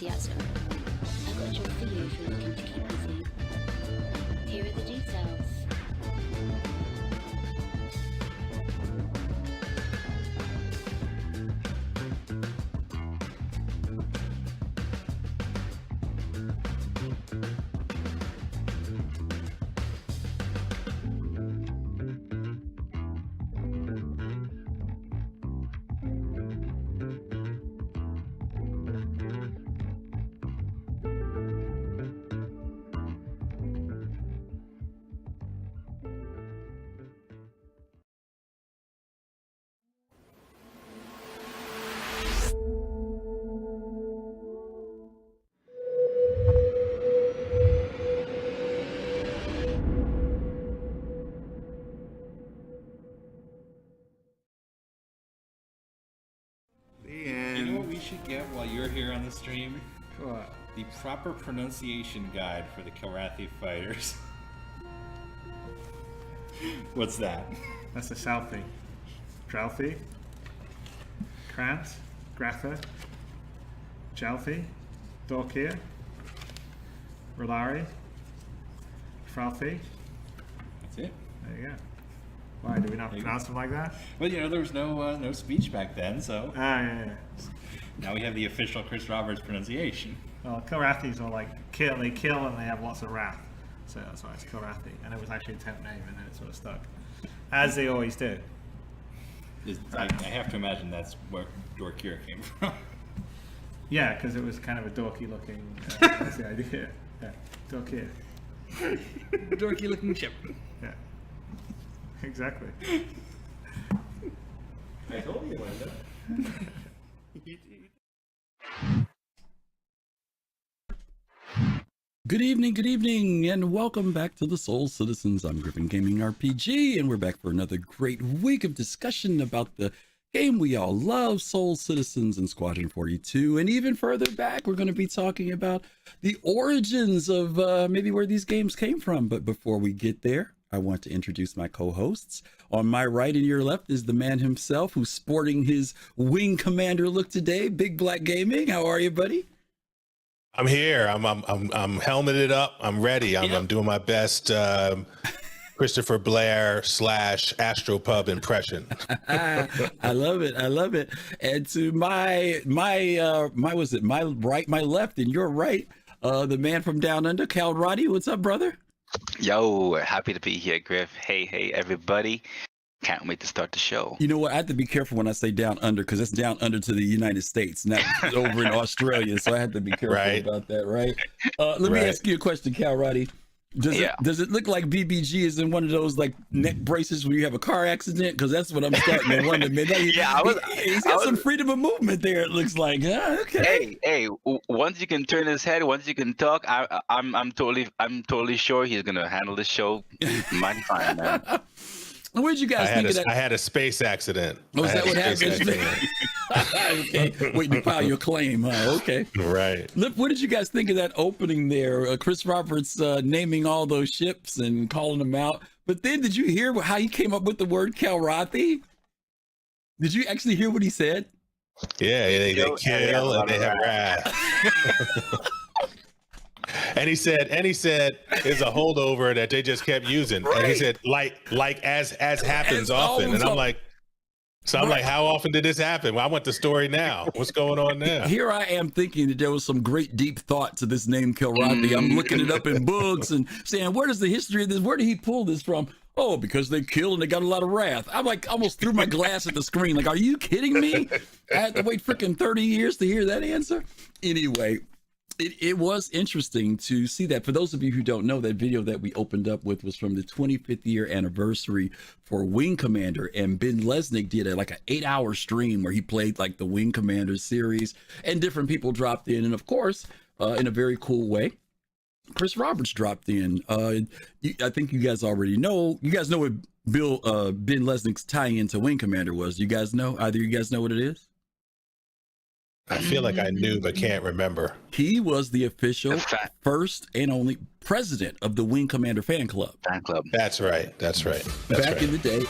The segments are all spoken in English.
enthusiasm. I got your fee if you're looking to keep busy. Here are the details. You know what we should get while you're here on the stream? What? The proper pronunciation guide for the Kilrathi fighters. What's that? That's a Southie. Drowthy. Krantz. Gratha. Jalthi. Dorkia. Rolari. Fralthi. That's it. There you go. Why, do we not pronounce them like that? Well, you know, there was no speech back then, so Yeah. now we have the official Chris Roberts pronunciation. Well, Kilrathis are like kill, they kill and they have lots of wrath. So that's why it's Kilrathi. And it was actually a temp name and then it sort of stuck. As they always do. I have to imagine that's where Dorkir came from. Yeah, because it was kind of a dorky looking, that's the idea. Yeah, Dorkia. Dorky looking chip. Yeah. Exactly. I told you, Linda. Good evening, and welcome back to the Soul Citizens. I'm GriffinGamingRPG, and we're back for another great week of discussion about the game we all love, Soul Citizens and Squadron 42. And even further back, we're going to be talking about the origins of maybe where these games came from. But before we get there, I want to introduce my co-hosts. On my right and your left is the man himself who's sporting his Wing Commander look today, BigBlakGaming. How are you, buddy? I'm here. I'm helmeted up. I'm ready. I'm doing my best Christopher Blair / Astropub impression. I love it. And to my left and your right, the man from down under, Kalrati. What's up, brother? Yo, happy to be here, Griff. Hey, everybody. Can't wait to start the show. You know what? I have to be careful when I say down under because it's down under to the United States, not over in Australia. So I have to be careful about that, right? Let me ask you a question, Kalrati. Does it look like BBG is in one of those like neck braces when you have a car accident? Because that's what I'm starting to wonder. Man, he's got some freedom of movement there. It looks like. Okay. Hey. Once you can turn his head, once you can talk, I'm totally sure he's gonna handle the show mighty fine, man. What did you guys think of that? I had a space accident. Was that what happened? Okay, waiting to file your claim. Okay. Right. What did you guys think of that opening there? Chris Roberts naming all those ships and calling them out. But then did you hear how he came up with the word Kalrati? Did you actually hear what he said? Yeah, they kill and they have wrath. And he said, it's a holdover that they just kept using. Right. And he said, like as happens often. And I'm like, how often did this happen? Well, I want the story now. What's going on now? Here I am thinking that there was some great deep thought to this name Kilrathi. I'm looking it up in books and saying, where does the history of this? Where did he pull this from? Oh, because they killed and they got a lot of wrath. I'm like, almost threw my glass at the screen. Like, are you kidding me? I had to wait freaking 30 years to hear that answer. Anyway. It was interesting to see that. For those of you who don't know, that video that we opened up with was from the 25th year anniversary for Wing Commander, and Ben Lesnick did like an 8-hour stream where he played like the Wing Commander series, and different people dropped in, and of course, in a very cool way, Chris Roberts dropped in. I think you guys already know. You guys know what Ben Lesnick's tie into Wing Commander was. You guys know? Either you guys know what it is? I feel like I knew, but can't remember. He was the official first and only president of the Wing Commander fan club. That's right. Back in the day.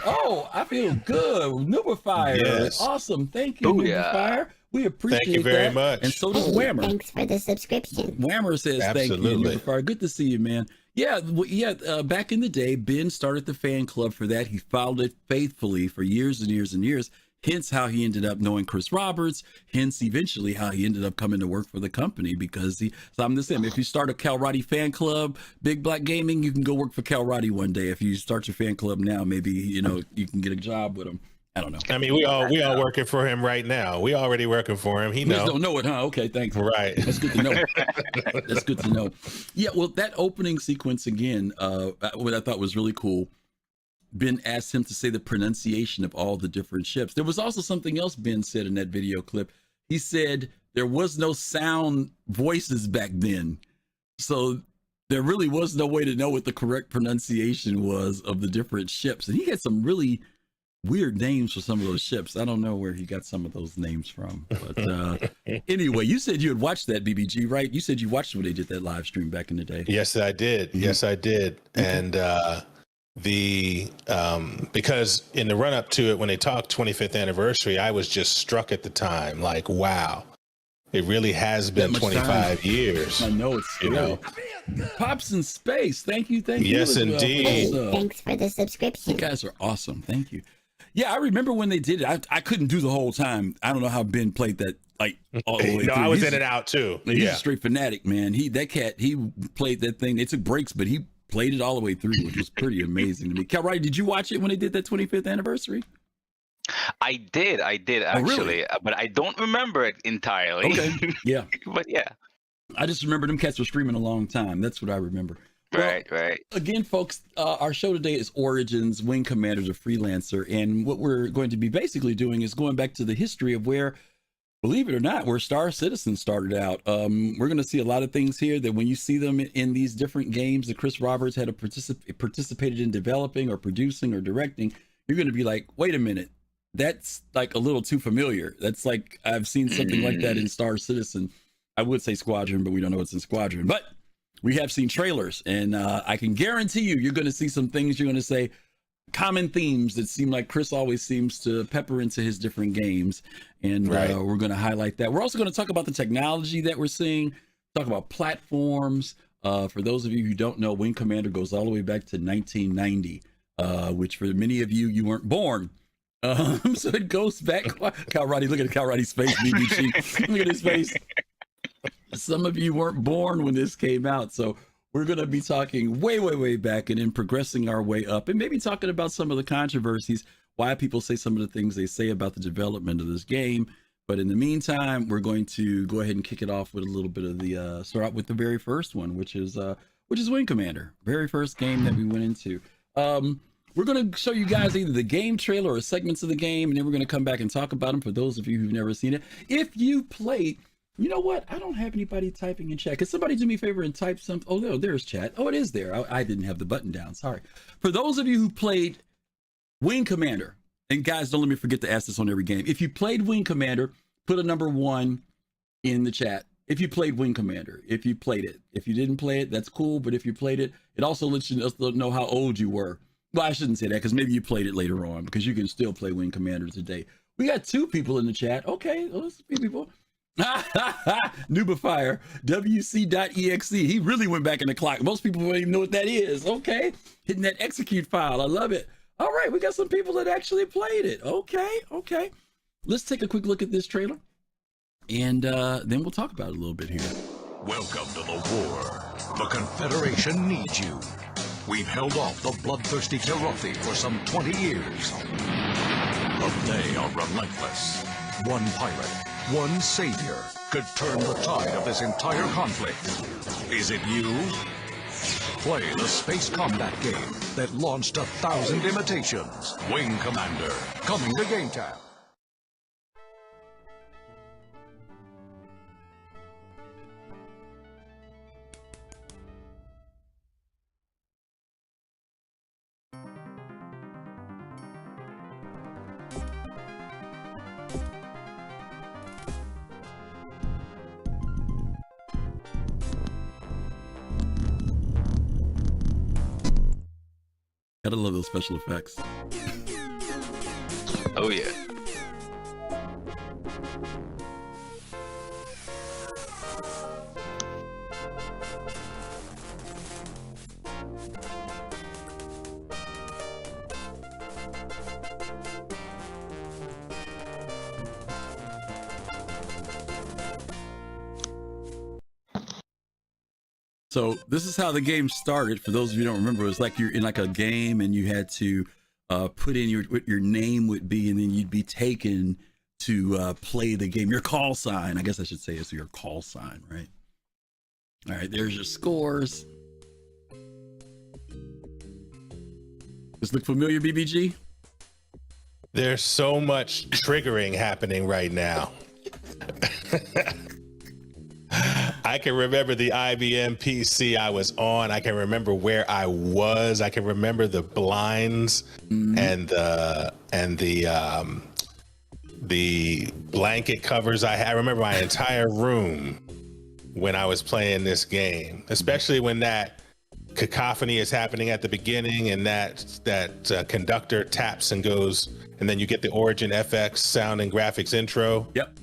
Oh, I feel good. Nubifier. Yes. Awesome. Thank you, Nubifier. We appreciate Thank you very that. much. And so does Hey, Whammer. thanks for the subscription. Whammer says thank you. Absolutely. Newbifire. Good to see you, man. Yeah, back in the day, Ben started the fan club for that. He followed it faithfully for years and years and years. Hence how he ended up knowing Chris Roberts. Hence, eventually, how he ended up coming to work for the company because so I'm the same. If you start a Kalrati fan club, BigBlakGaming, you can go work for Kalrati one day. If you start your fan club now, maybe, you can get a job with him. I don't know. I mean, we all working for him right now. We already working for him. He You just knows. don't know it, huh? Okay, thanks. Right. That's good to know. That's good to know. Yeah, well, that opening sequence again, what I thought was really cool. Ben asked him to say the pronunciation of all the different ships. There was also something else Ben said in that video clip. He said there was no sound voices back then. So there really was no way to know what the correct pronunciation was of the different ships. And he had some really weird names for some of those ships. I don't know where he got some of those names from. But anyway, you said you had watched that, BBG, right? You said you watched when they did that live stream back in the day. Yes, I did. Mm-hmm. Yes, I did. Okay. And because in the run up to it, when they talked 25th anniversary, I was just struck at the time, like, wow, it really has been much 25 time. years. I know it's You know. Pops in Space. Thank you. Yes, as well for indeed. Hey, those, thanks for the you subscription. guys are awesome. Thank you. Yeah, I remember when they did it. I couldn't do the whole time. I don't know how Ben played that like all the way No, through. I was He's- in and out too. He's Yeah. a straight fanatic, man. He played that thing. They took breaks, but he played it all the way through, which was pretty amazing to me. Kalrati, did you watch it when they did that 25th anniversary? I did actually, Oh, really? but I don't remember it entirely. Okay. Yeah. But yeah, I just remember them cats were streaming a long time. That's what I remember. Well, right. Again, folks, our show today is Origins, Wing Commanders of Freelancer. And what we're going to be basically doing is going back to the history of where, believe it or not, where Star Citizen started out. We're going to see a lot of things here that when you see them in these different games that Chris Roberts had participated in developing or producing or directing, you're going to be like, wait a minute, that's like a little too familiar. That's like, I've seen something like that in Star Citizen. I would say Squadron, but we don't know what's in Squadron. But we have seen trailers, and I can guarantee you're going to see some things you're going to say, common themes that seem like Chris always seems to pepper into his different games. And Right. we're going to highlight that. We're also going to talk about the technology that we're seeing, talk about platforms. For those of you who don't know, Wing Commander goes all the way back to 1990, which for many of you, you weren't born. So it goes back. Kalrati, look at Kalrati's face, BBG. Look at his face. Some of you weren't born when this came out, so we're going to be talking way back and then progressing our way up and maybe talking about some of the controversies, why people say some of the things they say about the development of this game. But in the meantime, we're going to go ahead and kick it off with a little bit of the start out with the very first one, which is Wing Commander, very first game that we went into. We're going to show you guys either the game trailer or segments of the game, and then we're going to come back and talk about them for those of you who've never seen it. If you played, you know what? I don't have anybody typing in chat. Could somebody do me a favor and type something? Oh, no, there's chat. Oh, it is there. I didn't have the button down. Sorry. For those of you who played Wing Commander, and guys, don't let me forget to ask this on every game. If you played Wing Commander, put a number 1 in the chat. If you played Wing Commander, if you played it. If you didn't play it, that's cool. But if you played it, it also lets you know how old you were. Well, I shouldn't say that because maybe you played it later on because you can still play Wing Commander today. We got 2 people in the chat. Okay, well, let's be people. Nubifire, WC.exe. He really went back in the clock. Most people don't even know what that is. Okay, hitting that execute file. I love it. All right, we got some people that actually played it. Okay. Let's take a quick look at this trailer, and then we'll talk about it a little bit here. Welcome to the war. The Confederation needs you. We've held off the bloodthirsty Kilrathi for some 20 years. But they are relentless. One pirate, one savior, could turn the tide of this entire conflict. Is it you? Play the space combat game that launched 1,000 imitations. Wing Commander, coming to GameTap. Gotta love those special effects. Oh yeah. So this is how the game started. For those of you who don't remember, it was like you're in like a game and you had to put in what your name would be, and then you'd be taken to play the game. Your call sign, I guess I should say, is your call sign, right? All right, there's your scores. Does this look familiar, BBG? There's so much triggering happening right now. I can remember the IBM PC I was on. I can remember where I was. I can remember the blinds and the blanket covers I had. I remember my entire room when I was playing this game, especially when that cacophony is happening at the beginning and that conductor taps and goes, and then you get the Origin FX sound and graphics intro. Yep.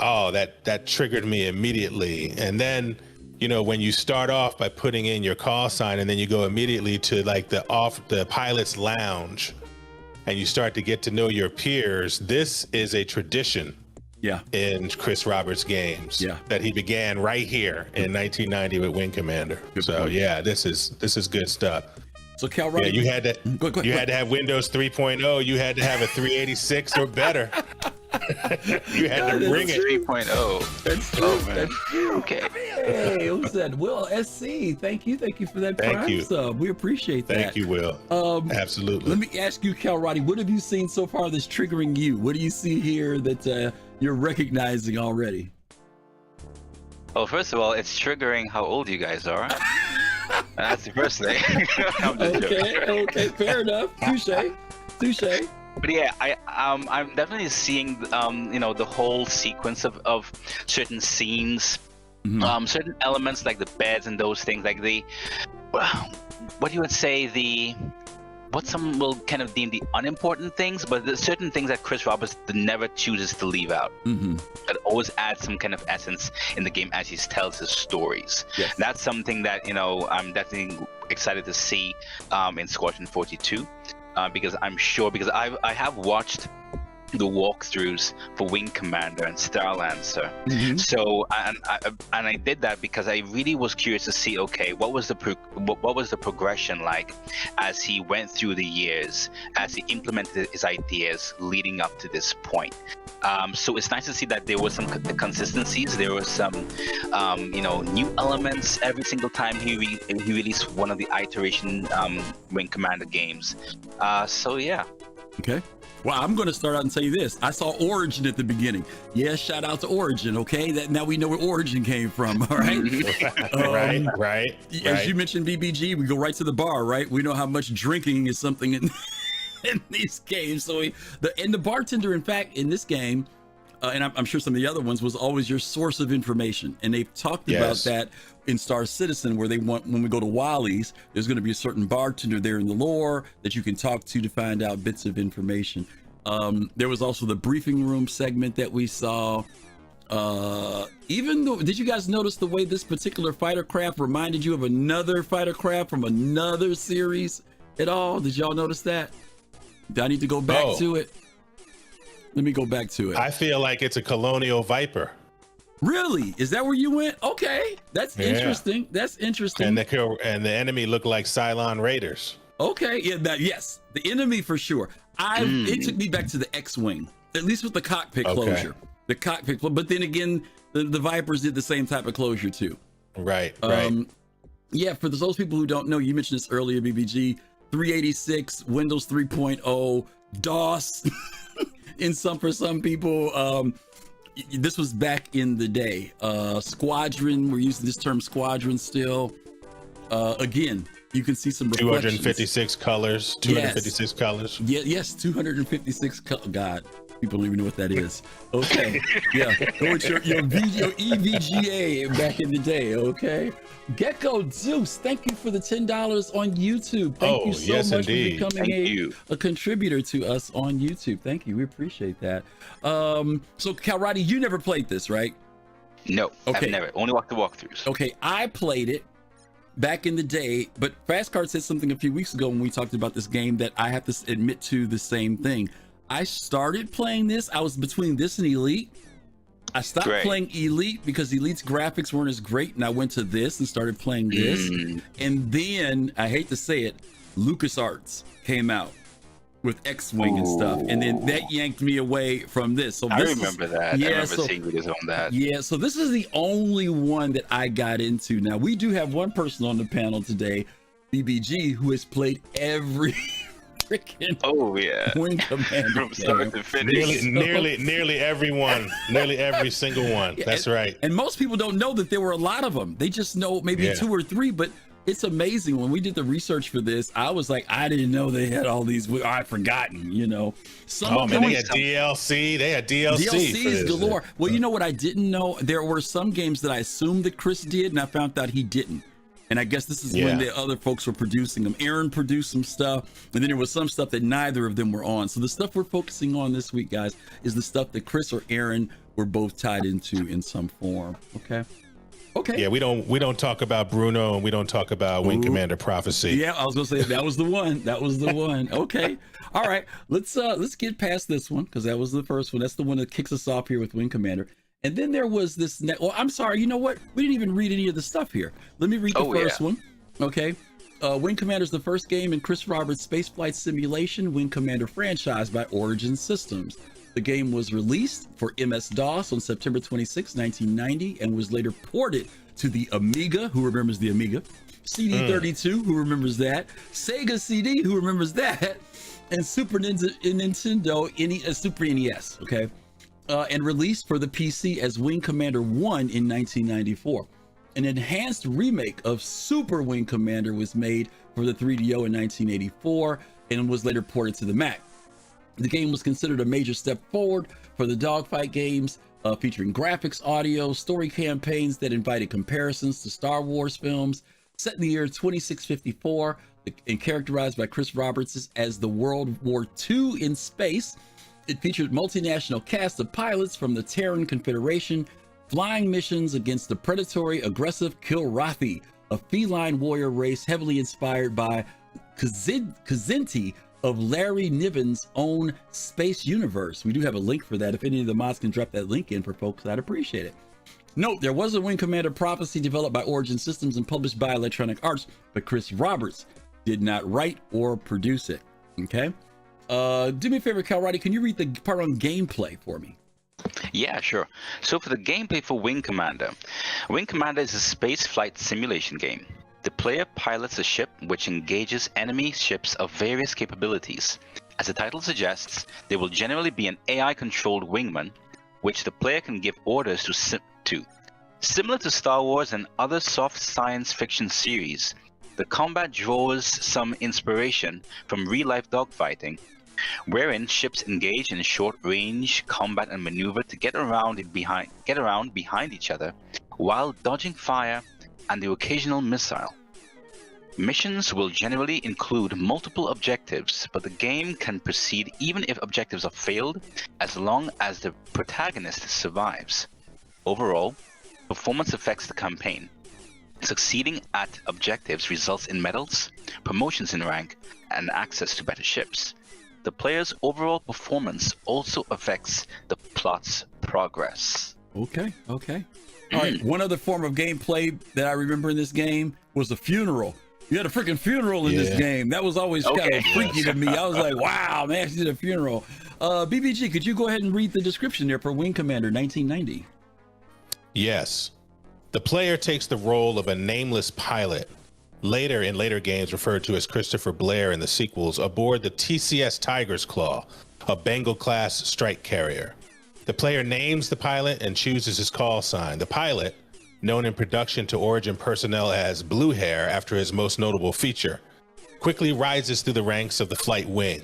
Oh, that triggered me immediately. And then, you know, when you start off by putting in your call sign and then you go immediately to like the pilot's lounge and you start to get to know your peers, this is a tradition. Yeah. In Chris Roberts games. Yeah. That he began right here in 1990 with Wing Commander. Good so point. yeah, this is good stuff. So Kalrati, Yeah, you had to go ahead. had to have Windows 3.0. You had to have a 386 or better. You had to bring it. 3.0. That's true. Oh, man. That's true. Okay. Hey, who's that? Will SC. Thank you for that Thank Prime you. sub. We appreciate that. Thank you, Will. Absolutely. Let me ask you, Kalrati, what have you seen so far that's triggering you? What do you see here that you're recognizing already? Well, first of all, it's triggering how old you guys are. That's the first thing. I'm just joking. Okay, fair enough. Touche. But yeah, I'm definitely seeing you know, the whole sequence of certain scenes, certain elements like the beds and those things, like what you would say what some will kind of deem the unimportant things, but there's certain things that Chris Roberts never chooses to leave out. That always adds some kind of essence in the game as he tells his stories. Yes. That's something that, you know, I'm definitely excited to see in Squadron 42, because I'm sure, because I have watched the walkthroughs for Wing Commander and Starlancer. So and I did that because I really was curious to see, okay, what was the progression like as he went through the years, as he implemented his ideas leading up to this point. So it's nice to see that there was some consistencies. There was some you know, new elements every single time he released one of the iteration Wing Commander games. So yeah. Okay. Well, I'm going to start out and tell you this. I saw Origin at the beginning. Yeah, shout out to Origin, okay? That now we know where Origin came from, all right? Right. As you mentioned, BBG, we go right to the bar, right? We know how much drinking is something in these games. So the bartender, in fact, in this game, and I'm sure some of the other ones, was always your source of information. And they've talked about that in Star Citizen, where when we go to Wally's, there's going to be a certain bartender there in the lore that you can talk to find out bits of information. There was also the briefing room segment that we saw. Even though, did you guys notice the way this particular fighter craft reminded you of another fighter craft from another series at all? Did y'all notice that? Do I need to go back to it? Let me go back to it. I feel like it's a Colonial Viper. Really? Is that where you went? Okay, that's interesting. That's interesting. And the enemy looked like Cylon Raiders. Okay, yeah, yes, the enemy for sure. It took me back to the X-wing, at least with the cockpit closure. The cockpit, but then again, the Vipers did the same type of closure too. Right. Yeah, for those people who don't know, you mentioned this earlier, BBG, 386, Windows 3.0, DOS. For some people, this was back in the day. Squadron, we're using this term Squadron still. Again, you can see some reflections. 256 colors. 256 colors. Yeah, yes, 256 God, people don't even know what that is. Okay, yeah, go with your EVGA back in the day. Okay, Gecko Zeus, thank you for the $10 on YouTube. Thank you so much for becoming a contributor to us on YouTube. Thank you, we appreciate that. So Kalrati, you never played this, right? No, I've never. Only walked the walkthroughs. Okay, I played it. back in the day, but Fastcard said something a few weeks ago when we talked about this game that I have to admit to the same thing. I started playing this. I was between this and Elite. I stopped playing Elite because Elite's graphics weren't as great, and I went to this and started playing this. And then, I hate to say it, LucasArts came out with X-Wing and stuff, and then that yanked me away from this. So I remember that. Yeah, I remember seeing videos on that. Yeah, so this is the only one that I got into. Now, we do have one person on the panel today, BBG, who has played every freaking Wing Commander from start to finish. Nearly everyone, nearly every single one. That's right. And most people don't know that there were a lot of them. They just know maybe 2 or 3, but it's amazing. When we did the research for this, I was like, I didn't know they had all these. I'd forgotten, you know. They had DLC. They had DLCs galore. Well, you know what I didn't know? There were some games that I assumed that Chris did, and I found out he didn't. And I guess this is when the other folks were producing them. Aaron produced some stuff, and then there was some stuff that neither of them were on. So the stuff we're focusing on this week, guys, is the stuff that Chris or Aaron were both tied into in some form. Okay. Yeah, we don't talk about Bruno, and we don't talk about Wing Commander Prophecy. Yeah, I was gonna say that was the one. That was the one. Okay. All right. Let's get past this one, because that was the first one. That's the one that kicks us off here with Wing Commander. And then there was this well, I'm sorry, you know what? We didn't even read any of the stuff here. Let me read the first one. Okay. Wing Commander is the first game in Chris Roberts' spaceflight simulation Wing Commander franchise by Origin Systems. The game was released for MS-DOS on September 26, 1990, and was later ported to the Amiga, who remembers the Amiga, CD32, who remembers that, Sega CD, who remembers that, and Super Nintendo Super NES, okay? And released for the PC as Wing Commander 1 in 1994. An enhanced remake of Super Wing Commander was made for the 3DO in 1984 and was later ported to the Mac. The game was considered a major step forward for the dogfight games, featuring graphics, audio, story campaigns that invited comparisons to Star Wars films. Set in the year 2654 and characterized by Chris Roberts as the World War II in space, it featured multinational cast of pilots from the Terran Confederation, flying missions against the predatory, aggressive Kilrathi, a feline warrior race heavily inspired by Kzinti of Larry Niven's own space universe. We do have a link for that. If any of the mods can drop that link in for folks, I'd appreciate it. Note, there was a Wing Commander Prophecy developed by Origin Systems and published by Electronic Arts, but Chris Roberts did not write or produce it. Okay? Do me a favor, Kalrati, can you read the part on gameplay for me? Yeah, sure. So for the gameplay for Wing Commander is a space flight simulation game. The player pilots a ship which engages enemy ships of various capabilities. As the title suggests, there will generally be an AI-controlled wingman, which the player can give orders to. Similar to Star Wars and other soft science fiction series, the combat draws some inspiration from real-life dogfighting, wherein ships engage in short-range combat and maneuver to get around behind each other while dodging fire and the occasional missile. Missions will generally include multiple objectives, but the game can proceed even if objectives are failed, as long as the protagonist survives. Overall, performance affects the campaign. Succeeding at objectives results in medals, promotions in rank, and access to better ships. The player's overall performance also affects the plot's progress. Okay. All right, one other form of gameplay that I remember in this game was the funeral. You had a freaking funeral in this game. That was always kind of freaky to me. I was like, wow, man, she did a funeral. BBG, could you go ahead and read the description there for Wing Commander 1990? Yes. The player takes the role of a nameless pilot, in later games referred to as Christopher Blair in the sequels, aboard the TCS Tiger's Claw, a Bengal-class strike carrier. The player names the pilot and chooses his call sign. The pilot, known in production to Origin personnel as Blue Hair after his most notable feature, quickly rises through the ranks of the flight wing.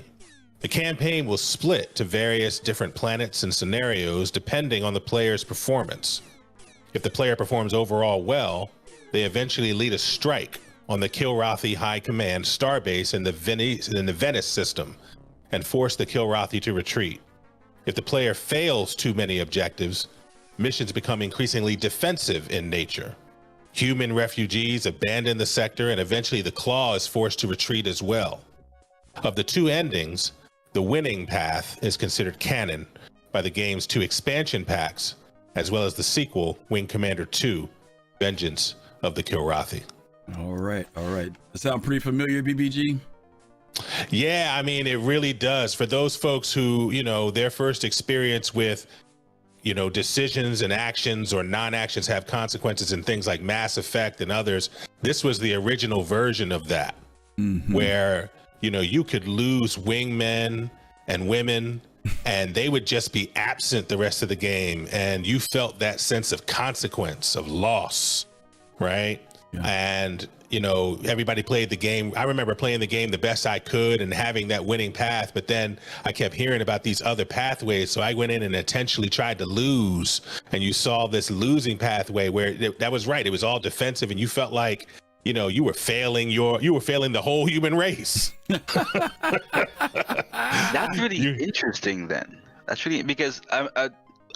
The campaign will split to various different planets and scenarios depending on the player's performance. If the player performs overall well, they eventually lead a strike on the Kilrathi High Command starbase in the Venice system and force the Kilrathi to retreat. If the player fails too many objectives, missions become increasingly defensive in nature. human refugees abandon the sector, and eventually the Claw is forced to retreat as well. Of the two endings, the winning path is considered canon by the game's 2 expansion packs, as well as the sequel, Wing Commander 2, Vengeance of the Kilrathi. All right. That sound pretty familiar, BBG? Yeah, I mean, it really does. For those folks who, their first experience with, decisions and actions or non-actions have consequences and things like Mass Effect and others, this was the original version of that, where, you could lose wingmen and women and they would just be absent the rest of the game. And you felt that sense of consequence, of loss, right? Yeah. And, everybody played the game. I remember playing the game the best I could and having that winning path, but then I kept hearing about these other pathways. So I went in and intentionally tried to lose. And you saw this losing pathway where that was right. It was all defensive and you felt like, you were failing the whole human race. That's really interesting then. That's really, because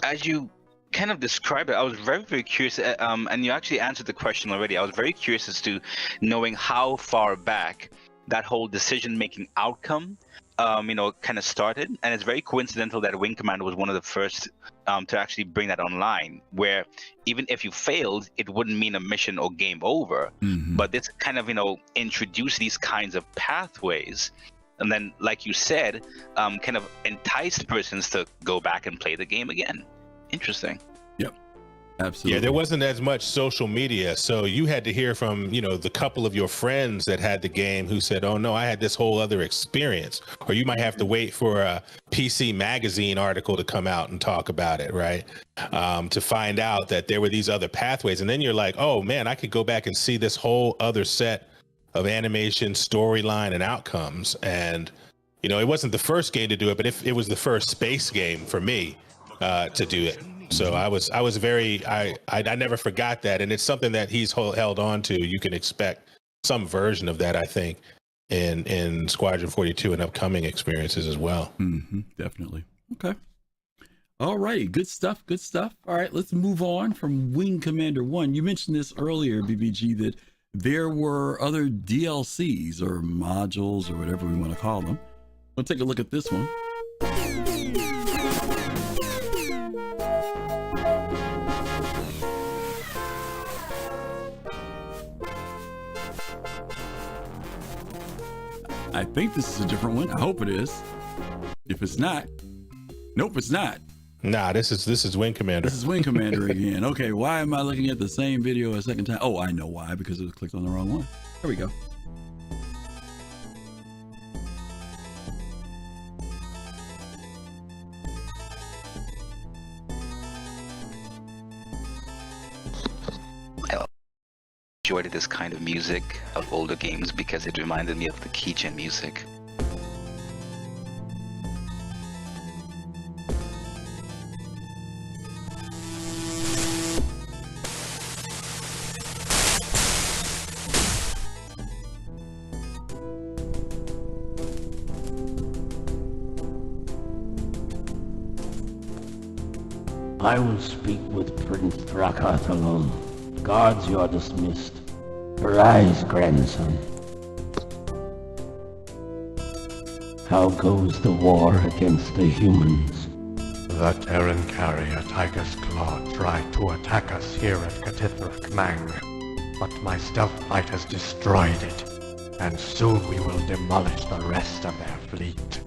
as you kind of described it, I was very, very curious, and you actually answered the question already. I was very curious as to knowing how far back that whole decision-making outcome, kind of started. And it's very coincidental that Wing Commander was one of the first to actually bring that online, where even if you failed, it wouldn't mean a mission or game over. But this kind of, introduced these kinds of pathways. And then, like you said, kind of enticed persons to go back and play the game again. Interesting. Yep. Absolutely. Yeah, there wasn't as much social media, so you had to hear from, the couple of your friends that had the game who said, oh no, I had this whole other experience. Or you might have to wait for a PC Magazine article to come out and talk about it, right? To find out that there were these other pathways. And then you're like, oh man, I could go back and see this whole other set of animation, storyline, and outcomes. And, it wasn't the first game to do it, but it was the first space game for me to do it. So I never forgot that. And it's something that he's held on to. You can expect some version of that, I think, in Squadron 42 and upcoming experiences as well. Definitely. Okay. All right. Good stuff. All right. Let's move on from Wing Commander 1. You mentioned this earlier, BBG, that there were other DLCs or modules or whatever we want to call them. We'll take a look at this one. I think this is a different one. I hope it is. If it's not, nope, it's not. Nah, this is Wing Commander. This is Wing Commander again. Okay, why am I looking at the same video a second time? Oh, I know why, because it was clicked on the wrong one. There we go. I enjoyed this kind of music of older games because it reminded me of the keygen music. I will speak with Prince Thrakarth alone. Guards, you are dismissed. Arise, grandson. How goes the war against the humans? The Terran carrier Tiger's Claw tried to attack us here at Katithrak Mang, but my stealth flight has destroyed it, and soon we will demolish the rest of their fleet.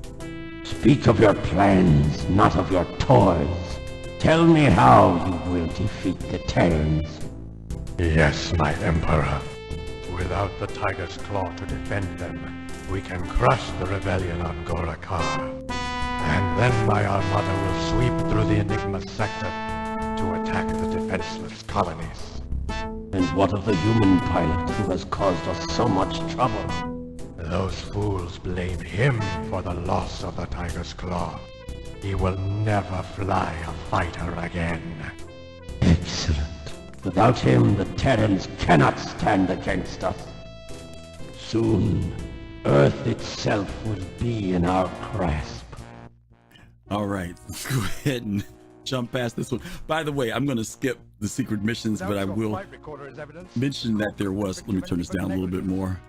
Speak of your plans, not of your toys. Tell me how you will defeat the Terrans. Yes, my Emperor. Without the Tiger's Claw to defend them, we can crush the rebellion on Gorakar. And then my Armada will sweep through the Enigma sector to attack the defenseless colonies. And what of the human pilot who has caused us so much trouble? Those fools blame him for the loss of the Tiger's Claw. He will never fly a fighter again. Excellent. Without him, the Terrans cannot stand against us. Soon, Earth itself will be in our grasp. All right, let's go ahead and jump past this one. By the way, I'm going to skip the secret missions, but I will mention that there was. Let me turn this down a little bit more.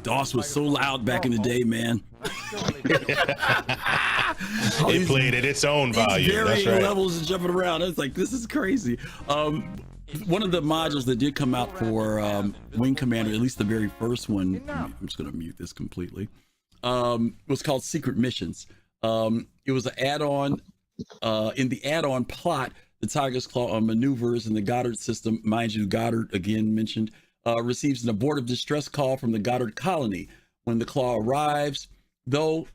DOS was so loud back in the day, man. It played at its own volume. That's right. Levels and jumping around. I was like, this is crazy. One of the modules that did come out for Wing Commander, at least the very first one, I'm just going to mute this completely, was called Secret Missions. It was an add-on. In the add-on plot, the Tiger's Claw maneuvers in the Goddard system, mind you, Goddard, again mentioned, receives an abortive distress call from the Goddard colony. When the Claw arrives, though,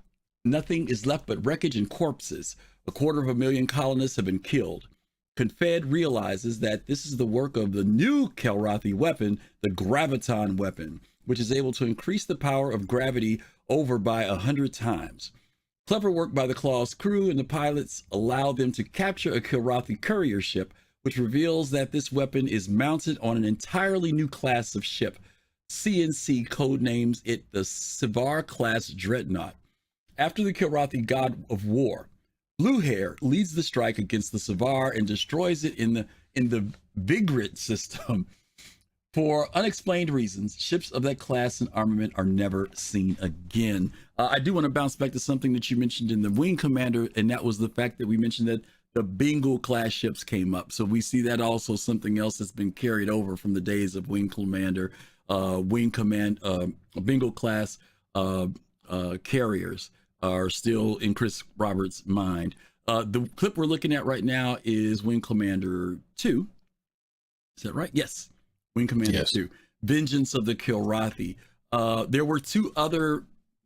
nothing is left but wreckage and corpses. 250,000 colonists have been killed. Confed realizes that this is the work of the new Kilrathi weapon, the Graviton weapon, which is able to increase the power of gravity over by 100 times. Clever work by the Claw's crew and the pilots allow them to capture a Kilrathi courier ship, which reveals that this weapon is mounted on an entirely new class of ship. CNC codenames it the Sivar class Dreadnought. After the Kilrathi god of war, Blue Hair leads the strike against the Sivar and destroys it in the Vigrid system. For unexplained reasons, ships of that class and armament are never seen again. I do want to bounce back to something that you mentioned in the Wing Commander, and that was the fact that we mentioned that the Bengal class ships came up. So we see that also something else that's been carried over from the days of Wing Commander, Bengal class carriers are still in Chris Roberts' mind. The clip we're looking at right now is Wing Commander 2. Is that right? Yes. Wing Commander 2. Vengeance of the Kilrathi. There were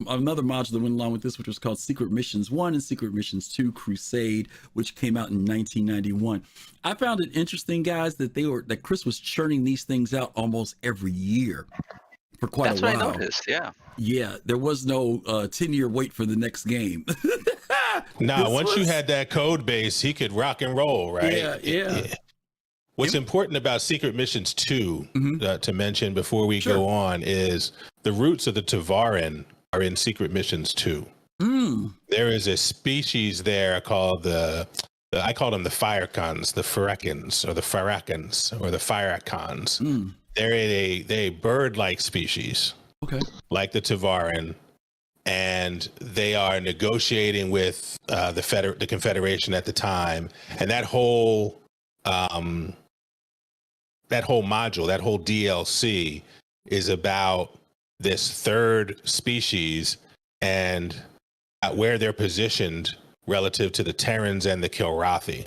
another module that went along with this, which was called Secret Missions 1 and Secret Missions 2 Crusade, which came out in 1991. I found it interesting, guys, that Chris was churning these things out almost every year for quite a while. That's what I noticed, yeah. Yeah, there was no 10-year wait for the next game. Once you had that code base, he could rock and roll, right? Yeah. What's important about Secret Missions 2 to mention before we go on is the roots of the Tavaran are in Secret Missions 2. There is a species there called I call them the Firecons, the Ferekins, or the Farakans, or the Firecons. They're a bird-like species, like the Tavaran, and they are negotiating with the Confederation at the time, and that whole module, that whole DLC is about this third species and where they're positioned relative to the Terrans and the Kilrathi.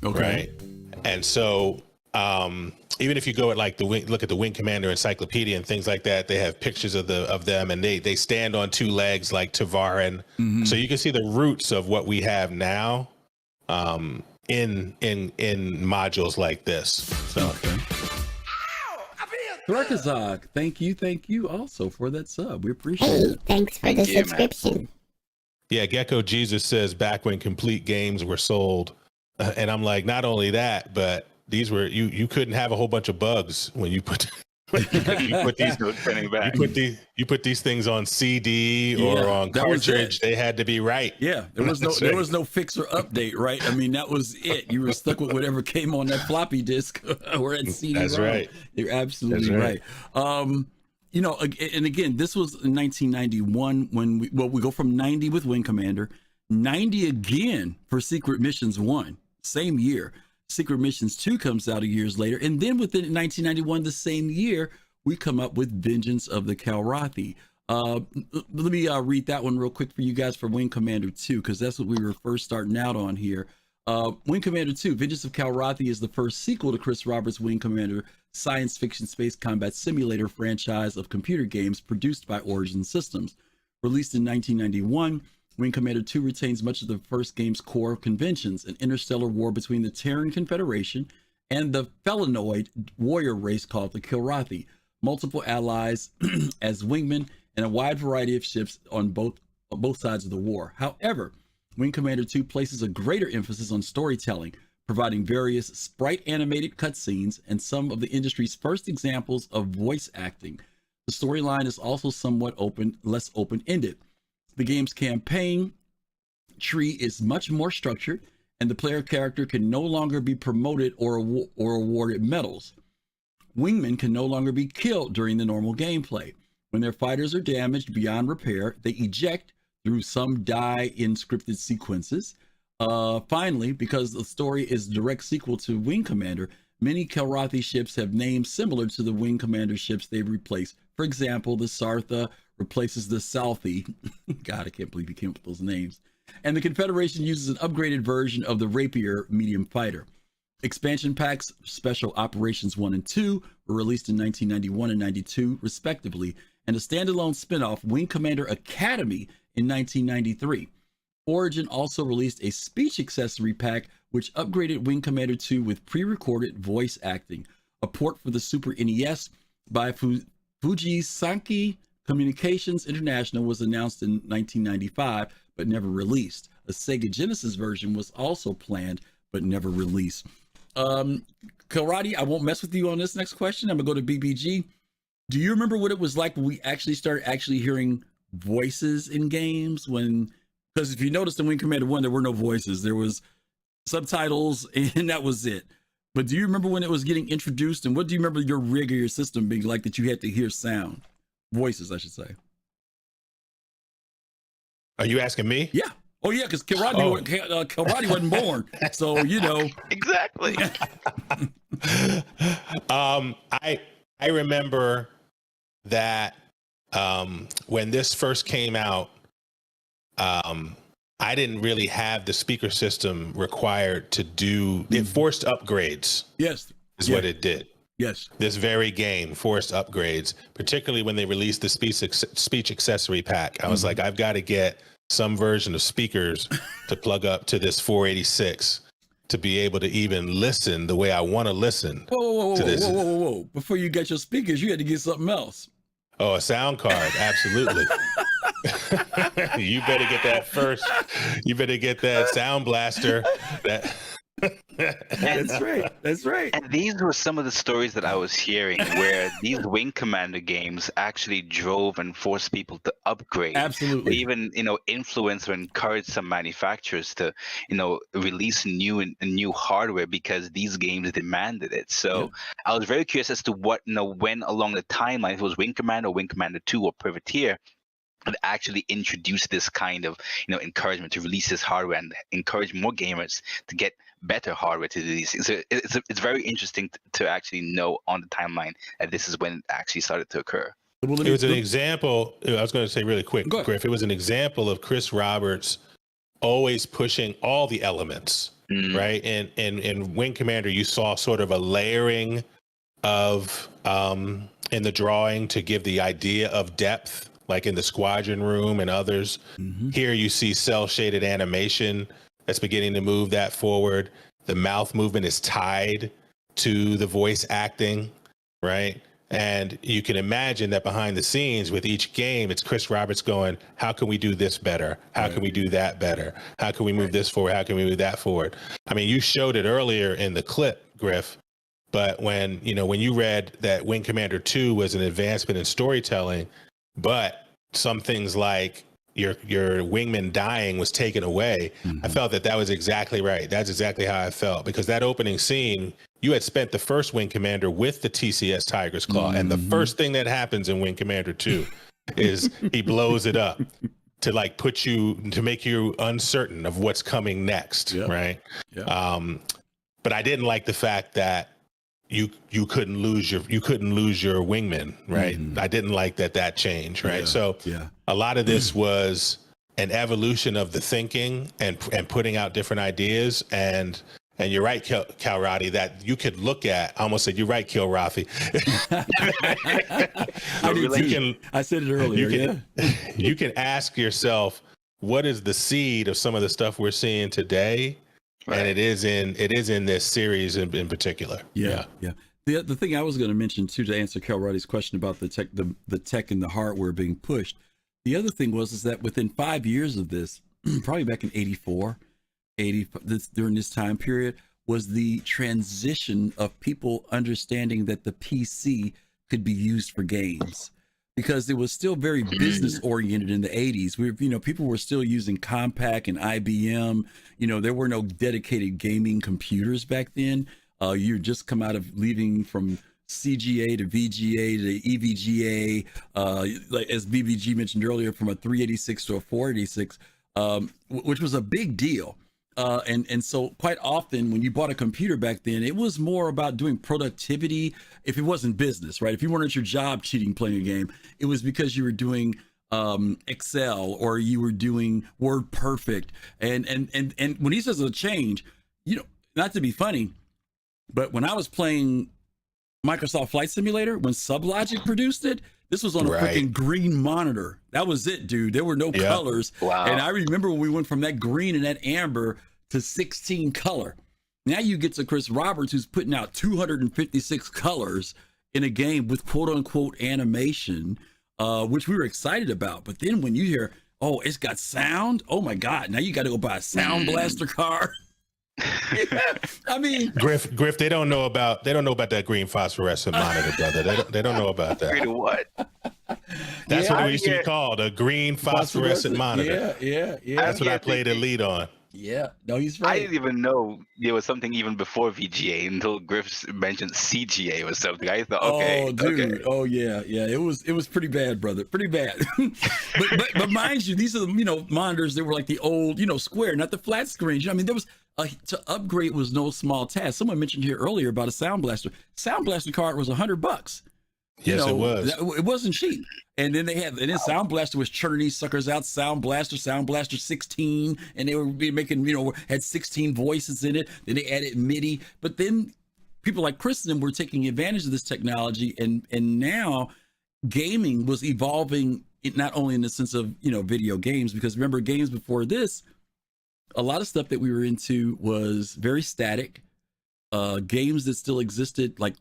Right? And so even if you go at look at the Wing Commander Encyclopedia and things like that, they have pictures of them, and they stand on two legs like Tavaran. So you can see the roots of what we have now in modules like this. So Drakazog, thank you also for that sub. We appreciate it. Thanks for the subscription. Man. Yeah, Gecko Jesus says back when complete games were sold, and I'm like, not only that, but these were you couldn't have a whole bunch of bugs when you put you put these things on CD or on cartridge. They had to be right. Yeah, there was no fix or update, right? I mean, that was it. You were stuck with whatever came on that floppy disk or at CD. That's right. You're absolutely right. And again, this was in 1991 when we go from 90 with Wing Commander, 90 again for Secret Missions 1, same year. Secret Missions 2 comes out a years later, and then within 1991, the same year, we come up with Vengeance of the Kalrati. Let me read that one real quick for you guys for Wing Commander 2, because that's what we were first starting out on here. Wing Commander 2, Vengeance of Kalrati is the first sequel to Chris Roberts' Wing Commander science fiction space combat simulator franchise of computer games produced by Origin Systems. Released in 1991, Wing Commander 2 retains much of the first game's core conventions, an interstellar war between the Terran Confederation and the Felinoid warrior race called the Kilrathi, multiple allies as wingmen, and a wide variety of ships on both sides of the war. However, Wing Commander 2 places a greater emphasis on storytelling, providing various sprite-animated cutscenes and some of the industry's first examples of voice acting. The storyline is also somewhat less open-ended. The game's campaign tree is much more structured, and the player character can no longer be promoted or awarded medals. Wingmen can no longer be killed during the normal gameplay. When their fighters are damaged beyond repair, they eject through some die in scripted sequences. Finally, because the story is a direct sequel to Wing Commander, many Kilrathi ships have names similar to the Wing Commander ships they've replaced. For example, the Sartha replaces the Southie. God, I can't believe he came up with those names. And the Confederation uses an upgraded version of the Rapier medium fighter. Expansion packs, Special Operations 1 and 2, were released in 1991 and 92, respectively, and a standalone spin-off, Wing Commander Academy, in 1993. Origin also released a speech accessory pack, which upgraded Wing Commander 2 with pre-recorded voice acting. A port for the Super NES by Fujisankei Communications International was announced in 1995, but never released. A Sega Genesis version was also planned, but never released. Kalrati, I won't mess with you on this next question. I'm gonna go to BBG. Do you remember what it was like when we actually started hearing voices in games? Because if you noticed in Wing Commander 1, there were no voices. There was subtitles, and that was it. But do you remember when it was getting introduced? And what do you remember your rig or your system being like that you had to hear sound? Voices, I should say. Are you asking me? Yeah. Oh, yeah, because Kalrati wasn't born. So, you know. Exactly. I remember that when this first came out, I didn't really have the speaker system required to do. It forced upgrades. Yes, is what it did. Yes, this very game forced upgrades, particularly when they released the speech accessory pack. I was like, I've got to get some version of speakers to plug up to this 486 to be able to even listen the way I want to listen. Whoa. Before you get your speakers, you had to get something else. Oh, a sound card. Absolutely. You better get that first. You better get that sound blaster. That's right. And these were some of the stories that I was hearing where these Wing Commander games actually drove and forced people to upgrade. Absolutely. They even, influence or encourage some manufacturers to, release new hardware because these games demanded it. So I was very curious as to what, when along the timeline, if it was Wing Commander, Wing Commander 2, or Privateer, would actually introduce this kind of encouragement to release this hardware and encourage more gamers to get better hardware to do these things. So it's very interesting to actually know on the timeline that this is when it actually started to occur. It was an example. I was going to say really quick, Griff. It was an example of Chris Roberts always pushing all the elements, right? And in Wing Commander, you saw sort of a layering of in the drawing to give the idea of depth, like in the Squadron room and others. Here you see cell shaded animation that's beginning to move that forward. The mouth movement is tied to the voice acting, right? And you can imagine that behind the scenes with each game, it's Chris Roberts going, how can we do this better? How can we do that better? How can we move this forward? How can we move that forward? I mean, you showed it earlier in the clip, Griff, but when you read that Wing Commander 2 was an advancement in storytelling, but some things like your wingman dying was taken away. I felt that was exactly right. That's exactly how I felt, because that opening scene, you had spent the first Wing Commander with the TCS Tiger's Claw, and the first thing that happens in Wing Commander 2 is he blows it up to make you uncertain of what's coming next, right? But I didn't like the fact that you couldn't lose your wingman, right? I didn't like that change, right? So a lot of this was an evolution of the thinking and putting out different ideas. And you're right, Kalrati, that you could look at. I almost said you're right, Kilrathi. I said it earlier. You can ask yourself, what is the seed of some of the stuff we're seeing today? Right. And it is in this series in particular. Yeah. The thing I was going to mention too, to answer Kalrati's question about the tech and the hardware being pushed. The other thing is that within 5 years of this, probably back in 84, during this time period, was the transition of people understanding that the PC could be used for games. because it was still very business oriented in the 80s. People were still using Compaq and IBM. There were no dedicated gaming computers back then. You just come out of leaving from CGA to VGA to EVGA, like as BBG mentioned earlier, from a 386 to a 486, which was a big deal. And so quite often when you bought a computer back then, it was more about doing productivity. If it wasn't business, right? If you weren't at your job cheating, playing a game, it was because you were doing Excel or you were doing Word Perfect. And when he says a change, not to be funny, but when I was playing Microsoft Flight Simulator, when Sublogic produced it, this was on a freaking green monitor. That was it, dude. There were no colors. Wow. And I remember when we went from that green and that amber to 16 color. Now you get to Chris Roberts, who's putting out 256 colors in a game with quote unquote animation, which we were excited about. But then when you hear, oh, it's got sound. Oh my God. Now you got to go buy a Sound Blaster card. I mean, Griff, they don't know about that green phosphorescent monitor, brother. They don't know about that. Green what? That's what it used to be called, a green phosphorescent monitor. Yeah. That's what I played Elite on. Yeah, no, he's right. I didn't even know there was something even before VGA until Griff mentioned CGA or something. I thought, okay, oh, dude, okay. Oh yeah, it was pretty bad, brother, pretty bad. but mind you, these are the monitors that were like the old square, not the flat screens. I mean, there was to upgrade was no small task. Someone mentioned here earlier about a Sound Blaster. Sound Blaster card was $100. Yes, it was. It wasn't cheap. And then Sound Blaster was churning these suckers out. Sound Blaster 16, and they were making, had 16 voices in it. Then they added MIDI. But then people like Chris and them were taking advantage of this technology, and now gaming was evolving, not only in the sense of video games, because remember, games before this, a lot of stuff that we were into was very static. Games that still existed, like,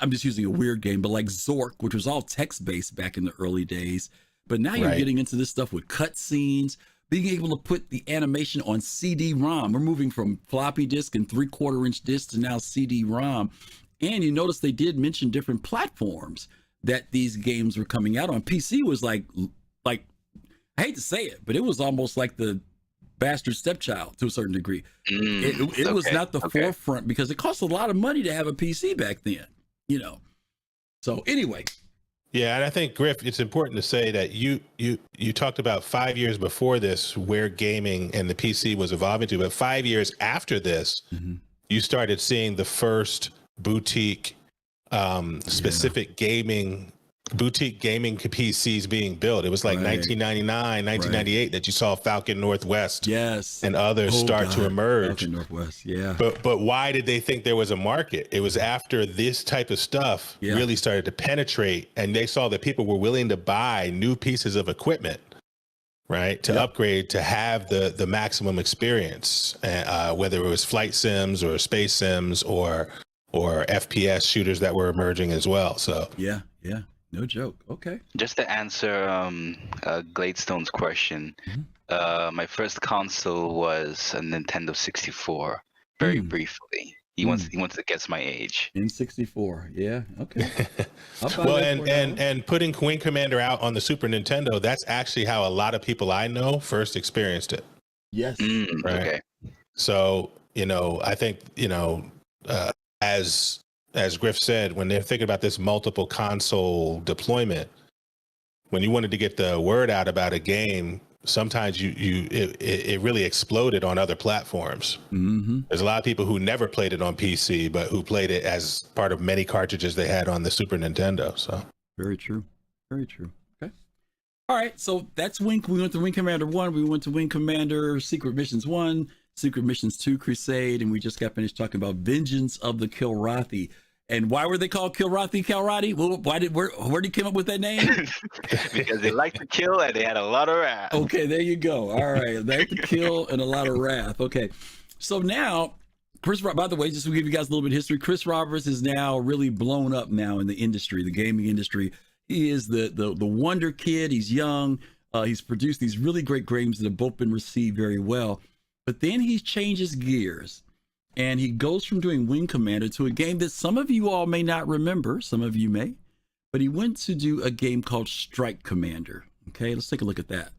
I'm just using a weird game, but like Zork, which was all text-based back in the early days. But now you're getting into this stuff with cutscenes, being able to put the animation on CD-ROM. We're moving from floppy disk and 3/4-inch disc to now CD-ROM. And you notice they did mention different platforms that these games were coming out on. PC was like I hate to say it, but it was almost like the bastard stepchild to a certain degree. It was not the forefront because it cost a lot of money to have a PC back then. So anyway. Yeah, and I think, Griff, it's important to say that you talked about 5 years before this where gaming and the PC was evolving to, but 5 years after this, you started seeing the first boutique specific boutique gaming PCs being built. It was like 1999, 1998 that you saw Falcon Northwest and others start to emerge. Falcon Northwest, yeah. But why did they think there was a market? It was after this type of stuff really started to penetrate, and they saw that people were willing to buy new pieces of equipment, right, to upgrade, to have the maximum experience, whether it was flight sims or space sims or FPS shooters that were emerging as well. So yeah. No joke. Okay. Just to answer Gladestone's question, my first console was a Nintendo 64. Very briefly, he wants to guess my age. N64. Yeah. Okay. Well, and putting Wing Commander out on the Super Nintendo, that's actually how a lot of people I know first experienced it. Yes. Right. Okay. So I think as Griff said, when they're thinking about this multiple console deployment, when you wanted to get the word out about a game, sometimes it really exploded on other platforms. There's a lot of people who never played it on PC, but who played it as part of many cartridges they had on the Super Nintendo. So very true. Okay. All right. So that's Wing. We went to Wing Commander 1. We went to Wing Commander Secret Missions 1, Secret Missions 2 Crusade, and we just got finished talking about Vengeance of the Kilrathi. And why were they called Kalrati? Well, where did he come up with that name? Because they like to kill and they had a lot of wrath. Okay, there you go. All right, they like to kill and a lot of wrath. Okay, so now by the way, just to give you guys a little bit of history, Chris Roberts is now really blown up now in the industry, the gaming industry. He is the wonder kid. He's young. He's produced these really great games that have both been received very well. But then he changes gears. And he goes from doing Wing Commander to a game that some of you all may not remember, some of you may, but he went to do a game called Strike Commander. Okay, let's take a look at that.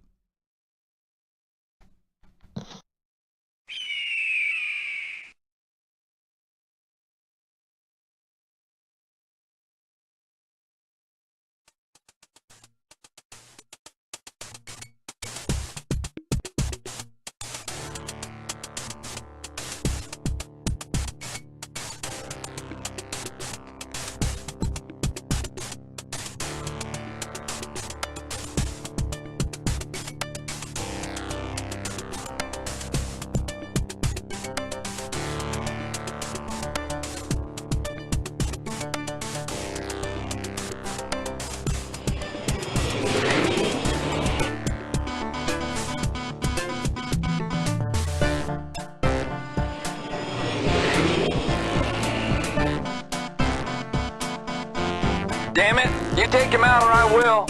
Damn it! You take him out or I will!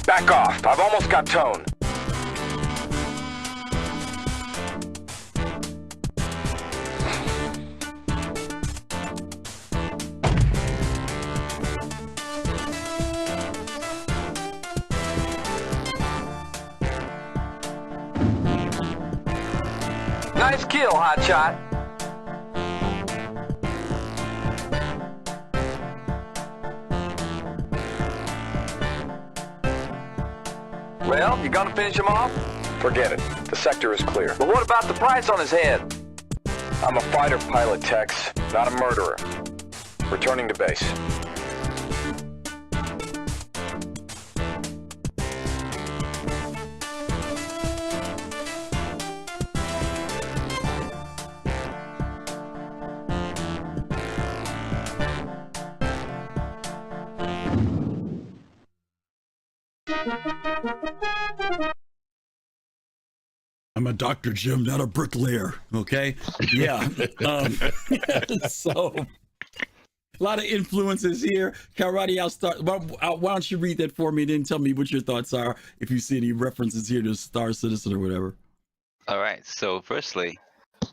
Back off, I've almost got tone. Nice kill, hotshot. Well, you gonna finish him off? Forget it. The sector is clear. But what about the price on his head? I'm a fighter pilot, Tex, not a murderer. Returning to base. I'm a Dr. Jim, not a bricklayer. Okay. Yeah. So a lot of influences here. Kalrati, I'll start. Why don't you read that for me and then tell me what your thoughts are if you see any references here to Star Citizen or whatever. All right. So firstly,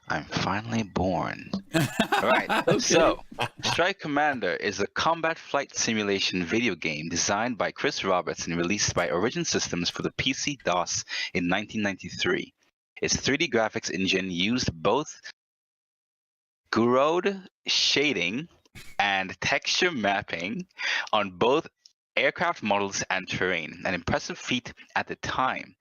I'm finally born. All right. Okay. So Strike Commander is a combat flight simulation video game designed by Chris Roberts and released by Origin Systems for the PC DOS in 1993. Its 3D graphics engine used both Gouraud shading and texture mapping on both aircraft models and terrain, an impressive feat at the time.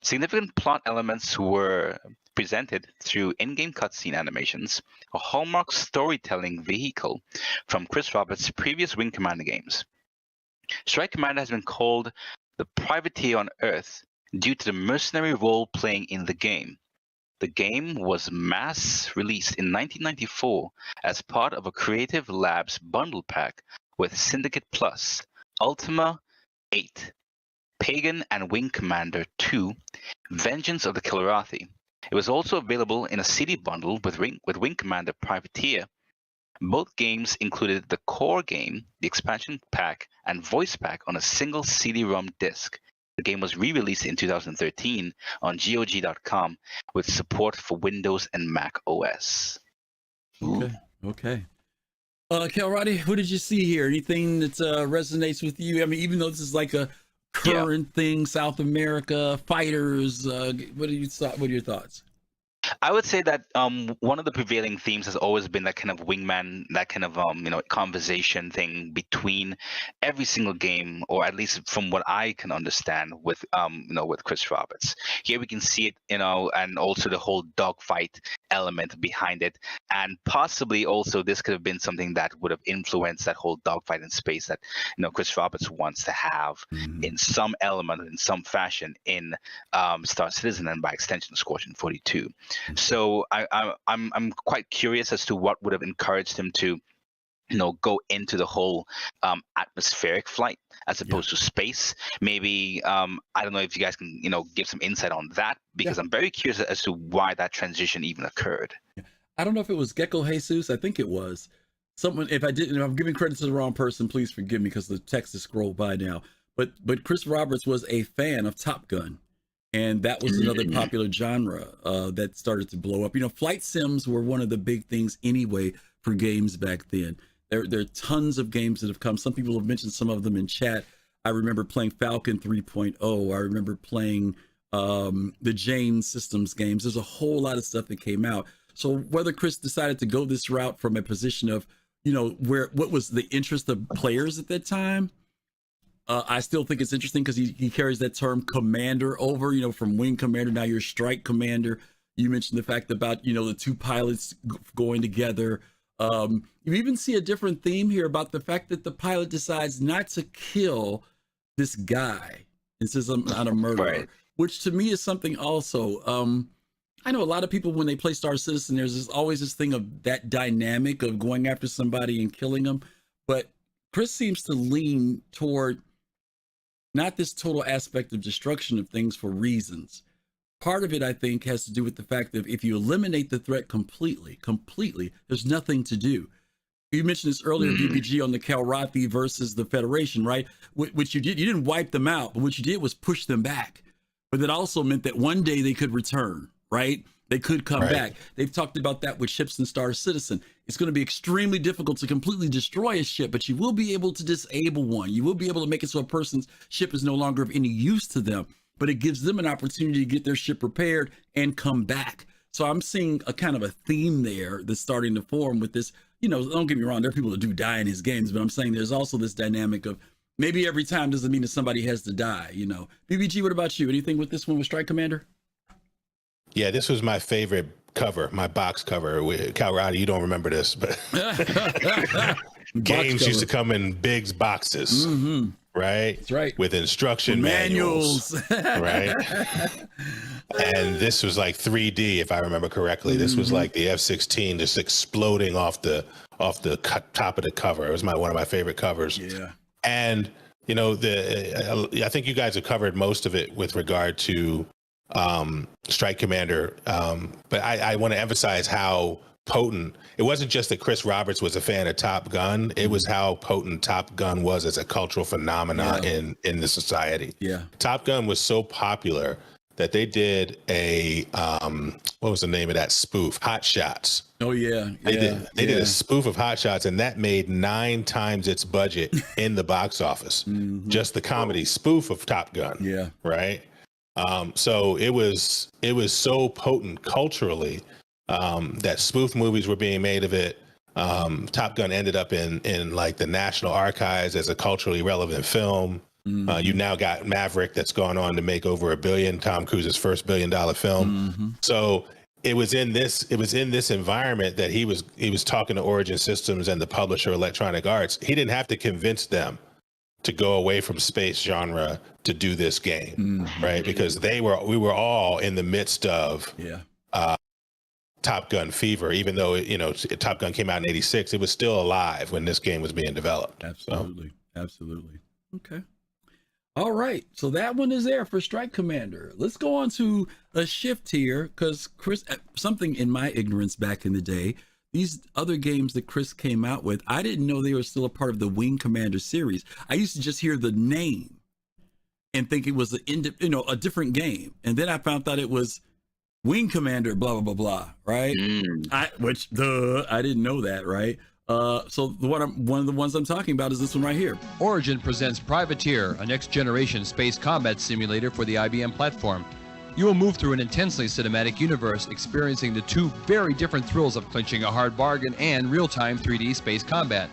Significant plot elements were presented through in-game cutscene animations, a hallmark storytelling vehicle from Chris Roberts' previous Wing Commander games. Strike Commander has been called the privateer on Earth due to the mercenary role playing in the game. The game was mass released in 1994 as part of a Creative Labs bundle pack with Syndicate Plus, Ultima 8, Pagan and Wing Commander 2, Vengeance of the Kilrathi. It was also available in a CD bundle with Wing Commander Privateer. Both games included the core game, the expansion pack, and voice pack on a single CD-ROM disc. The game was re-released in 2013 on GOG.com with support for Windows and Mac OS. Okay. Okay. Kalrati, what did you see here? Anything that resonates with you? I mean, even though this is like a current thing, South America, fighters, what are your thoughts? I would say that one of the prevailing themes has always been that kind of wingman, that kind of conversation thing between every single game, or at least from what I can understand with with Chris Roberts. Here we can see it, and also the whole dogfight element behind it, and possibly also this could have been something that would have influenced that whole dogfight in space that Chris Roberts wants to have in some element, in some fashion, in Star Citizen and by extension Squadron 42. So I'm quite curious as to what would have encouraged him to go into the whole atmospheric flight as opposed to space. Maybe I don't know if you guys can give some insight on that, because I'm very curious as to why that transition even occurred. I don't know if it was Gecko Jesus. I think it was someone. If I'm giving credit to the wrong person, please forgive me because the text is scrolled by now. But Chris Roberts was a fan of Top Gun. And that was another popular genre that started to blow up. Flight sims were one of the big things anyway for games back then. There are tons of games that have come. Some people have mentioned some of them in chat. I remember playing Falcon 3.0. I remember playing the Jane Systems games. There's a whole lot of stuff that came out. So whether Chris decided to go this route from a position of, what was the interest of players at that time, I still think it's interesting because he carries that term commander over, from wing commander, now you're strike commander. You mentioned the fact about, the two pilots going together. You even see a different theme here about the fact that the pilot decides not to kill this guy. It says I'm not a murderer, right. Which to me is something also. I know a lot of people, when they play Star Citizen, there's always this thing of that dynamic of going after somebody and killing them. But Chris seems to lean toward not this total aspect of destruction of things for reasons. Part of it, I think, has to do with the fact that if you eliminate the threat completely, there's nothing to do. You mentioned this earlier, BBG, on the Kalrati versus the Federation, right? Which you did. You didn't wipe them out, but what you did was push them back. But that also meant that one day they could return, right? They could come back. They've talked about that with ships in Star Citizen. It's going to be extremely difficult to completely destroy a ship, but you will be able to disable one. You will be able to make it so a person's ship is no longer of any use to them, but it gives them an opportunity to get their ship repaired and come back. So I'm seeing a kind of a theme there that's starting to form with this. Don't get me wrong, there are people that do die in his games, but I'm saying there's also this dynamic of maybe every time doesn't mean that somebody has to die, BBG, what about you? Anything with this one with Strike Commander? Yeah, this was my favorite cover, my box cover with Kalrati. You don't remember this, but games used to come in big boxes, right? That's right. With instruction manuals, right? And this was like 3D, if I remember correctly. This was like the F-16 just exploding off the top of the cover. It was one of my favorite covers. Yeah. And I think you guys have covered most of it with regard to Strike Commander, but I want to emphasize how potent it wasn't. Just that Chris Roberts was a fan of Top Gun, it was how potent Top Gun was as a cultural phenomenon in the society. Top Gun was so popular that they did a what was the name of that spoof, Hot Shots. They did a spoof of Hot Shots, and that made 9 times its budget in the box office. Just the comedy spoof of Top Gun. Right. So it was so potent culturally that spoof movies were being made of it. Top Gun ended up in like the National Archives as a culturally relevant film. You now got Maverick that's gone on to make over $1 billion, Tom Cruise's first $1 billion film. So it was in this environment that he was talking to Origin Systems and the publisher Electronic Arts. He didn't have to convince them to go away from space genre to do this game, right? Because we were all in the midst of Top Gun fever. Even though Top Gun came out in '86, it was still alive when this game was being developed. Absolutely. Okay. All right, so that one is there for Strike Commander. Let's go on to a shift here, because Chris, something in my ignorance back in the day, these other games that Chris came out with, I didn't know they were still a part of the Wing Commander series. I used to just hear the name and think it was a different game, and then I found out it was Wing Commander, blah blah blah blah, right? I didn't know that, right? So one of the ones I'm talking about is this one right here. Origin presents Privateer, a next-generation space combat simulator for the IBM platform. You will move through an intensely cinematic universe, experiencing the two very different thrills of clinching a hard bargain and real-time 3D space combat.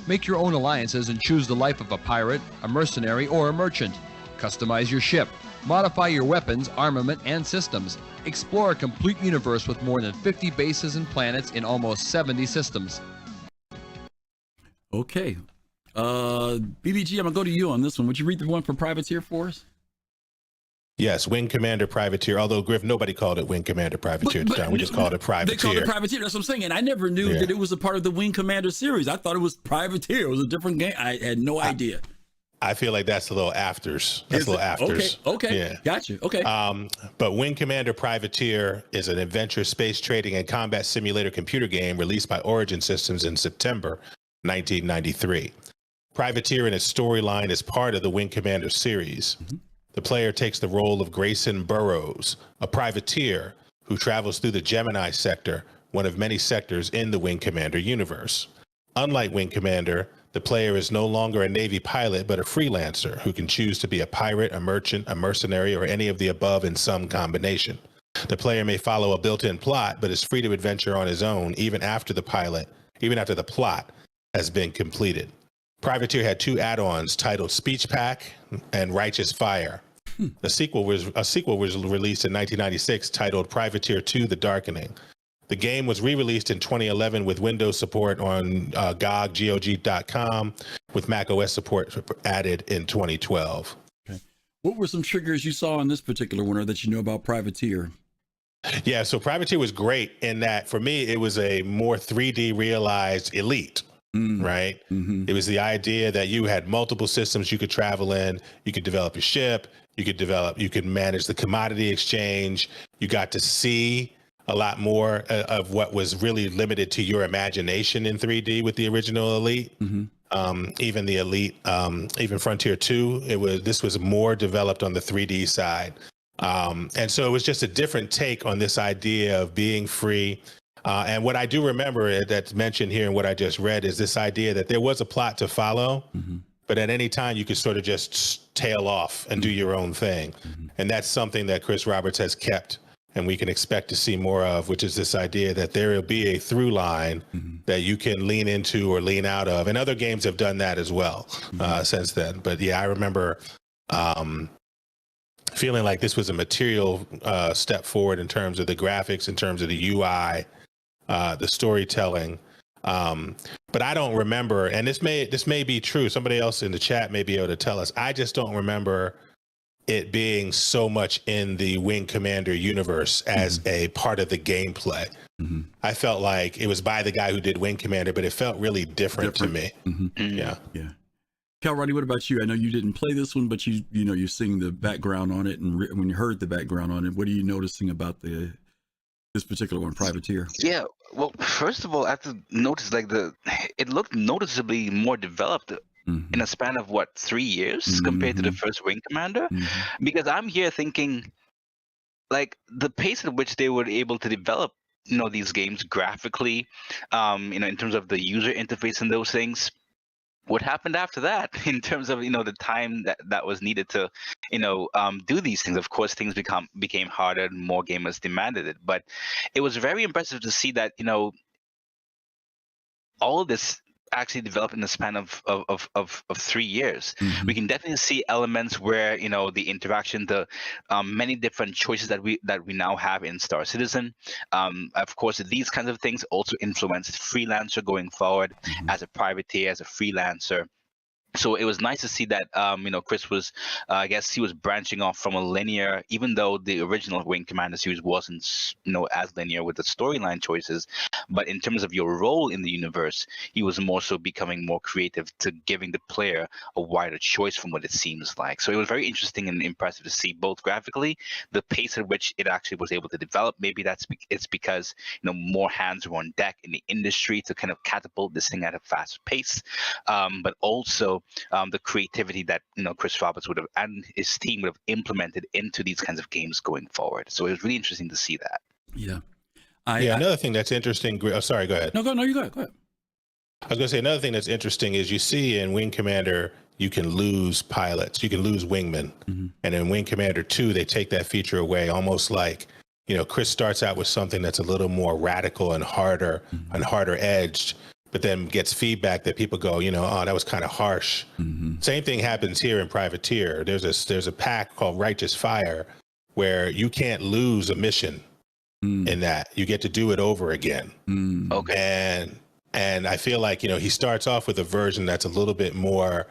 Make your own alliances and choose the life of a pirate, a mercenary, or a merchant. Customize your ship. Modify your weapons, armament, and systems. Explore a complete universe with more than 50 bases and planets in almost 70 systems. Okay. BBG, I'm going to go to you on this one. Would you read the one for Privateer for us? Yes, Wing Commander Privateer. Although, Griff, nobody called it Wing Commander Privateer at the time. We just called it Privateer. They called it Privateer. That's what I'm saying. And I never knew that it was a part of the Wing Commander series. I thought it was Privateer. It was a different game. I had no idea. I feel like that's a little afters. That's a little afters. Okay. Yeah. Gotcha. Okay. But Wing Commander Privateer is an adventure, space trading, and combat simulator computer game released by Origin Systems in September 1993. Privateer and its storyline is part of the Wing Commander series. The player takes the role of Grayson Burrows, a privateer who travels through the Gemini sector, one of many sectors in the Wing Commander universe. Unlike Wing Commander, the player is no longer a Navy pilot, but a freelancer who can choose to be a pirate, a merchant, a mercenary, or any of the above in some combination. The player may follow a built-in plot, but is free to adventure on his own even after the plot has been completed. Privateer had 2 add-ons titled Speech Pack and Righteous Fire. A sequel was released in 1996 titled Privateer 2: The Darkening. The game was re-released in 2011 with Windows support on GOG.com, with macOS support added in 2012. Okay. What were some triggers you saw in this particular one, or that you know about Privateer? Yeah, so Privateer was great in that, for me, it was a more 3D realized Elite. Right? Mm-hmm. It was the idea that you had multiple systems you could travel in. You could develop your ship. You could manage the commodity exchange. You got to see a lot more of what was really limited to your imagination in 3D with the original Elite. Mm-hmm. Even the Elite, even Frontier 2, this was more developed on the 3D side. And so it was just a different take on this idea of being free. And what I do remember that's mentioned here in what I just read is this idea that there was a plot to follow, mm-hmm. but at any time you could sort of just tail off and do your own thing. Mm-hmm. And that's something that Chris Roberts has kept and we can expect to see more of, which is this idea that there will be a through line mm-hmm. that you can lean into or lean out of. And other games have done that as well mm-hmm. Since then. But yeah, I remember feeling like this was a material step forward in terms of the graphics, in terms of the UI, the storytelling, but I don't remember, and this may be true. Somebody else in the chat may be able to tell us. I just don't remember it being so much in the Wing Commander universe as mm-hmm. a part of the gameplay. Mm-hmm. I felt like it was by the guy who did Wing Commander, but it felt really different. To me. Mm-hmm. Yeah. Kalrati, what about you? I know you didn't play this one, but you're seeing the background on it, and when you heard the background on it, what are you noticing about this particular one, Privateer? Yeah, well, first of all, I have to notice it looked noticeably more developed mm-hmm. in a span of 3 years mm-hmm. compared to the first Wing Commander, mm-hmm. because I'm here thinking like the pace at which they were able to develop these games graphically, in terms of the user interface and those things. What happened after that in terms of the time that was needed to do these things? Of course, things became harder and more gamers demanded it. But it was very impressive to see that all of this actually developed in the span of 3 years. Mm-hmm. We can definitely see elements where the interaction, the many different choices that we now have in Star Citizen. Of course, these kinds of things also influenced Freelancer going forward mm-hmm. as a privateer, as a freelancer. So it was nice to see that, Chris was, I guess he was branching off from a linear, even though the original Wing Commander series wasn't, as linear with the storyline choices. But in terms of your role in the universe, he was more so becoming more creative to giving the player a wider choice from what it seems like. So it was very interesting and impressive to see both graphically, the pace at which it actually was able to develop. Maybe it's because, more hands were on deck in the industry to kind of catapult this thing at a fast pace. But also, the creativity that Chris Roberts would have and his team would have implemented into these kinds of games going forward. So it was really interesting to see that. Yeah. Another thing that's interesting. Oh, sorry, go ahead. No, you go ahead. Go ahead. I was going to say another thing that's interesting is you see in Wing Commander you can lose pilots, you can lose wingmen, mm-hmm. and in Wing Commander 2 they take that feature away, almost like Chris starts out with something that's a little more radical and harder mm-hmm. and harder edged. But then gets feedback that people go, oh, that was kind of harsh. Mm-hmm. Same thing happens here in Privateer. There's a pack called Righteous Fire where you can't lose a mission in that. You get to do it over again. Okay. And I feel like, he starts off with a version that's a little bit more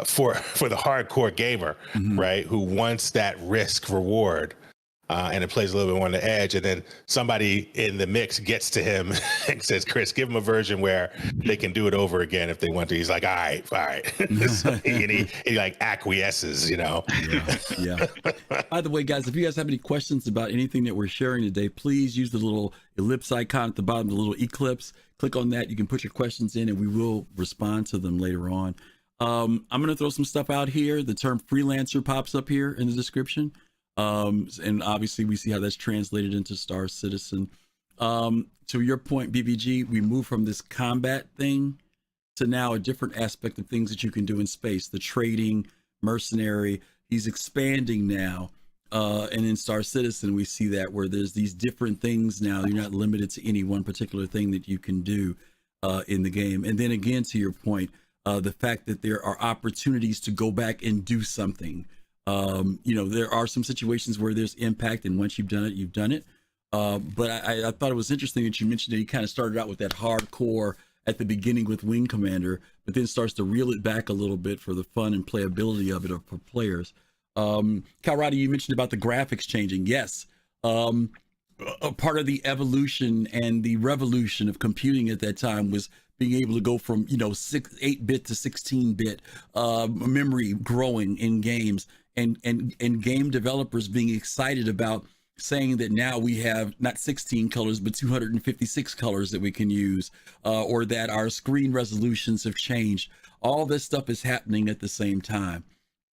for the hardcore gamer, mm-hmm. right? Who wants that risk reward. And it plays a little bit on the edge, and then somebody in the mix gets to him and says, "Chris, give him a version where they can do it over again if they want to." He's like, "All right." So he like acquiesces, Yeah. By the way, guys, if you guys have any questions about anything that we're sharing today, please use the little ellipse icon at the bottom, the little eclipse. Click on that. You can put your questions in, and we will respond to them later on. I'm going to throw some stuff out here. The term freelancer pops up here in the description. And obviously we see how that's translated into Star Citizen. To your point, BBG, we move from this combat thing to now a different aspect of things that you can do in space. The trading, mercenary, he's expanding now. And in Star Citizen, we see that where there's these different things now. You're not limited to any one particular thing that you can do in the game. And then again, to your point, the fact that there are opportunities to go back and do something. There are some situations where there's impact, and once you've done it, you've done it. But I thought it was interesting that you mentioned that you kind of started out with that hardcore at the beginning with Wing Commander, but then starts to reel it back a little bit for the fun and playability of it for players. Kalrati, you mentioned about the graphics changing. Yes. A part of the evolution and the revolution of computing at that time was being able to go from 8-bit to 16-bit memory growing in games, and game developers being excited about saying that now we have not 16 colors but 256 colors that we can use, or that our screen resolutions have changed. All this stuff is happening at the same time,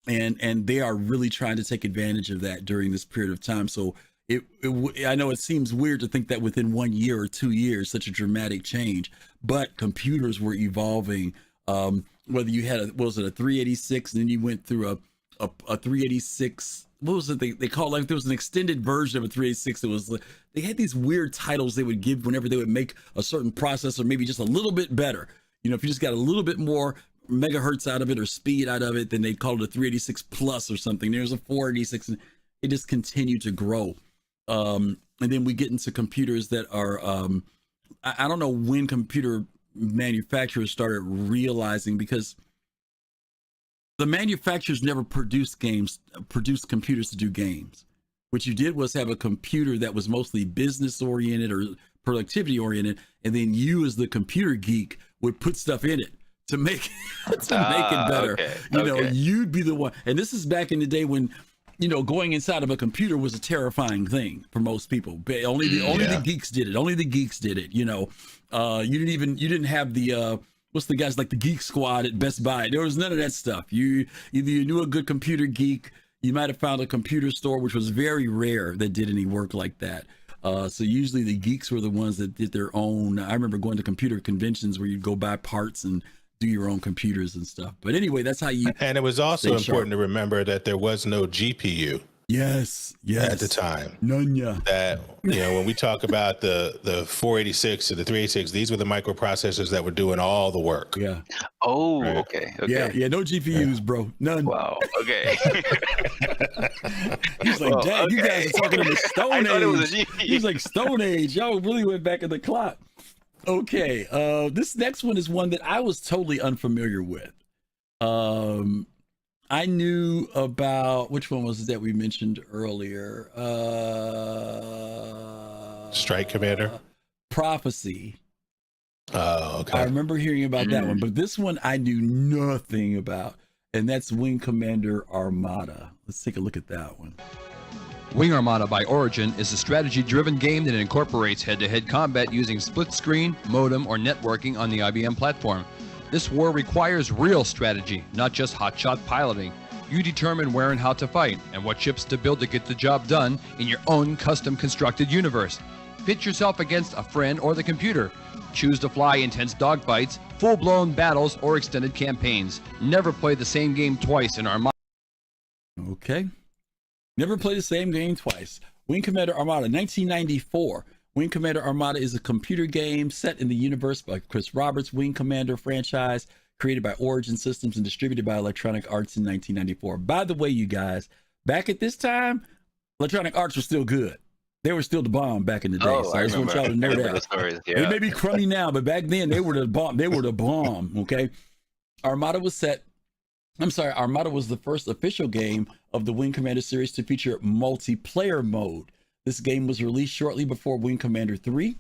and they are really trying to take advantage of that during this period of time. So I know it seems weird to think that within 1 year or 2 years such a dramatic change, but computers were evolving. Whether you had a 386 and then you went through a 386, what was it they called, like there was an extended version of a 386 that was, they had these weird titles they would give whenever they would make a certain processor maybe just a little bit better. If you just got a little bit more megahertz out of it or speed out of it, then they'd call it a 386 plus or something. There's a 486, and it just continued to grow. And then we get into computers that are, I don't know when computer manufacturers started realizing, because the manufacturers never produced computers to do games. What you did was have a computer that was mostly business oriented or productivity oriented, and then you as the computer geek would put stuff in it to make it better. Okay. You'd be the one. And this is back in the day when, going inside of a computer was a terrifying thing for most people. Only the geeks did it. Only the geeks did it. You didn't have the what's the guys like the Geek Squad at Best Buy. There was none of that stuff. Either you knew a good computer geek, you might have found a computer store, which was very rare, that did any work like that. So usually the geeks were the ones that did their own. I remember going to computer conventions where you'd go buy parts and do your own computers and stuff. But anyway, that's how you. And it was also important to remember that there was no GPU. Yes. At the time. None. Yeah. That, when we talk about the 486 to the 386, these were the microprocessors that were doing all the work. Yeah. Oh, right. Okay. Yeah. No GPUs, bro. None. Wow. Okay. He's like, dang, you guys are talking in the Stone Age. He's like, Stone Age. Y'all really went back in the clock. Okay. This next one is one that I was totally unfamiliar with. I knew about, which one was it that we mentioned earlier? Strike Commander? Prophecy. Oh, okay. I remember hearing about that one, but this one I knew nothing about, and that's Wing Commander Armada. Let's take a look at that one. Wing Armada by Origin is a strategy-driven game that incorporates head-to-head combat using split-screen, modem, or networking on the IBM platform. This war requires real strategy, not just hotshot piloting. You determine where and how to fight, and what ships to build to get the job done in your own custom-constructed universe. Pit yourself against a friend or the computer. Choose to fly intense dogfights, full-blown battles, or extended campaigns. Never play the same game twice in Armada. Okay. Never play the same game twice. Wing Commander Armada, 1994. Wing Commander Armada is a computer game set in the universe by Chris Roberts' Wing Commander franchise, created by Origin Systems and distributed by Electronic Arts in 1994. By the way, you guys, back at this time, Electronic Arts was still good. They were still the bomb back in the day. So I just want y'all to know that. They may be crummy now, but back then they were the bomb. They were the bomb. Okay. Armada was the first official game of the Wing Commander series to feature multiplayer mode. This game was released shortly before Wing Commander 3,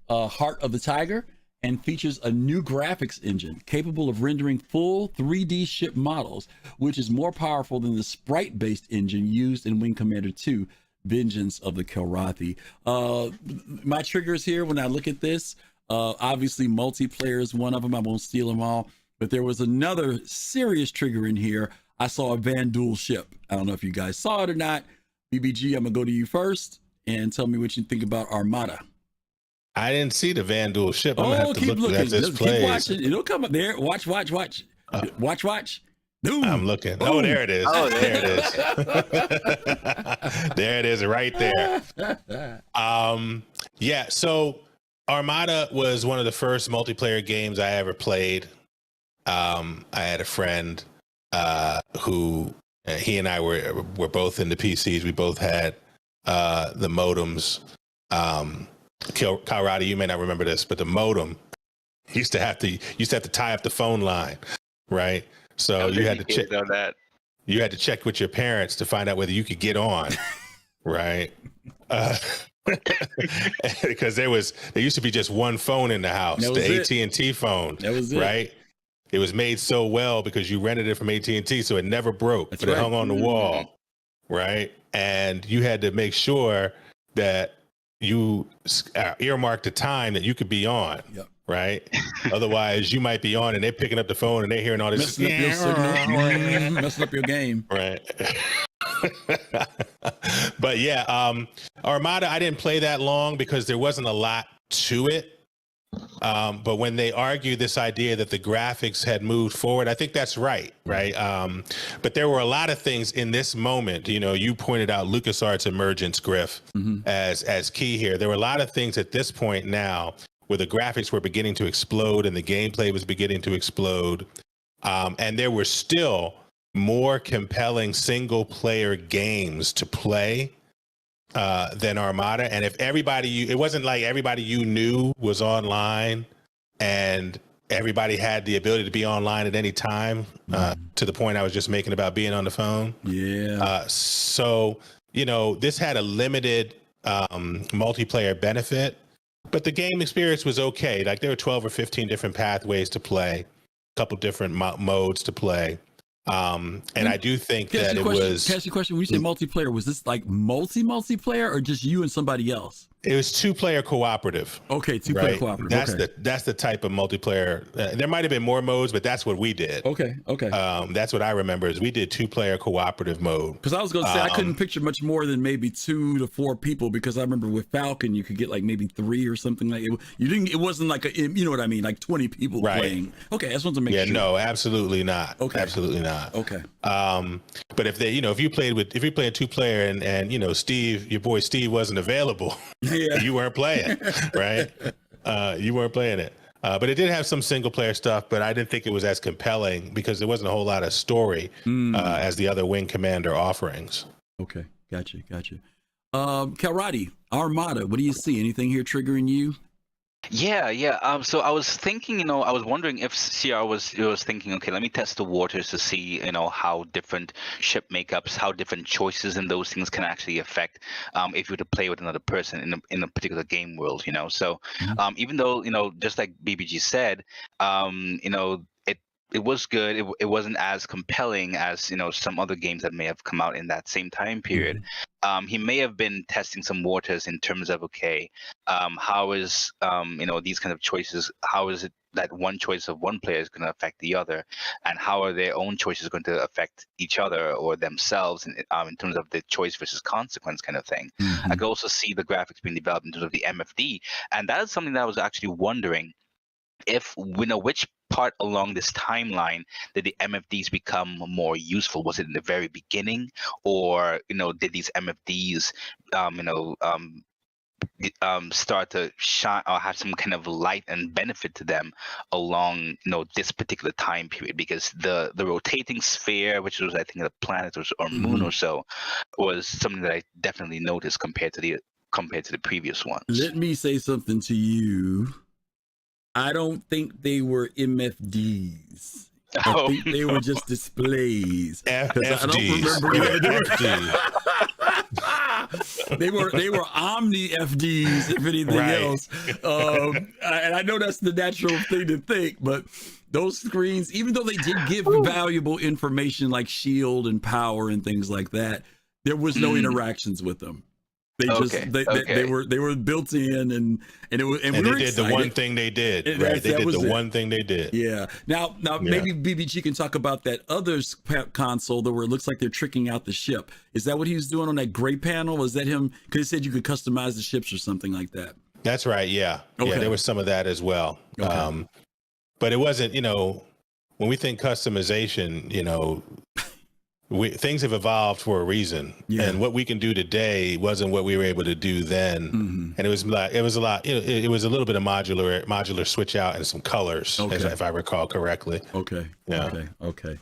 Heart of the Tiger, and features a new graphics engine capable of rendering full 3D ship models, which is more powerful than the sprite-based engine used in Wing Commander 2, Vengeance of the Kilrathi. My triggers here when I look at this, obviously multiplayer is one of them. I won't steal them all, but there was another serious trigger in here. I saw a Vanduul ship. I don't know if you guys saw it or not. BBG, I'm gonna go to you first and tell me what you think about Armada. I didn't see the Vandal ship. I'm gonna have to keep look looking. at this Keep plays. watching. It'll come up there. Watch. Watch. Boom. I'm looking. Boom. Oh, there it is. Oh, there it is. There it is, right there. Yeah. So Armada was one of the first multiplayer games I ever played. I had a friend who he and I were both into PCs. We both had the modems. Kalrati, you may not remember this, but the modem used to have to tie up the phone line, right? So you had to check that. You had to check with your parents to find out whether you could get on, right? Because there used to be just one phone in the house, the AT&T phone. That was it. Right? It was made so well because you rented it from AT&T, so it never broke. That's but right. It hung on the wall, right? And you had to make sure that you earmarked the time that you could be on. Yep. Right? Otherwise, you might be on and they're picking up the phone and they're hearing all this. Messing up your signal. Messing up your game. Right. But yeah, Armada, I didn't play that long because there wasn't a lot to it. But when they argued this idea that the graphics had moved forward, I think that's right. But there were a lot of things in this moment. You know, you pointed out LucasArts emergence, Griff, as key here. There were a lot of things at this point now where the graphics were beginning to explode and the gameplay was beginning to explode. And there were still more compelling single player games to play than Armada. And if it wasn't like everybody you knew was online and everybody had the ability to be online at any time, to the point I was just making about being on the phone. Yeah. So, you know, this had a limited multiplayer benefit, but the game experience was okay. Like there were 12 or 15 different pathways to play, a couple different modes to play. And I do think that it was. Can I ask you a question? When you say multiplayer, was this like multiplayer or just you and somebody else? It was 2-player cooperative. Okay, 2-player cooperative. That's the type of multiplayer. There might have been more modes, but that's what we did. Okay. That's what I remember is we did 2-player cooperative mode. Because I was going to say I couldn't picture much more than maybe 2 to 4 people, because I remember with Falcon you could get like maybe 3 or something like it. It wasn't like you know what I mean, like 20 people playing. Okay, I just wanted to make sure. Yeah, no, absolutely not. Okay, absolutely not. Okay. But if you played 2-player and you know your boy Steve wasn't available. Yeah. You weren't playing, right? You weren't playing it. But it did have some single player stuff, but I didn't think it was as compelling because there wasn't a whole lot of story as the other Wing Commander offerings. Okay, gotcha. Kalrati, Armada, what do you see? Anything here triggering you? Yeah. So I was thinking, I was wondering if CR was thinking, okay, let me test the waters to see, how different ship makeups, how different choices and those things can actually affect if you were to play with another person in a particular game world, So even though, just like BBG said, it was good. It wasn't as compelling as some other games that may have come out in that same time period. He may have been testing some waters in terms of how is these kind of choices? How is it that one choice of one player is going to affect the other, and how are their own choices going to affect each other or themselves in terms of the choice versus consequence kind of thing? I could also see the graphics being developed in terms of the MFD, and that is something that I was actually wondering. If which part along this timeline did the MFDs become more useful? Was it in the very beginning, or did these MFDs start to shine or have some kind of light and benefit to them along this particular time period? Because the rotating sphere, which was I think a planet or moon or so, was something that I definitely noticed compared to the previous ones. Let me say something to you. I don't think they were MFDs. I think they were just displays. FFDs. I don't remember. They were Omni FDs, if anything else. And I know that's the natural thing to think, but those screens, even though they did give valuable information like shield and power and things like that, there was no interactions with them. They were built in, and we were did the one thing they did. They did the one thing they did. Yeah. Now maybe BBG can talk about that other console where it looks like they're tricking out the ship. Is that what he was doing on that gray panel? Is that him? Because he said you could customize the ships or something like that. That's right. Yeah. Okay. Yeah. There was some of that as well. Okay. But it wasn't, when we think customization, things have evolved for a reason. Yeah. And what we can do today wasn't what we were able to do then. Mm-hmm. And it was a lot, it was a little bit of modular switch out and some colors, if I recall correctly. Okay. Yeah. Okay.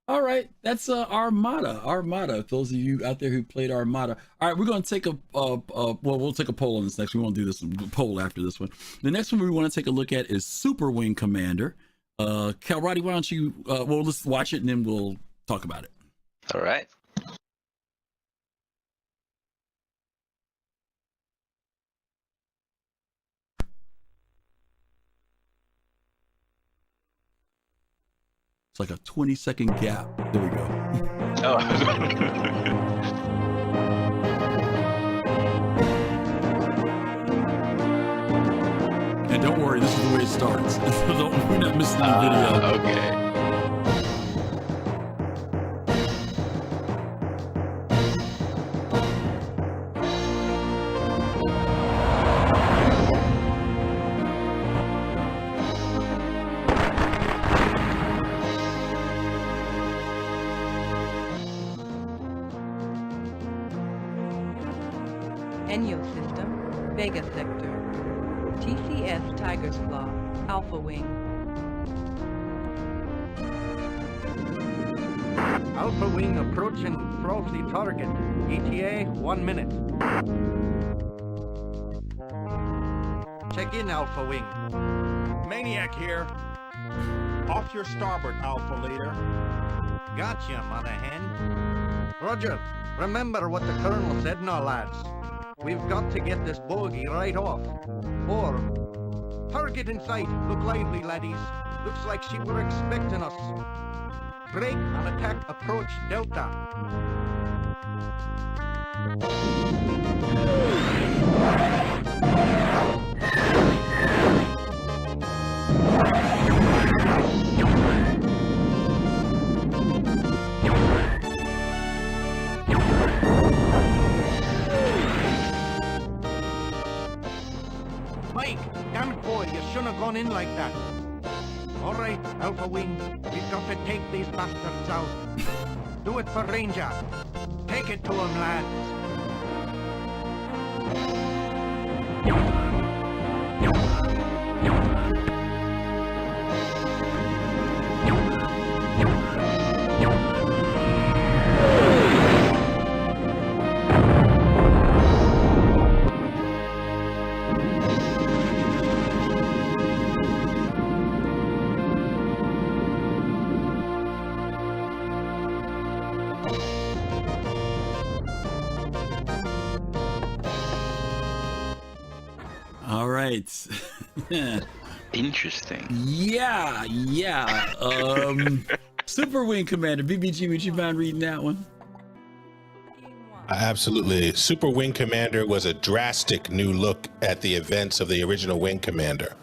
All right. That's Armada. Those of you out there who played Armada. All right. We're going to take we'll take a poll on this next. We won't do this poll after this one. The next one we want to take a look at is Super Wing Commander. Kalrati, why don't you, let's watch it and then we'll talk about it. All right. It's like a 20-second gap. There we go. Oh. And don't worry, this is the way it starts. We're not missing the video. Okay. Enyo System, Vega Sector. TCS Tiger's Claw, Alpha Wing. Alpha Wing approaching frosty target. ETA 1 minute. Check in, Alpha Wing. Maniac here. Off your starboard, Alpha Leader. Gotcha, Mother Hen. Roger. Remember what the Colonel said now, lads. We've got to get this bogey right off. Or, target in sight. Look lively, laddies. Looks like she were expecting us. Break on attack approach Delta. Mike, damn it, boy, you shouldn't have gone in like that. All right, Alpha Wing, we've got to take these bastards out. Do it for Ranger. Take it to him, lads. All right. Interesting. Yeah. Super Wing Commander. BBG, would you mind reading that one? Absolutely. Super Wing Commander was a drastic new look at the events of the original Wing Commander.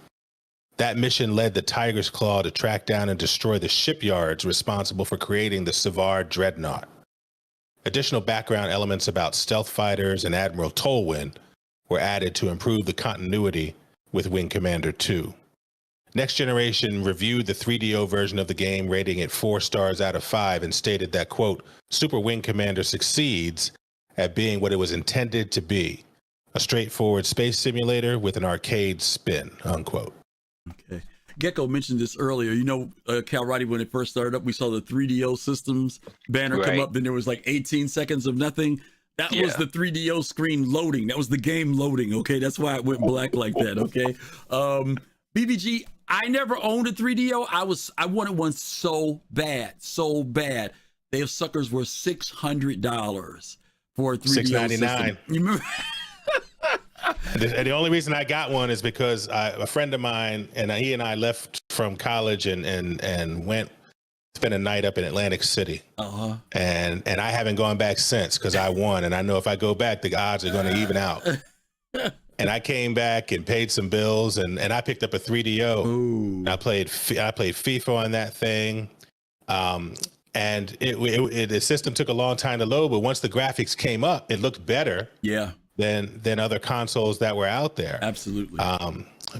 That mission led the Tiger's Claw to track down and destroy the shipyards responsible for creating the Savar Dreadnought. Additional background elements about stealth fighters and Admiral Tolwyn were added to improve the continuity with Wing Commander 2. Next Generation reviewed the 3DO version of the game, rating it 4 stars out of 5, and stated that, quote, Super Wing Commander succeeds at being what it was intended to be, a straightforward space simulator with an arcade spin, unquote. Okay. Gecko mentioned this earlier. Kalrati, when it first started up, we saw the 3DO systems banner come up, then there was like 18 seconds of nothing. That was the 3DO screen loading. That was the game loading, okay? That's why it went black like that, okay? BBG, I never owned a 3DO. I wanted one so bad. Those suckers were $600 for a 3DO system. You remember? The only reason I got one is because a friend of mine, and he and I left from college and went spent a night up in Atlantic City. And I haven't gone back since because I won, and I know if I go back, the odds are going to even out. And I came back and paid some bills, and I picked up a 3DO. I played FIFA on that thing, and the system took a long time to load, but once the graphics came up, it looked better. Yeah. than other consoles that were out there. Absolutely.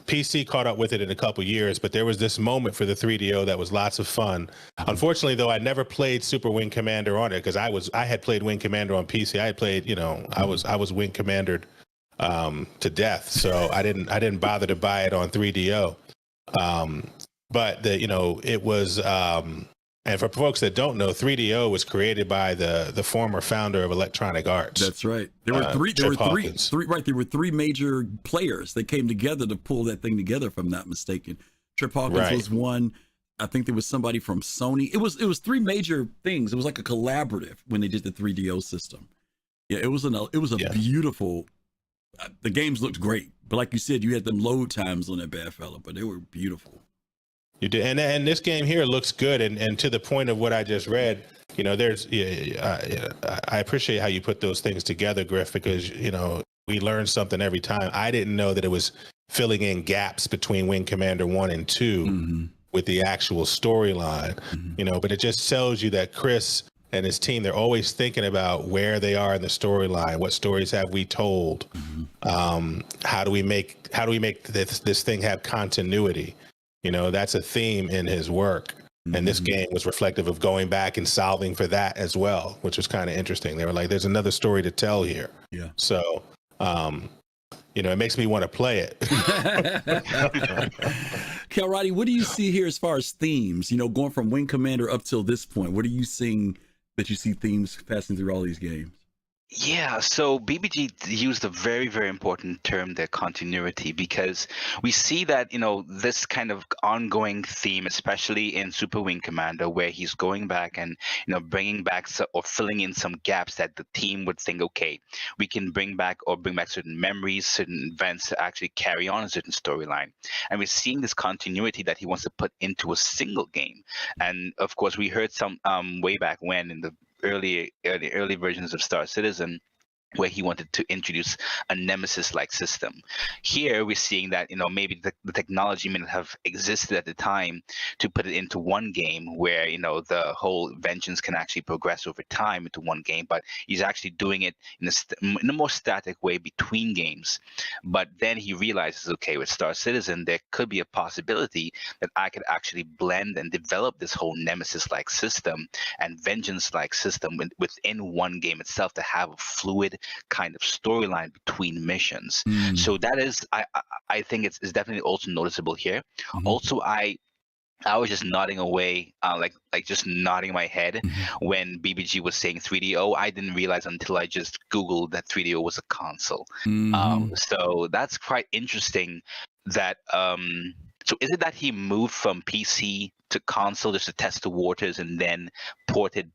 PC caught up with it in a couple years, but there was this moment for the 3DO that was lots of fun. Unfortunately, though, I never played Super Wing Commander on it because I had played Wing Commander on PC. I had played, I was Wing Commandered to death, so I didn't bother to buy it on 3DO. But it was. And for folks that don't know, 3DO was created by the former founder of Electronic Arts. That's right. There were three major players that came together to pull that thing together, if I'm not mistaken. Trip Hawkins was one. I think there was somebody from Sony. It was three major things. It was like a collaborative when they did the 3DO system. Yeah, it was a beautiful. The games looked great, but like you said, you had them load times on that bad fella, but they were beautiful. You did, and this game here looks good, and to the point of what I just read, there's. I appreciate how you put those things together, Griff, because we learn something every time. I didn't know that it was filling in gaps between Wing Commander 1 and 2 with the actual storyline, But it just tells you that Chris and his team, they're always thinking about where they are in the storyline. What stories have we told? How do we make this thing have continuity? That's a theme in his work. And this game was reflective of going back and solving for that as well, which was kind of interesting. They were like, there's another story to tell here. Yeah. So, it makes me want to play it. Kalrati, what do you see here as far as themes? Going from Wing Commander up till this point, what are you seeing that you see themes passing through all these games? Yeah, so BBG used a very, very important term there, continuity, because we see that, this kind of ongoing theme, especially in Super Wing Commander, where he's going back and, bringing back or filling in some gaps that the team would think, okay, we can bring back certain memories, certain events to actually carry on a certain storyline. And we're seeing this continuity that he wants to put into a single game. And of course, we heard some way back when in the early versions of Star Citizen, where he wanted to introduce a nemesis-like system. Here we're seeing that maybe the technology may not have existed at the time to put it into one game where the whole vengeance can actually progress over time into one game, but he's actually doing it in a more static way between games. But then he realizes, okay, with Star Citizen there could be a possibility that I could actually blend and develop this whole nemesis-like system and vengeance-like system within one game itself to have a fluid kind of storyline between missions. So that is, I think it's definitely also noticeable here. Also, I was just nodding away, like just nodding my head when BBG was saying 3DO. I didn't realize until I just Googled that 3DO was a console. So that's quite interesting. That so is it that he moved from PC to console just to test the waters and then ported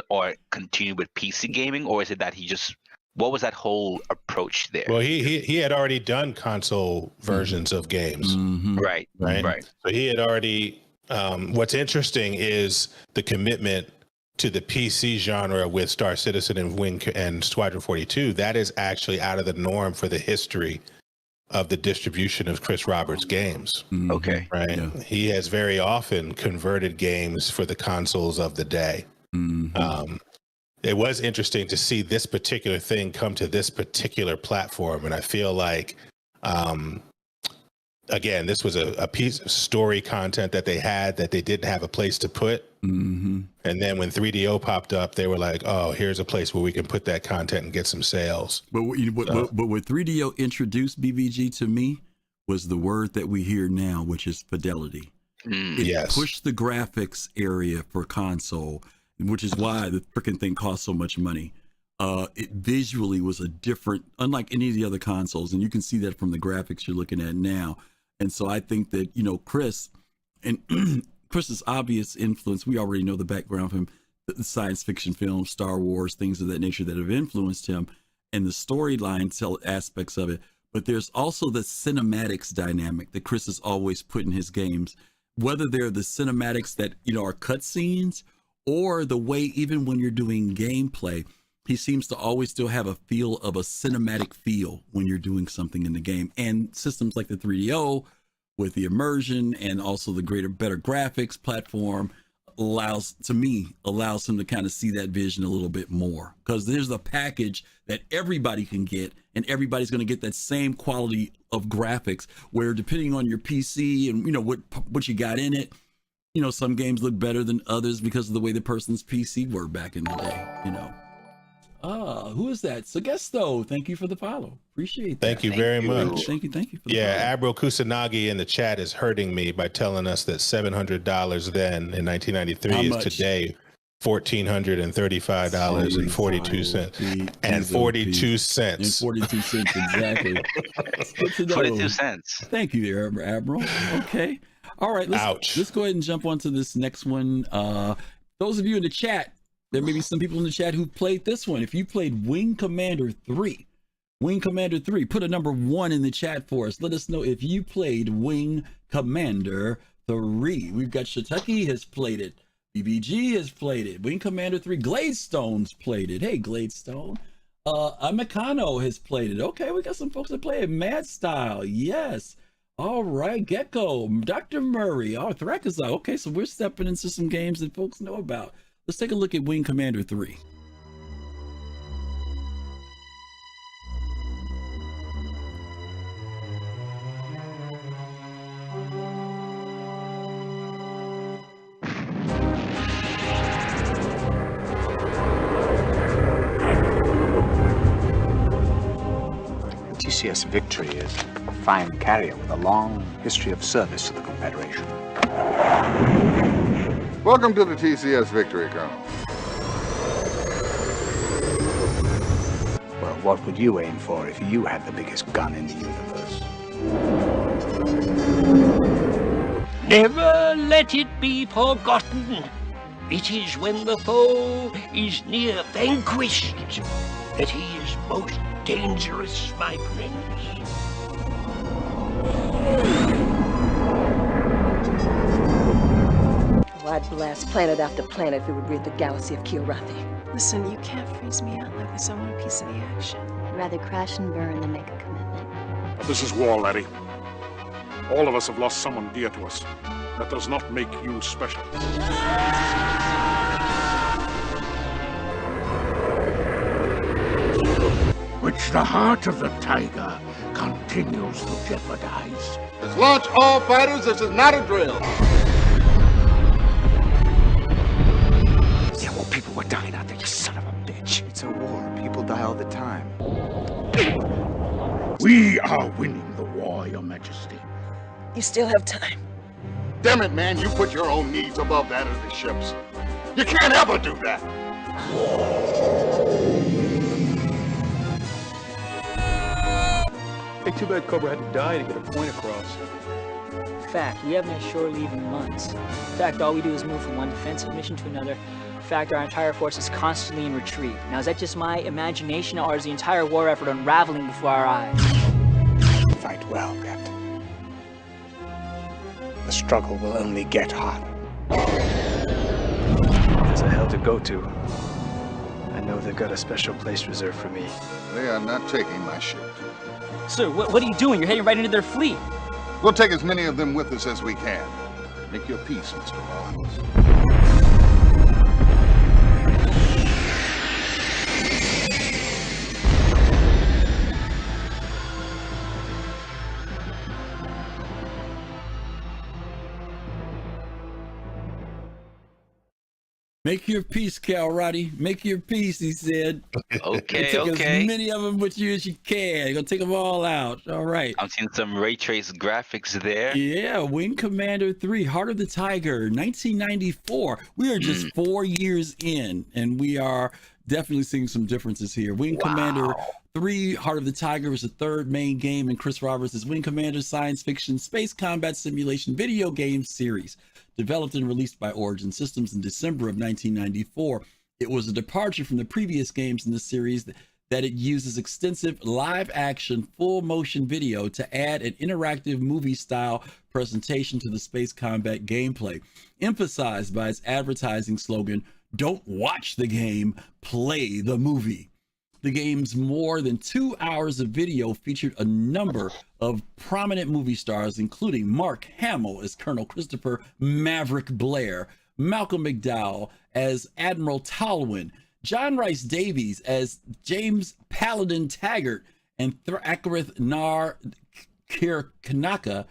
or continued with PC gaming, or is it that he just what was that whole approach there? Well, he had already done console versions of games. Right. So he had already. What's interesting is the commitment to the PC genre with Star Citizen and Squadron 42. That is actually out of the norm for the history of the distribution of Chris Roberts games. Okay. Right. Yeah. He has very often converted games for the consoles of the day. It was interesting to see this particular thing come to this particular platform. And I feel like, again, this was a piece of story content that they had that they didn't have a place to put. And then when 3DO popped up, they were like, oh, here's a place where we can put that content and get some sales. But what 3DO introduced BBG to me was the word that we hear now, which is fidelity. It pushed the graphics area for console, which is why the freaking thing cost so much money. It visually was a different, unlike any of the other consoles, and you can see that from the graphics you're looking at now. And so I think that, Chris and Chris's obvious influence, we already know the background from the science fiction films, Star Wars, things of that nature that have influenced him, and the storyline aspects of it. But there's also the cinematics dynamic that Chris has always put in his games, whether they're the cinematics that, are cutscenes, or the way, even when you're doing gameplay, he seems to always still have a feel of a cinematic feel when you're doing something in the game. And systems like the 3DO with the immersion and also the better graphics platform allows him to kind of see that vision a little bit more, because there's a package that everybody can get, and everybody's going to get that same quality of graphics, where depending on your PC and what you got in it, some games look better than others because of the way the person's PC were back in the day. Who is that? Sugesto, thank you for the follow. Appreciate that. Thank you very much. Thank you. For the yeah, Abro Kusanagi in the chat is hurting me by telling us that $700 then in 1993 is today $1,435.42 and 42 cents. 42 cents exactly. 42 cents. Thank you there, Admiral. Okay. All right. Let's go ahead and jump onto this next one. Those of you in the chat, there may be some people in the chat who played this one. If you played Wing Commander 3, put a number 1 in the chat for us. Let us know if you played Wing Commander 3. We've got Shataki has played it. BBG has played it. Wing Commander 3. Gladestone's played it. Hey, Gladestone. Amekano has played it. Okay, we got some folks that play it. Mad Style, yes. All right, Gecko, Dr. Murray, Thrakazai. Okay, so we're stepping into some games that folks know about. Let's take a look at Wing Commander 3. TCS Victory is a fine carrier with a long history of service to the Confederation. Welcome to the TCS Victory, Colonel. Well, what would you aim for if you had the biggest gun in the universe? Never let it be forgotten. It is when the foe is near vanquished that he is most dangerous, my friends. I'd blast planet after planet if it would rid the galaxy of Kilrathi. Listen, you can't freeze me out like this. I want a piece of the action. Rather crash and burn than make a commitment. This is war, laddie. All of us have lost someone dear to us. That does not make you special. Which the heart of the tiger continues to jeopardize. Let's launch all fighters. This is not a drill. Yeah, well, people were dying out there, you son of a bitch. It's a war. People die all the time. We are winning the war, Your Majesty. You still have time. Damn it, man. You put your own needs above that of the ship's. You can't ever do that. Hey, too bad Cobra had to die to get a point across. Fact, we haven't had shore leave in months. In fact, all we do is move from one defensive mission to another. In fact, our entire force is constantly in retreat. Now, is that just my imagination, or is the entire war effort unraveling before our eyes? Fight well, Captain. The struggle will only get harder. There's a hell to go to. I know they've got a special place reserved for me. They are not taking my ship. Sir, what are you doing? You're heading right into their fleet. We'll take as many of them with us as we can. Make your peace, Mr. Rollins. Make your peace, Kalrati. Make your peace, he said. Okay, take okay. as many of them with you as you can. You're gonna take them all out. All right. I'm seeing some ray trace graphics there. Yeah, Wing Commander 3, Heart of the Tiger, 1994. We are just 4 years in, and we are definitely seeing some differences here. Wing Commander 3, Heart of the Tiger is the third main game in Chris Roberts' Wing Commander science fiction space combat simulation video game series. Developed and released by Origin Systems in December of 1994, it was a departure from the previous games in the series that it uses extensive live-action, full-motion video to add an interactive movie-style presentation to the space combat gameplay, emphasized by its advertising slogan, "Don't watch the game, play the movie." The game's more than 2 hours of video featured a number of prominent movie stars, including Mark Hamill as Colonel Christopher Maverick Blair, Malcolm McDowell as Admiral Talwyn, John Rice Davies as James Paladin Taggart, and Thrakarith Nar Kirkanaka,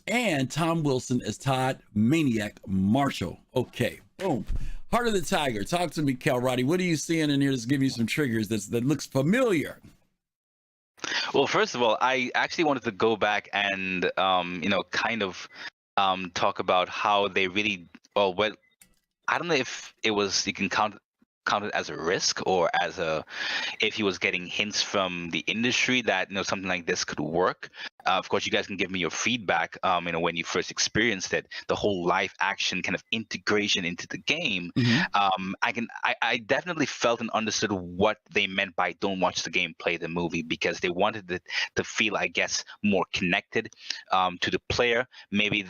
and Tom Wilson as Todd Maniac Marshall. Okay, boom. Heart of the Tiger. Talk to me, Kalrati. What are you seeing in here that's giving you some triggers that looks familiar? Well, first of all, I actually wanted to go back and kind of talk about how they really I don't know if it was you can count it as a risk or as if he was getting hints from the industry that something like this could work. Of course, you guys can give me your feedback. When you first experienced it, the whole live action kind of integration into the game. I definitely felt and understood what they meant by don't watch the game, play the movie, because they wanted it to feel, I guess, more connected to the player. Maybe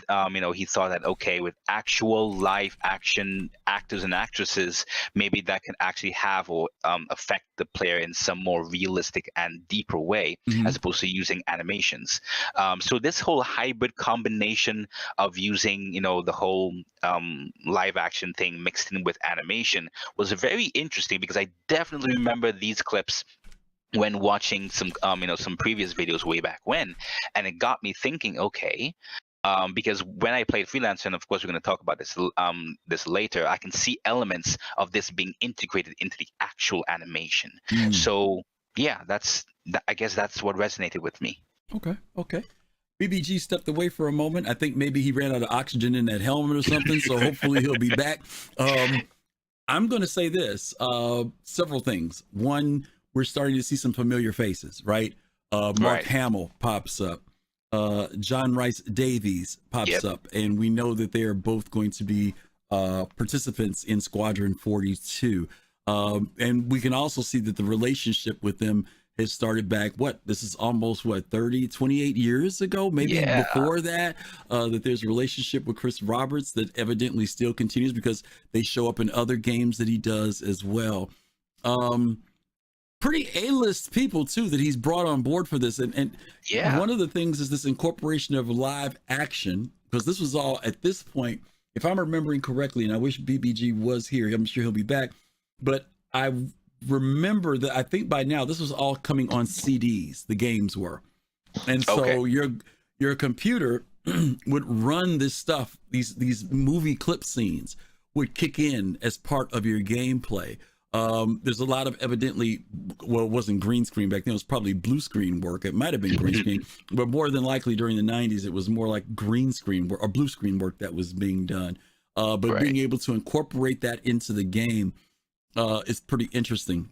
he thought that with actual live action actors and actresses, maybe that can actually have or affect the player in some more realistic and deeper way, as opposed to using animations. So this whole hybrid combination of using, the whole live action thing mixed in with animation was very interesting, because I definitely remember these clips when watching some previous videos way back when, and it got me thinking, because when I played Freelancer, and of course we're going to talk about this later, I can see elements of this being integrated into the actual animation. So yeah, I guess that's what resonated with me. Okay. BBG stepped away for a moment. I think maybe he ran out of oxygen in that helmet or something, so hopefully he'll be back. I'm going to say this, several things. One, we're starting to see some familiar faces, right? Mark Hamill pops up. John Rice Davies pops up, and we know that they are both going to be participants in Squadron 42. And we can also see that the relationship with them has started back, this is almost 28 years ago, maybe before that, that there's a relationship with Chris Roberts that evidently still continues, because they show up in other games that he does as well. Pretty A-list people too that he's brought on board for this, and one of the things is this incorporation of live action, because this was all at this point, if I'm remembering correctly, and I wish BBG was here, I'm sure he'll be back, but I remember that I think by now this was all coming on CDs, the games were, and so your computer would run this stuff, these movie clip scenes would kick in as part of your gameplay. There's a lot of evidently, it wasn't green screen back then, it was probably blue screen work. It might have been green screen, but more than likely during the 90s, it was more like green screen work or blue screen work that was being done. But being able to incorporate that into the game is pretty interesting.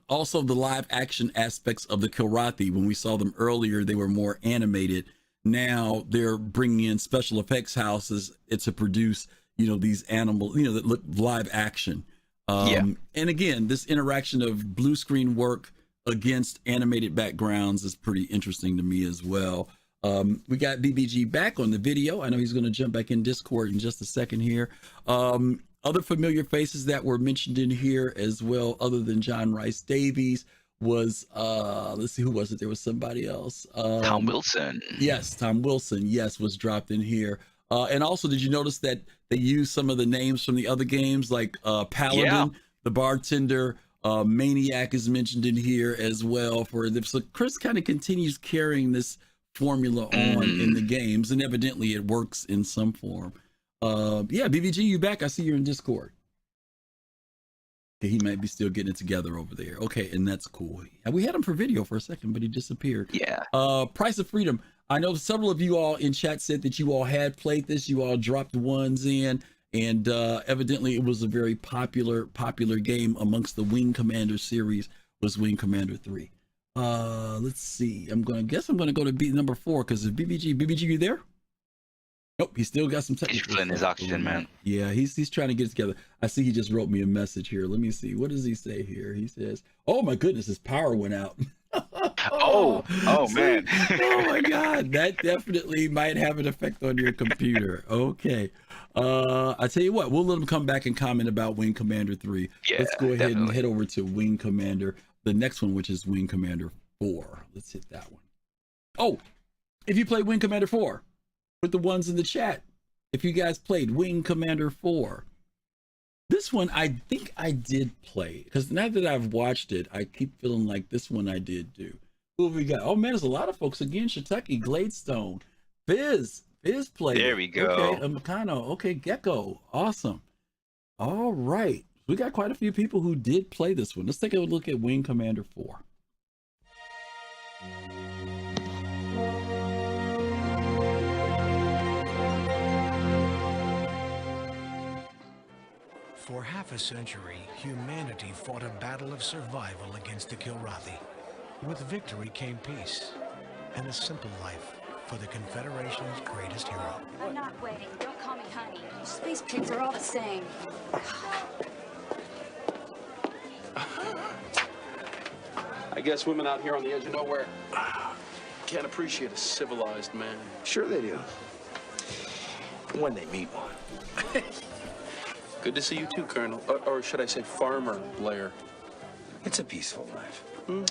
Also, the live action aspects of the Kilrathi, when we saw them earlier, they were more animated. Now they're bringing in special effects houses to produce, these animals, that look live action. And again, this interaction of blue screen work against animated backgrounds is pretty interesting to me as well. We got BBG back on the video. I know he's going to jump back in Discord in just a second here. Other familiar faces that were mentioned in here as well, other than John Rice Davies, was let's see, who was it? There was somebody else. Tom Wilson. Yes, Tom Wilson. Yes, was dropped in here. And also, did you notice that they used some of the names from the other games, like Paladin, the bartender, Maniac is mentioned in here as well. So Chris kind of continues carrying this formula on in the games, and evidently it works in some form. BBG, you back? I see you're in Discord. Okay, he might be still getting it together over there. Okay, and that's cool. We had him for video for a second, but he disappeared. Price of Freedom. I know several of you all in chat said that you all had played this. You all dropped ones in, and evidently it was a very popular game amongst the Wing Commander series. Was Wing Commander 3. Let's see. I'm going to go to number 4, because if BBG, you there? Nope, he still got some technical. He's filling his oxygen, man. Yeah, he's trying to get it together. I see he just wrote me a message here. Let me see. What does he say here? He says, "Oh my goodness, his power went out." Oh man. Oh my God, that definitely might have an effect on your computer. Okay. I tell you what, we'll let him come back and comment about Wing Commander 3. Let's go ahead and head over to Wing Commander, the next one, which is Wing Commander 4. Let's hit that one. Oh, if you play Wing Commander 4, with the ones in the chat, if you guys played Wing Commander 4, This one, I think I did play, because now that I've watched it, I keep feeling like this one I did do. Who have we got? Oh man, there's a lot of folks again. Shattucky, Gladestone, Fizz played. There we go. Okay, Amicano. Okay, Gecko. Awesome. All right, we got quite a few people who did play this one. Let's take a look at Wing Commander 4. For half a century, humanity fought a battle of survival against the Kilrathi. With victory came peace, and a simple life for the Confederation's greatest hero. I'm not waiting. Don't call me honey. You space pigs are all the same. I guess women out here on the edge of nowhere can't appreciate a civilized man. Sure they do. When they meet one. Good to see you too, Colonel. Or should I say Farmer Blair. It's a peaceful life.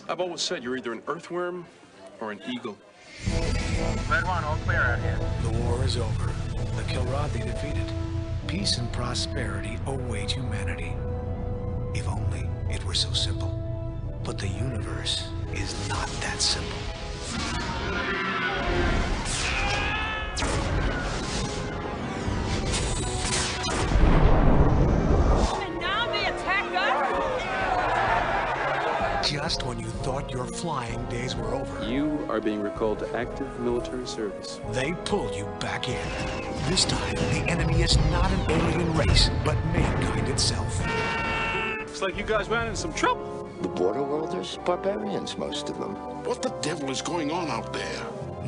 I've always said you're either an earthworm or an eagle. Red one, all clear out here. The war is over. The Kilrathi defeated. Peace and prosperity await humanity. If only it were so simple. But the universe is not that simple. And now they attack us? Just when you thought your flying days were over, You are being recalled to active military service. they pulled you back in. This time, the enemy is not an alien race, but mankind itself. Looks like you guys ran into some trouble. The border worlders? Barbarians, most of them. What the devil is going on out there?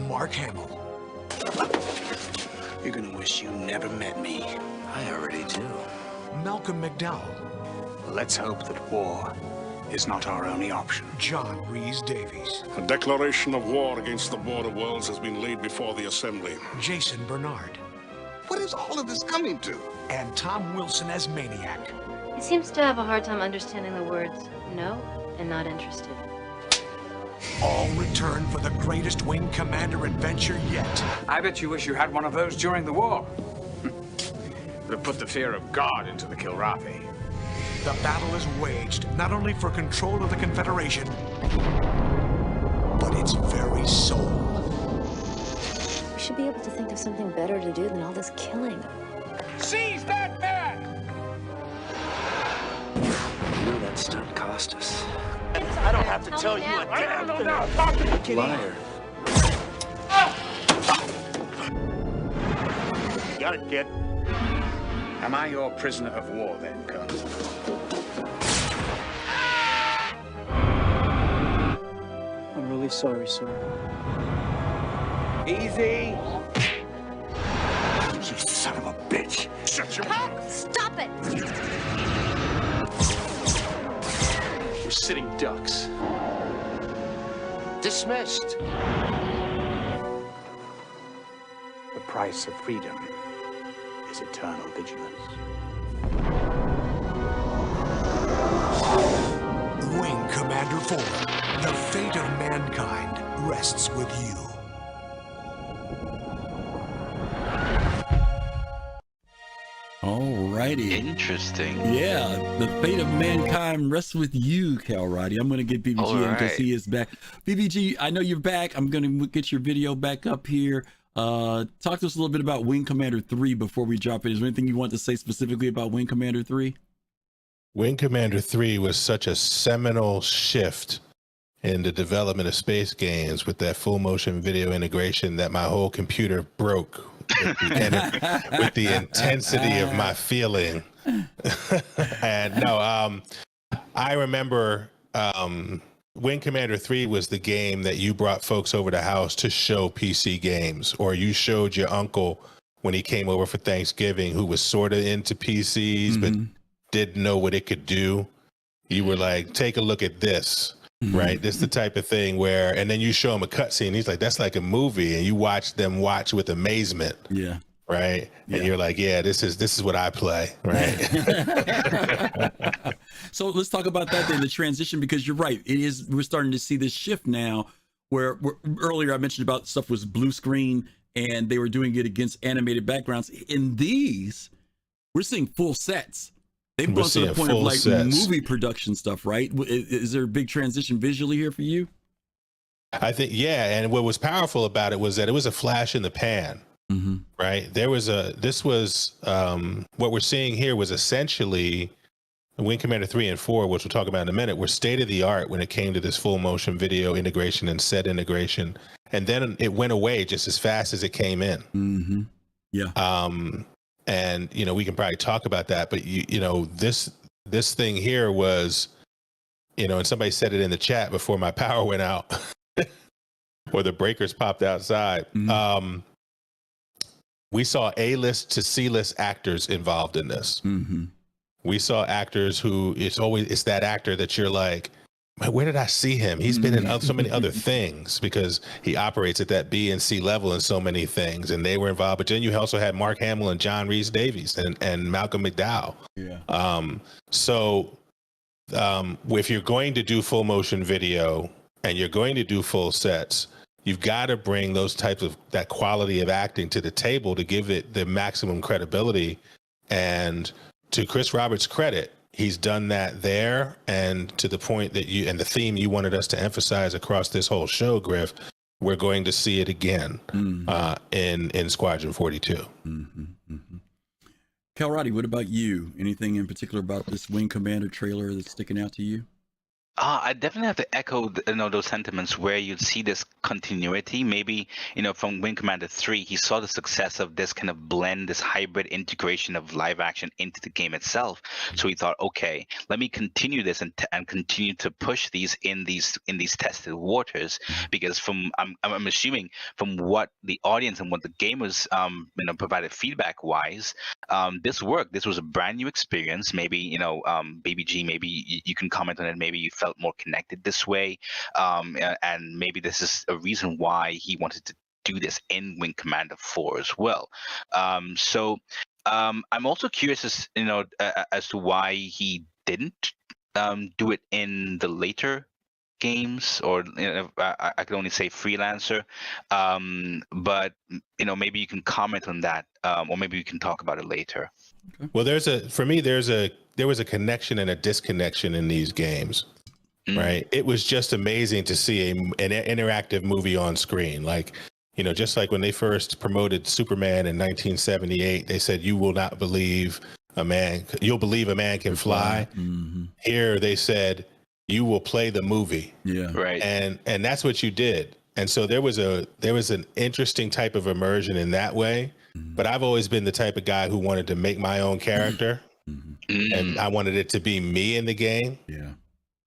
Mark Hamill. You're gonna wish you never met me. I already do. Malcolm McDowell. Let's hope that war is not our only option. John Rhys Davies. A declaration of war against the border worlds has been laid before the Assembly. Jason Bernard. What is all of this coming to? And Tom Wilson as Maniac. He seems to have a hard time understanding the words no and not interested. All return for the greatest Wing Commander adventure yet. I bet you wish you had one of those during the war. Would have put the fear of God into the Kilrathi. The battle is waged not only for control of the Confederation, but its very soul. We should be able to think of something better to do than all this killing. Seize that man! You know that stunt cost us. I don't have to tell you a damn thing. Talk to me, kitty. Liar. Got it, kid. Am I your prisoner of war then, Colonel? I'm really sorry, sir. Easy. You son of a bitch. Shut your Help! Stop it! We're sitting ducks. Dismissed. The price of freedom is eternal vigilance. Wing Commander 4. The fate of mankind rests with you. Alrighty. Interesting. Yeah, the fate of mankind rests with you, Kalrati. I'm going to get BBG in because he is back. BBG, I know you're back. I'm going to get your video back up here. Talk to us a little bit about Wing Commander 3 before we drop it. Is there anything you want to say specifically about Wing Commander 3? Wing Commander 3 was such a seminal shift in the development of space games with that full motion video integration that my whole computer broke with the intensity of my feeling. And no, I remember Wing Commander 3 was the game that you brought folks over the house to show PC games, or you showed your uncle when he came over for Thanksgiving, who was sort of into PCs, but didn't know what it could do. You were like, take a look at this. Right. This is the type of thing where, and then you show him a cutscene. He's like, that's like a movie. And you watch them watch with amazement. Yeah. Right. And you're like, yeah, this is what I play. Right. So let's talk about that then, the transition, because you're right. We're starting to see this shift now where earlier I mentioned about stuff was blue screen and they were doing it against animated backgrounds. In these, we're seeing full sets. They've gone to the point of like movie production stuff, right? Is there a big transition visually here for you? I think, yeah. And what was powerful about it was that it was a flash in the pan, right? What we're seeing here was essentially Wing Commander 3 and 4, which we'll talk about in a minute, were state of the art when it came to this full motion video integration and set integration. And then it went away just as fast as it came in. Yeah. And, you know, we can probably talk about that, but you know, this thing here was, you know, and somebody said it in the chat before my power went out or the breakers popped outside. We saw A-list to C-list actors involved in this. We saw actors who it's that actor that you're like, man, where did I see him? He's been in so many other things because he operates at that B and C level in so many things, and they were involved. But then you also had Mark Hamill and John Rhys Davies and Malcolm McDowell. Yeah. If you're going to do full motion video and you're going to do full sets, you've got to bring those types of that quality of acting to the table to give it the maximum credibility. And to Chris Roberts' credit, he's done that there, and to the point that and the theme you wanted us to emphasize across this whole show, Griff, we're going to see it again in Squadron 42. Kalrati, what about you? Anything in particular about this Wing Commander trailer that's sticking out to you? I definitely have to echo those sentiments where you'd see this continuity. Maybe, from Wing Commander 3, he saw the success of this kind of blend, this hybrid integration of live action into the game itself. So he thought, okay, let me continue this and continue to push these in these tested waters. Because I'm assuming from what the audience and what the gamers provided feedback wise, this worked. This was a brand new experience. Maybe Baby G, maybe you can comment on it. Maybe you felt more connected this way, and maybe this is a reason why he wanted to do this in Wing Commander 4 as well. I'm also curious as to why he didn't do it in the later games, or I can only say Freelancer, but maybe you can comment on that, or maybe we can talk about it later. Okay. Well, there was a connection and a disconnection in these games. Right. It was just amazing to see an interactive movie on screen. Like, just like when they first promoted Superman in 1978, they said, you'll believe a man can fly. Here they said, you will play the movie. Yeah. Right. And that's what you did. And so there was an interesting type of immersion in that way. But I've always been the type of guy who wanted to make my own character, and I wanted it to be me in the game. Yeah.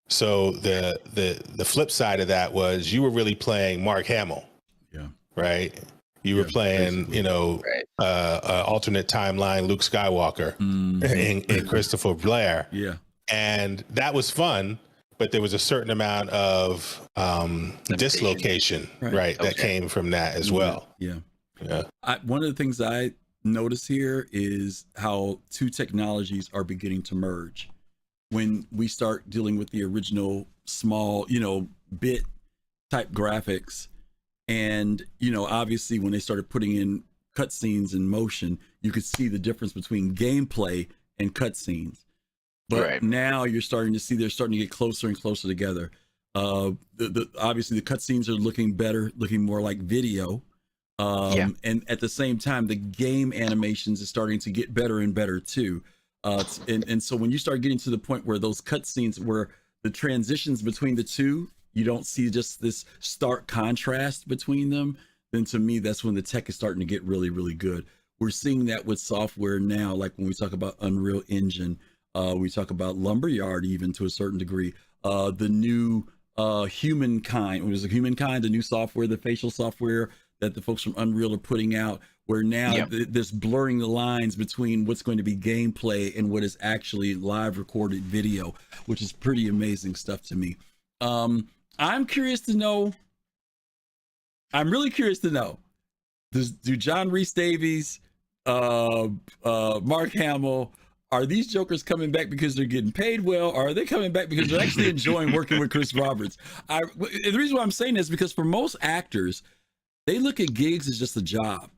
So the flip side of that was you were really playing Mark Hamill. Yeah. Right. You were playing, alternate timeline Luke Skywalker in Christopher Blair. Yeah. And that was fun, but there was a certain amount of dislocation, right, that came from that as well. Yeah. Yeah. One of the things I notice here is how two technologies are beginning to merge. When we start dealing with the original small, bit type graphics, and, obviously when they started putting in cutscenes in motion, you could see the difference between gameplay and cutscenes. But now you're starting to see they're starting to get closer and closer together. Obviously the cutscenes are looking better, looking more like video. And at the same time, the game animations is starting to get better and better too. And so when you start getting to the point where those cutscenes, where the transitions between the two, you don't see just this stark contrast between them, then to me, that's when the tech is starting to get really, really good. We're seeing that with software now, like when we talk about Unreal Engine, we talk about Lumberyard even to a certain degree, the new Humankind, the new software, the facial software that the folks from Unreal are putting out, where now there's blurring the lines between what's going to be gameplay and what is actually live recorded video, which is pretty amazing stuff to me. I'm really curious to know, do John Rhys Davies, Mark Hamill, are these jokers coming back because they're getting paid well, or are they coming back because they're actually enjoying working with Chris Roberts? The reason why I'm saying this is because for most actors, they look at gigs as just a job.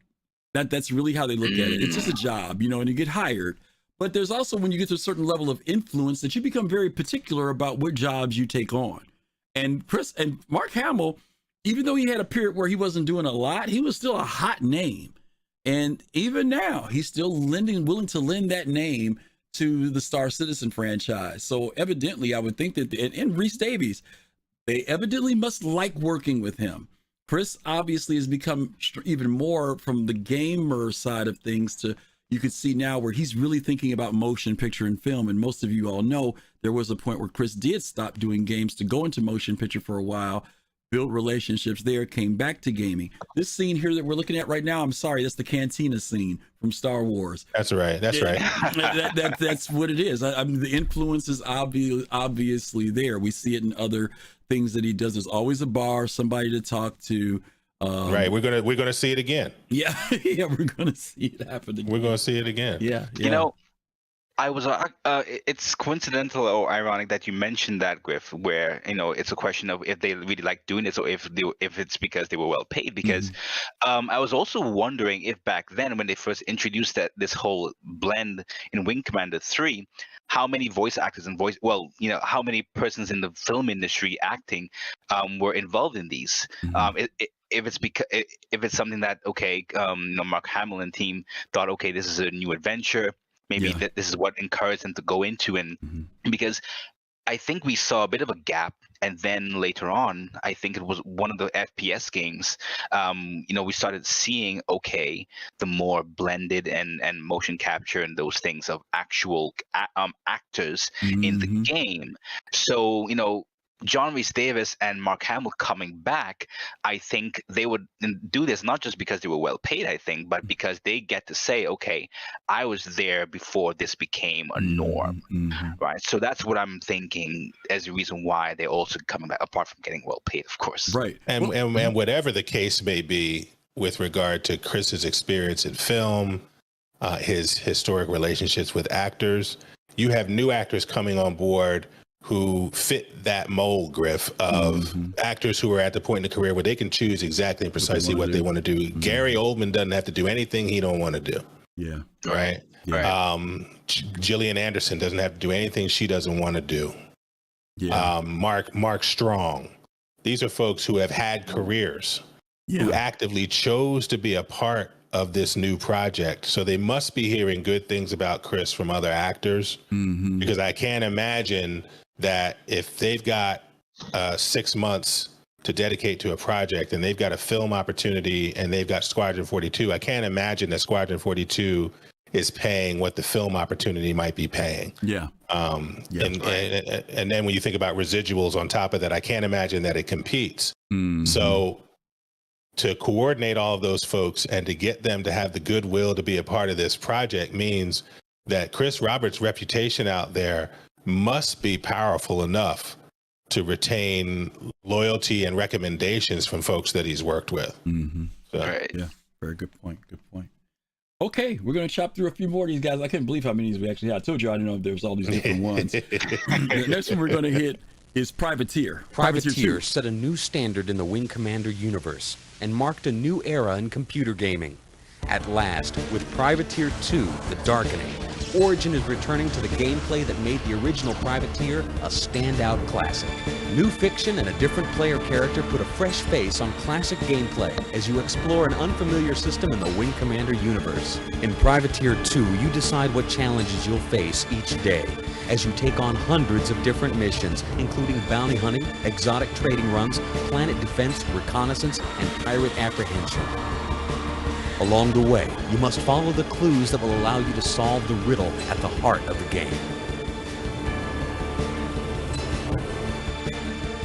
That's really how they look at it. It's just a job, and you get hired. But there's also, when you get to a certain level of influence, that you become very particular about what jobs you take on. And Chris and Mark Hamill, even though he had a period where he wasn't doing a lot, he was still a hot name. And even now, he's still willing to lend that name to the Star Citizen franchise. So evidently, I would think that, and Rhys Davies, they evidently must like working with him. Chris obviously has become even more from the gamer side of things to, you could see now where he's really thinking about motion picture and film. And most of you all know there was a point where Chris did stop doing games to go into motion picture for a while, build relationships there, came back to gaming. This scene here that we're looking at right now, I'm sorry, that's the cantina scene from Star Wars. That's right. That's right. That's what it is. I mean, the influence is obviously there. We see it in other things that he does. There's always a bar, somebody to talk to. Right. We're gonna see it again. Yeah. Yeah. We're gonna see it happen again. We're gonna see it again. Yeah. You know, I was it's coincidental or ironic that you mentioned that, Griff, where, you know, it's a question of if they really like doing this or if it's because they were well paid. Because I was also wondering if back then, when they first introduced this whole blend in Wing Commander 3, how many voice actors and how many persons in the film industry acting were involved in these. If it's something that Mark Hamill and team thought, okay, this is a new adventure. Maybe that this is what encouraged them to go into, and because I think we saw a bit of a gap, and then later on, I think it was one of the FPS games. We started seeing the more blended and motion capture and those things of actual actors in the game. So John Rhys Davies and Mark Hamill coming back, I think they would do this not just because they were well paid, I think, but because they get to say, okay, I was there before this became a norm, right? So that's what I'm thinking as a reason why they're also coming back, apart from getting well paid, of course. Right. And whatever the case may be with regard to Chris's experience in film, his historic relationships with actors, you have new actors coming on board who fit that mold, Griff, of actors who are at the point in the career where they can choose exactly and precisely what they want to do. Gary Oldman doesn't have to do anything he don't want to do. Yeah. Right. Gillian Anderson doesn't have to do anything she doesn't want to do. Yeah. Mark Strong. These are folks who have had careers, who actively chose to be a part of this new project. So they must be hearing good things about Chris from other actors, because I can't imagine that if they've got 6 months to dedicate to a project and they've got a film opportunity and they've got Squadron 42, I can't imagine that Squadron 42 is paying what the film opportunity might be paying. And then when you think about residuals on top of that, I can't imagine that it competes. So to coordinate all of those folks and to get them to have the goodwill to be a part of this project means that Chris Roberts' reputation out there must be powerful enough to retain loyalty and recommendations from folks that he's worked with. Right. Yeah, very good point. Good point. Okay, we're going to chop through a few more of these guys. I couldn't believe how many of these we actually had. I told you I didn't know if there was all these different ones. The next one we're going to hit is Privateer. Privateer set a new standard in the Wing Commander universe and marked a new era in computer gaming. At last, with Privateer 2, The Darkening, Origin is returning to the gameplay that made the original Privateer a standout classic. New fiction and a different player character put a fresh face on classic gameplay as you explore an unfamiliar system in the Wing Commander universe. In Privateer 2, you decide what challenges you'll face each day as you take on hundreds of different missions, including bounty hunting, exotic trading runs, planet defense, reconnaissance, and pirate apprehension. Along the way, you must follow the clues that will allow you to solve the riddle at the heart of the game.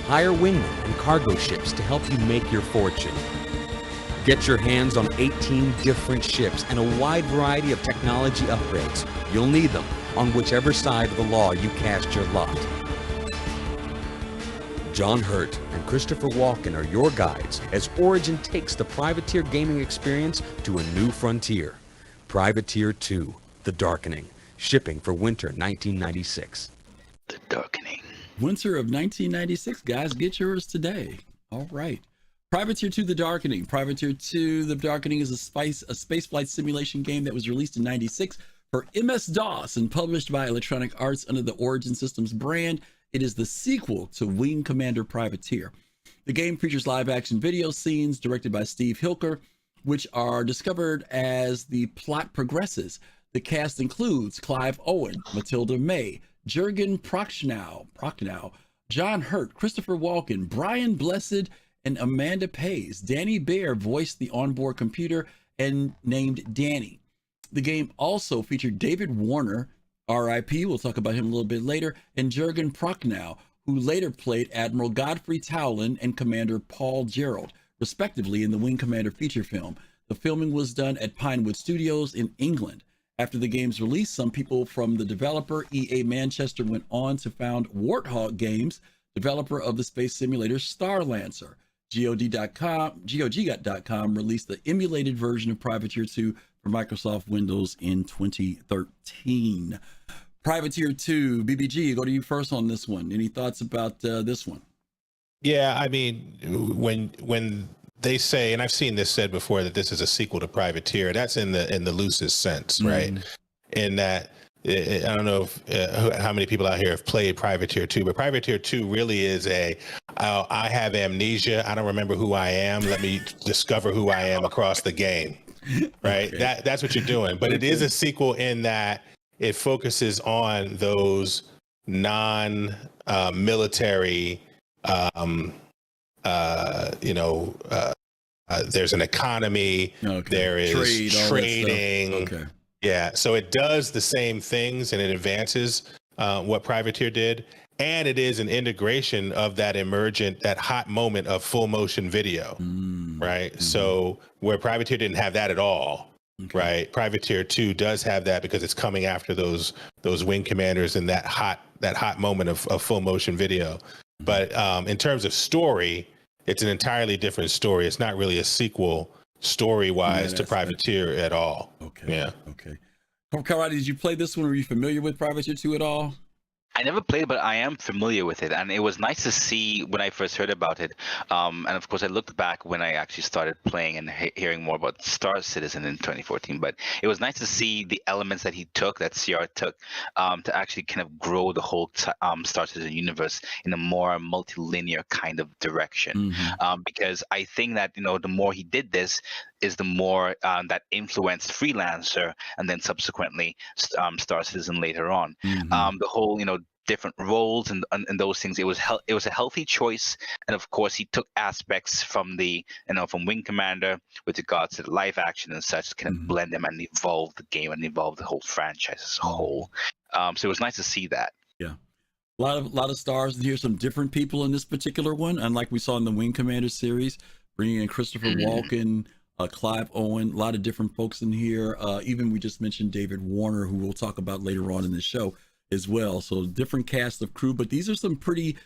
Hire wingmen and cargo ships to help you make your fortune. Get your hands on 18 different ships and a wide variety of technology upgrades. You'll need them on whichever side of the law you cast your lot. John Hurt and Christopher Walken are your guides as Origin takes the Privateer gaming experience to a new frontier. Privateer 2, The Darkening, shipping for winter 1996. The Darkening. Winter of 1996, guys, get yours today. All right. Privateer 2, The Darkening. Privateer 2, The Darkening is a spaceflight simulation game that was released in 96 For MS-DOS and published by Electronic Arts under the Origin Systems brand, it is the sequel to Wing Commander Privateer. The game features live-action video scenes directed by Steve Hilker, which are discovered as the plot progresses. The cast includes Clive Owen, Matilda May, Jurgen Prochnow, John Hurt, Christopher Walken, Brian Blessed, and Amanda Pays. Danny Baer voiced the onboard computer and named Danny. The game also featured David Warner, R.I.P., we'll talk about him a little bit later, and Jurgen Prochnow, who later played Admiral Godfrey Towlin and Commander Paul Gerald, respectively, in the Wing Commander feature film. The filming was done at Pinewood Studios in England. After the game's release, some people from the developer EA Manchester went on to found Warthog Games, developer of the space simulator Starlancer. GOG.com released the emulated version of Privateer 2 for Microsoft Windows in 2013. Privateer 2, BBG, go to you first on this one. Any thoughts about this one? Yeah, I mean, when they say, and I've seen this said before, that this is a sequel to Privateer, that's in the loosest sense, right? In that, I don't know if, how many people out here have played Privateer 2, but Privateer 2 really is I have amnesia, I don't remember who I am, let me discover who I am across the game, right? Okay. That's what you're doing. But it is a sequel in that it focuses on those non-military, there's an economy, there is trading. Yeah, so it does the same things and it advances what Privateer did. And it is an integration of that that hot moment of full motion video, right? So where Privateer didn't have that at all, right? Privateer 2 does have that because it's coming after those wing commanders and that hot moment of full motion video. But in terms of story, it's an entirely different story. It's not really a sequel story-wise to Privateer at all. Okay. Kalrati, did you play this one? Were you familiar with Privateer 2 at all? I never played, but I am familiar with it, and it was nice to see when I first heard about it. And of course, I looked back when I actually started playing and hearing more about Star Citizen in 2014. But it was nice to see the elements that he took, that CR took, to actually kind of grow the whole Star Citizen universe in a more multilinear kind of direction. Because I think that the more he did this, is the more that influenced Freelancer, and then subsequently Star Citizen later on. The whole different roles and those things. It was a healthy choice, and of course he took aspects from from Wing Commander with regards to the live action and such to kind of blend them and evolve the game and evolve the whole franchise as a whole. So it was nice to see that. Yeah, a lot of stars, and here's some different people in this particular one, unlike we saw in the Wing Commander series, bringing in Christopher Walken, Clive Owen, a lot of different folks in here. Even we just mentioned David Warner, who we'll talk about later on in the show as well. So different cast of crew, but these are some pretty,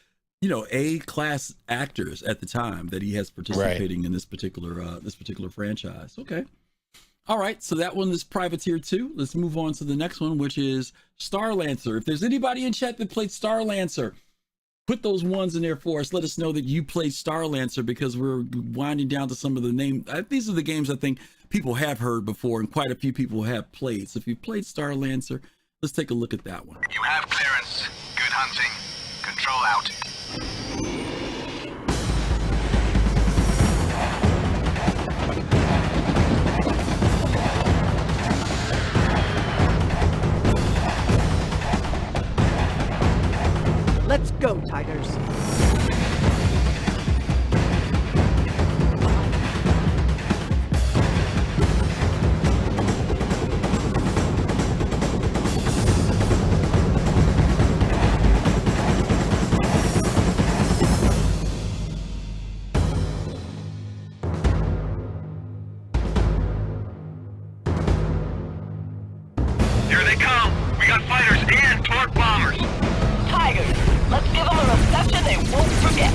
A-class actors at the time that he has participating in this particular franchise. Okay. All right. So that one is Privateer 2. Let's move on to the next one, which is Starlancer. If there's anybody in chat that played Starlancer, put those ones in there for us. Let us know that you played Starlancer, because we're winding down to some of the names. These are the games I think people have heard before and quite a few people have played. So if you played Starlancer, let's take a look at that one. You have clearance. Good hunting. Control out. Let's go, Tigers. Here they come. We got fighters and torque bombers. Tigers, let's give them a reception they won't forget.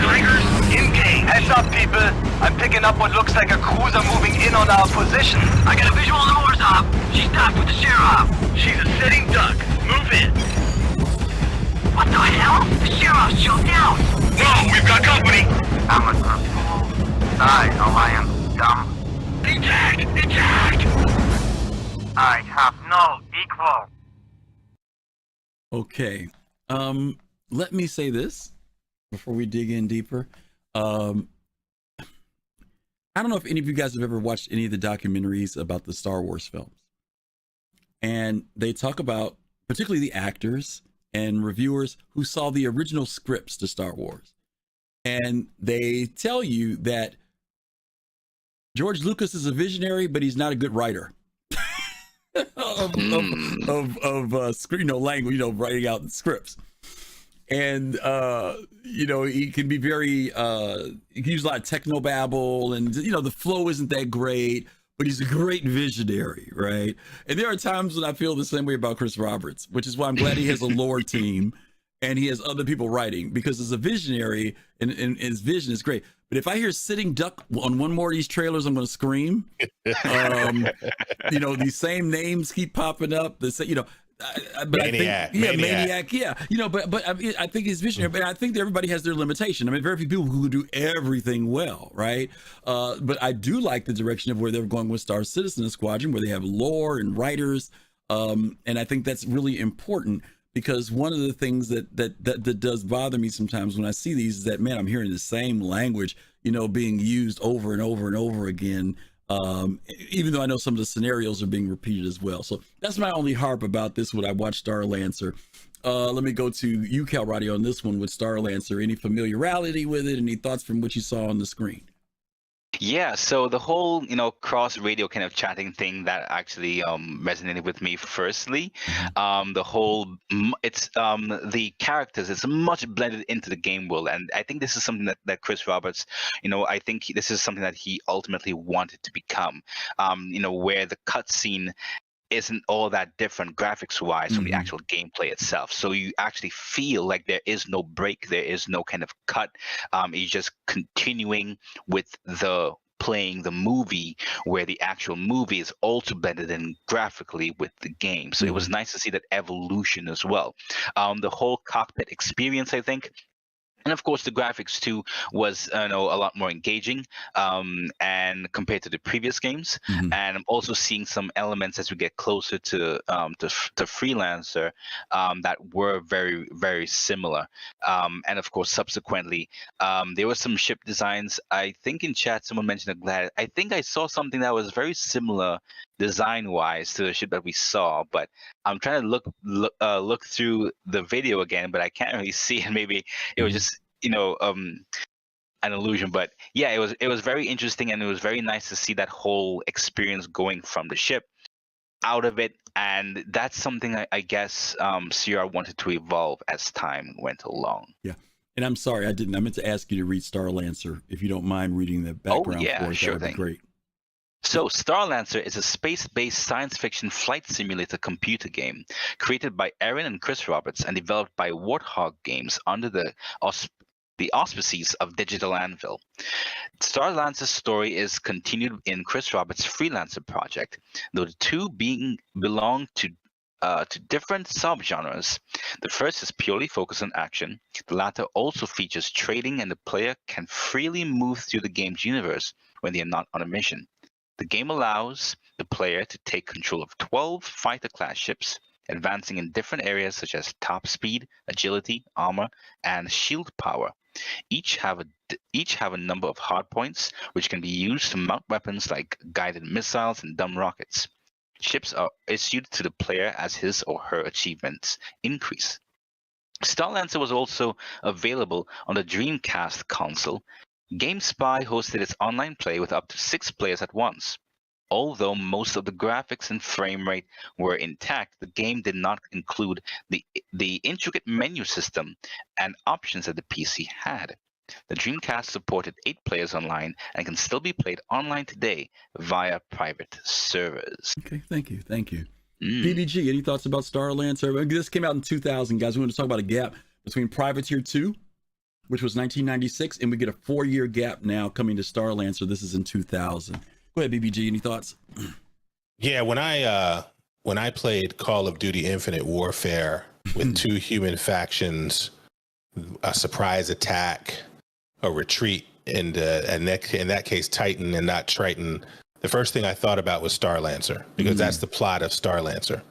Tigers, engage. Heads up, people. I'm picking up what looks like a cruiser moving in on our position. I got a visual on the Morzov. She's docked with the Sheriff. She's a sitting duck. Move in. What the hell? The Sheriff's shot down. No, we've got company. I'm a fool. I know I am dumb. Intact! Intact! Alright, equal. Okay. Let me say this before we dig in deeper. I don't know if any of you guys have ever watched any of the documentaries about the Star Wars films. And they talk about particularly the actors and reviewers who saw the original scripts to Star Wars. And they tell you that George Lucas is a visionary, but he's not a good writer of language, writing out scripts. And he can be very he can use a lot of technobabble, and the flow isn't that great, but he's a great visionary, right? And there are times when I feel the same way about Chris Roberts, which is why I'm glad he has a lore team and he has other people writing, because as a visionary and his vision is great. But if I hear Sitting Duck on one more of these trailers, I'm going to scream. These same names keep popping up. Maniac. Yeah. But I think he's visionary, but I think that everybody has their limitation. I mean, very few people who do everything well, right? But I do like the direction of where they're going with Star Citizen and Squadron, where they have lore and writers. And I think that's really important, because one of the things that does bother me sometimes when I see these is that, man, I'm hearing the same language, being used over and over and over again. Even though I know some of the scenarios are being repeated as well. So that's my only harp about this when I watch Starlancer. Let me go to you, Kalrati, on this one with Starlancer. Any familiarity with it? Any thoughts from what you saw on the screen? Yeah, so the whole, cross radio kind of chatting thing that actually resonated with me firstly. The whole, it's the characters, it's much blended into the game world. And I think this is something that Chris Roberts, I think this is something that he ultimately wanted to become, where the cutscene isn't all that different graphics wise from the actual gameplay itself. So you actually feel like there is no break, there is no kind of cut. It's just continuing with playing the movie, where the actual movie is also blended in graphically with the game. So it was nice to see that evolution as well. The whole cockpit experience, I think, and of course, the graphics too was a lot more engaging, and compared to the previous games. And I'm also seeing some elements as we get closer to Freelancer that were very, very similar. And of course, subsequently, there were some ship designs. I think in chat someone mentioned a Glad. I think I saw something that was very similar design-wise to the ship that we saw, but I'm trying to look through the video again, but I can't really see it. Maybe it was just an illusion. But yeah, it was very interesting, and it was very nice to see that whole experience going from the ship out of it. And that's something I guess CR wanted to evolve as time went along. Yeah. And I'm sorry, I meant to ask you to read Starlancer. If you don't mind reading the background for it, sure that would be great. So Starlancer is a space-based science fiction flight simulator computer game created by Aaron and Chris Roberts and developed by Warthog Games under the auspices of Digital Anvil. Starlancer's story is continued in Chris Roberts' Freelancer project, though the two belong to different subgenres. The first is purely focused on action. The latter also features trading, and the player can freely move through the game's universe when they are not on a mission. The game allows the player to take control of 12 fighter-class ships, advancing in different areas such as top speed, agility, armor, and shield power. Each have a number of hardpoints, which can be used to mount weapons like guided missiles and dumb rockets. Ships are issued to the player as his or her achievements increase. Starlancer was also available on the Dreamcast console. GameSpy hosted its online play with up to 6 players at once. Although most of the graphics and frame rate were intact, the game did not include the intricate menu system and options that the PC had. The Dreamcast supported 8 players online and can still be played online today via private servers. Okay, thank you. BBG, any thoughts about Starlancer? This came out in 2000, guys. We want to talk about a gap between Privateer 2, which was 1996, and we get a 4-year gap now coming to Starlancer. This is in 2000. Go ahead, BBG. Any thoughts? Yeah, when I played Call of Duty Infinite Warfare with 2 human factions, a surprise attack, a retreat, and in that case Titan and not Triton, the first thing I thought about was Starlancer, because that's the plot of Starlancer,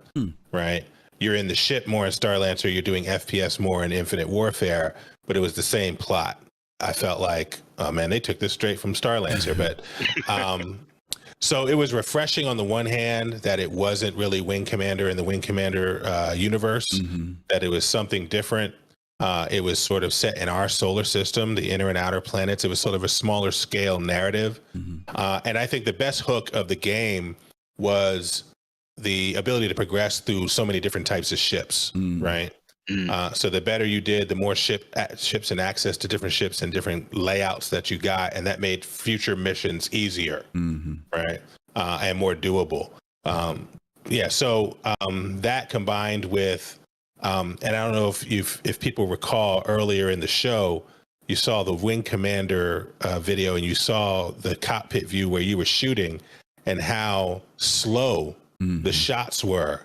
right? You're in the ship more in Starlancer, you're doing FPS more in Infinite Warfare, but it was the same plot. I felt like, oh man, they took this straight from Starlancer. But so it was refreshing on the one hand that it wasn't really Wing Commander in the Wing Commander universe, that it was something different. It was sort of set in our solar system, the inner and outer planets. It was sort of a smaller scale narrative. And I think the best hook of the game was the ability to progress through so many different types of ships, right? So the better you did, the more ships and access to different ships and different layouts that you got, and that made future missions easier, right? And more doable. So that combined with, and I don't know if people recall earlier in the show, you saw the Wing Commander video, and you saw the cockpit view where you were shooting, and how slow the shots were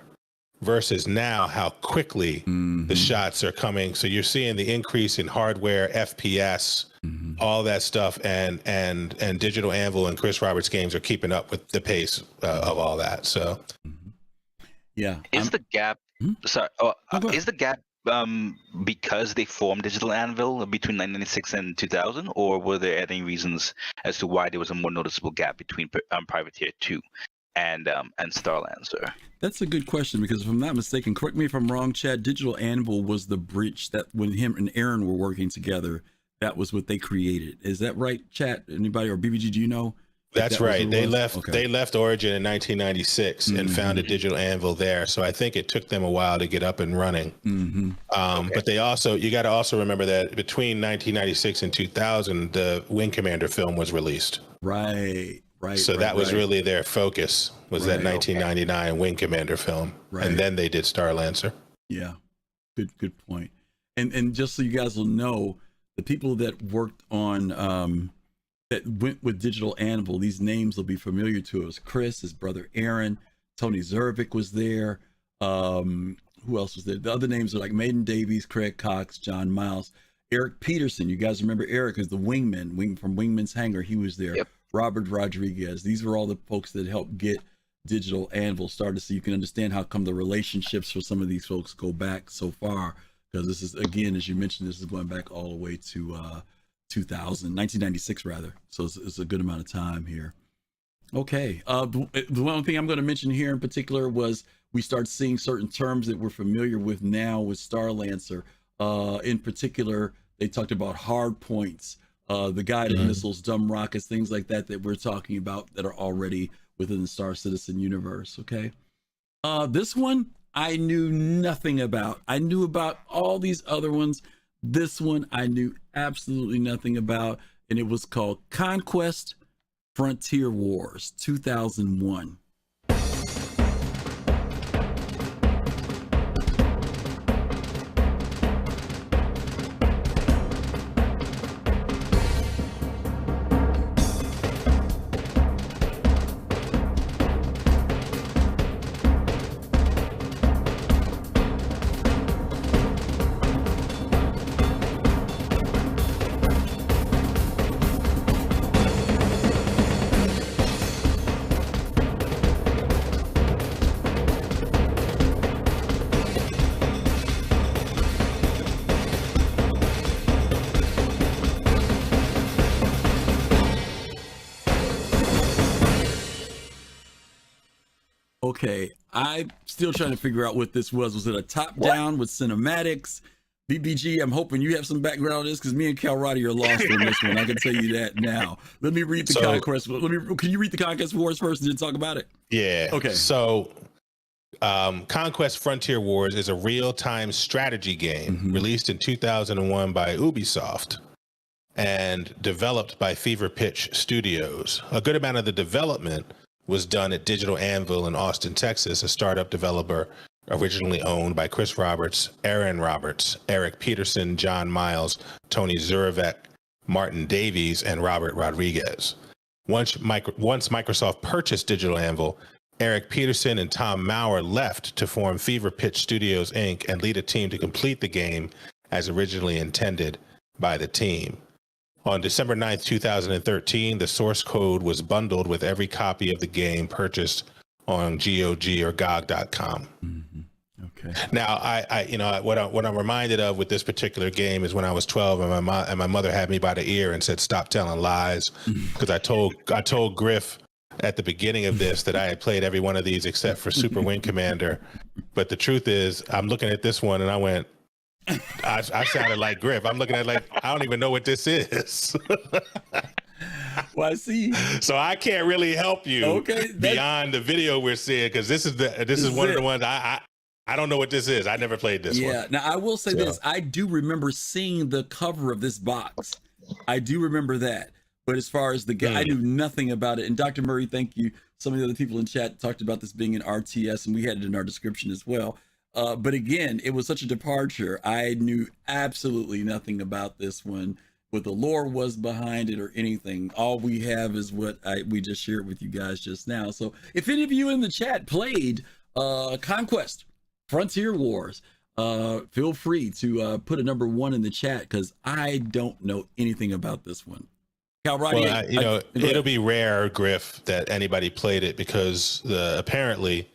versus now how quickly the shots are coming. So you're seeing the increase in hardware, FPS, all that stuff, and Digital Anvil and Chris Roberts games are keeping up with the pace of all that. So is the gap is the gap because they formed Digital Anvil between 1996 and 2000, or were there any reasons as to why there was a more noticeable gap between Privateer 2 and Starlancer? That's a good question, because if I'm not mistaken, correct me if I'm wrong, Chad, Digital Anvil was the breach that when him and Aaron were working together, that was what they created. Is that right, Chad? Anybody, or BBG, do you know? That's right. They left Origin in 1996 and founded Digital Anvil there. So I think it took them a while to get up and running. But they also, you got to also remember that between 1996 and 2000, the Wing Commander film was released. Right. So that was really their focus, was that 1999 Wing Commander film. And then they did Starlancer. Yeah. Good point. And just so you guys will know, the people that worked on that went with Digital Anvil, these names will be familiar to us. Chris, his brother Aaron, Tony Zervik was there. Who else was there? The other names are like Maiden Davies, Craig Cox, John Miles, Eric Peterson. You guys remember Eric as the wingman, from Wingman's Hangar. He was there. Robert Rodriguez. These were all the folks that helped get Digital Anvil started, so you can understand how come the relationships for some of these folks go back so far. Because this is, again, as you mentioned, this is going back all the way to 1996 rather. So it's a good amount of time here. Okay. The one thing I'm going to mention here in particular was we start seeing certain terms that we're familiar with now with Starlancer. In particular, they talked about hard points, the guided missiles, dumb rockets, things like that we're talking about that are already within the Star Citizen universe. Okay. This one I knew nothing about. I knew about all these other ones. This one I knew absolutely nothing about, and it was called Conquest Frontier Wars 2001. Okay, I'm still trying to figure out what this was. Was it a top-down with cinematics? BBG, I'm hoping you have some background on this, because me and Kalrati are lost in this one. I can tell you that now. Let me read the Conquest. Can you read the Conquest Wars first and then talk about it? Yeah. Okay. So Conquest Frontier Wars is a real-time strategy game released in 2001 by Ubisoft and developed by Fever Pitch Studios. A good amount of the development was done at Digital Anvil in Austin, Texas, a startup developer originally owned by Chris Roberts, Aaron Roberts, Eric Peterson, John Miles, Tony Zurevec, Martin Davies, and Robert Rodriguez. Once Microsoft purchased Digital Anvil, Eric Peterson and Tom Maurer left to form Fever Pitch Studios, Inc. and lead a team to complete the game as originally intended by the team. On December 9th, 2013, the source code was bundled with every copy of the game purchased on GOG or GOG.com. Okay. Now, what I'm reminded of with this particular game is when I was 12 and my mother had me by the ear and said, "Stop telling lies," because I told Griff at the beginning of this that I had played every one of these except for Super Wing Commander. But the truth is, I'm looking at this one and I went, I sounded like Griff. I'm looking at it like, I don't even know what this is. Well, I see. So I can't really help you beyond the video we're seeing, because this is one of the ones I don't know what this is. I never played this one. Yeah. Now I will say this. I do remember seeing the cover of this box. I do remember that. But as far as the game, I knew nothing about it. And Dr. Murray, thank you. Some of the other people in chat talked about this being an RTS, and we had it in our description as well. But again, it was such a departure. I knew absolutely nothing about this one, what the lore was behind it or anything. All we have is what we just shared with you guys just now. So if any of you in the chat played Conquest, Frontier Wars, feel free to put a number 1 in the chat, because I don't know anything about this one. Kalrati, well, it'll be rare, Griff, that anybody played it, because apparently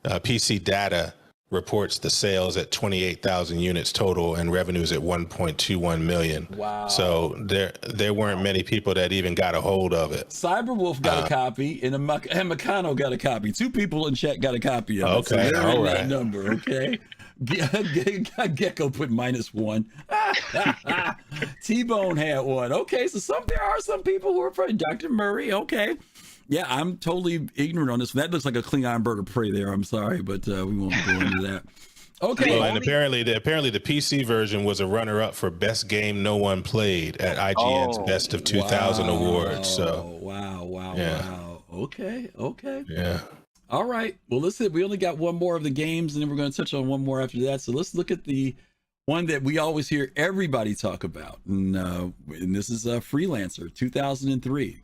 PC Data reports the sales at 28,000 units total and revenues at 1.21 million. Wow. So there weren't many people that even got a hold of it. Cyberwolf got a copy, and Meccano got a copy. 2 people in chat got a copy of it. Okay, So they're all in right. that number, okay? Gecko put -1. T-Bone had one. Okay, so there are some people who are afraid. Dr. Murray, okay. Yeah, I'm totally ignorant on this. That looks like a Klingon bird of prey there. I'm sorry, but we won't go into that. Okay. Well, and apparently the PC version was a runner-up for best game no one played at IGN's Best of 2000 awards. So wow. Okay. Yeah. All right. Well, listen, we only got one more of the games, and then we're going to touch on one more after that. So let's look at the one that we always hear everybody talk about, and this is Freelancer 2003.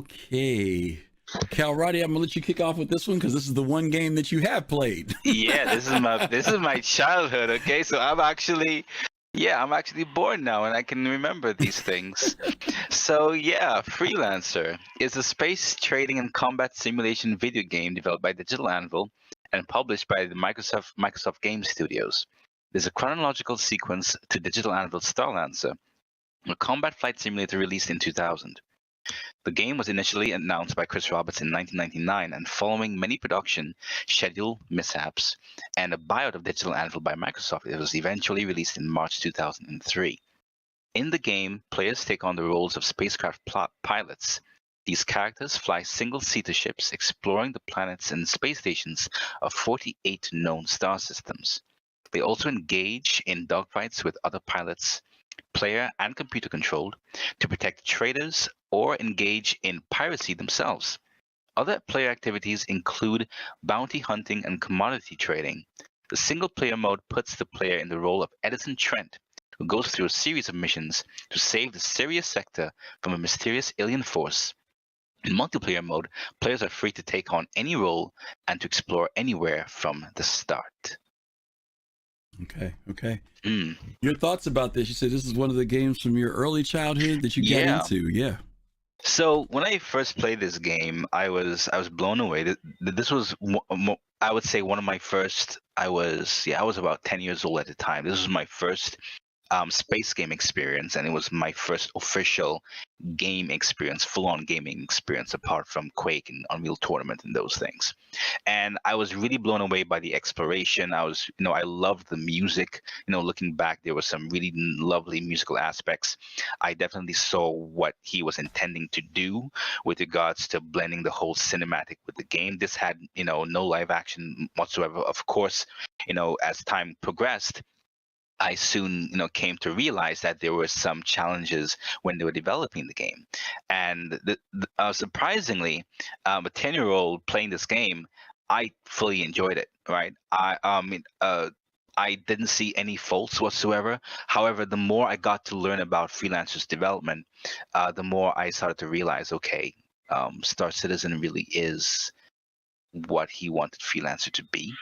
Okay. Kalrati, I'm gonna let you kick off with this one because this is the one game that you have played. Yeah, this is my childhood. Okay, so I'm actually born now and I can remember these things. So yeah, Freelancer is a space trading and combat simulation video game developed by Digital Anvil and published by the Microsoft Game Studios. There's a chronological sequence to Digital Anvil's Starlancer, a combat flight simulator released in 2000. The game was initially announced by Chris Roberts in 1999, and following many production schedule mishaps and a buyout of Digital Anvil by Microsoft, it was eventually released in March 2003. In the game, players take on the roles of spacecraft pilots. These characters fly single-seater ships, exploring the planets and space stations of 48 known star systems. They also engage in dogfights with other pilots, player and computer controlled, to protect traders or engage in piracy themselves. Other player activities include bounty hunting and commodity trading. The single-player mode puts the player in the role of Edison Trent, who goes through a series of missions to save the Sirius sector from a mysterious alien force. In multiplayer mode, players are free to take on any role and to explore anywhere from the start. Okay. Your thoughts about this? You said this is one of the games from your early childhood that you got into. Yeah. So when I first played this game, I was blown away. This was, I would say, one of my first. I was about 10 years old at the time. This was my first space game experience, and it was my first official game experience, full-on gaming experience, apart from Quake and Unreal Tournament and those things. And I was really blown away by the exploration. I loved the music. Looking back, there were some really lovely musical aspects. I definitely saw what he was intending to do with regards to blending the whole cinematic with the game. This had, no live action whatsoever. Of course, as time progressed, I soon, came to realize that there were some challenges when they were developing the game, and surprisingly, a 10-year-old playing this game, I fully enjoyed it. Right? I didn't see any faults whatsoever. However, the more I got to learn about Freelancer's development, the more I started to realize, okay, Star Citizen really is what he wanted Freelancer to be,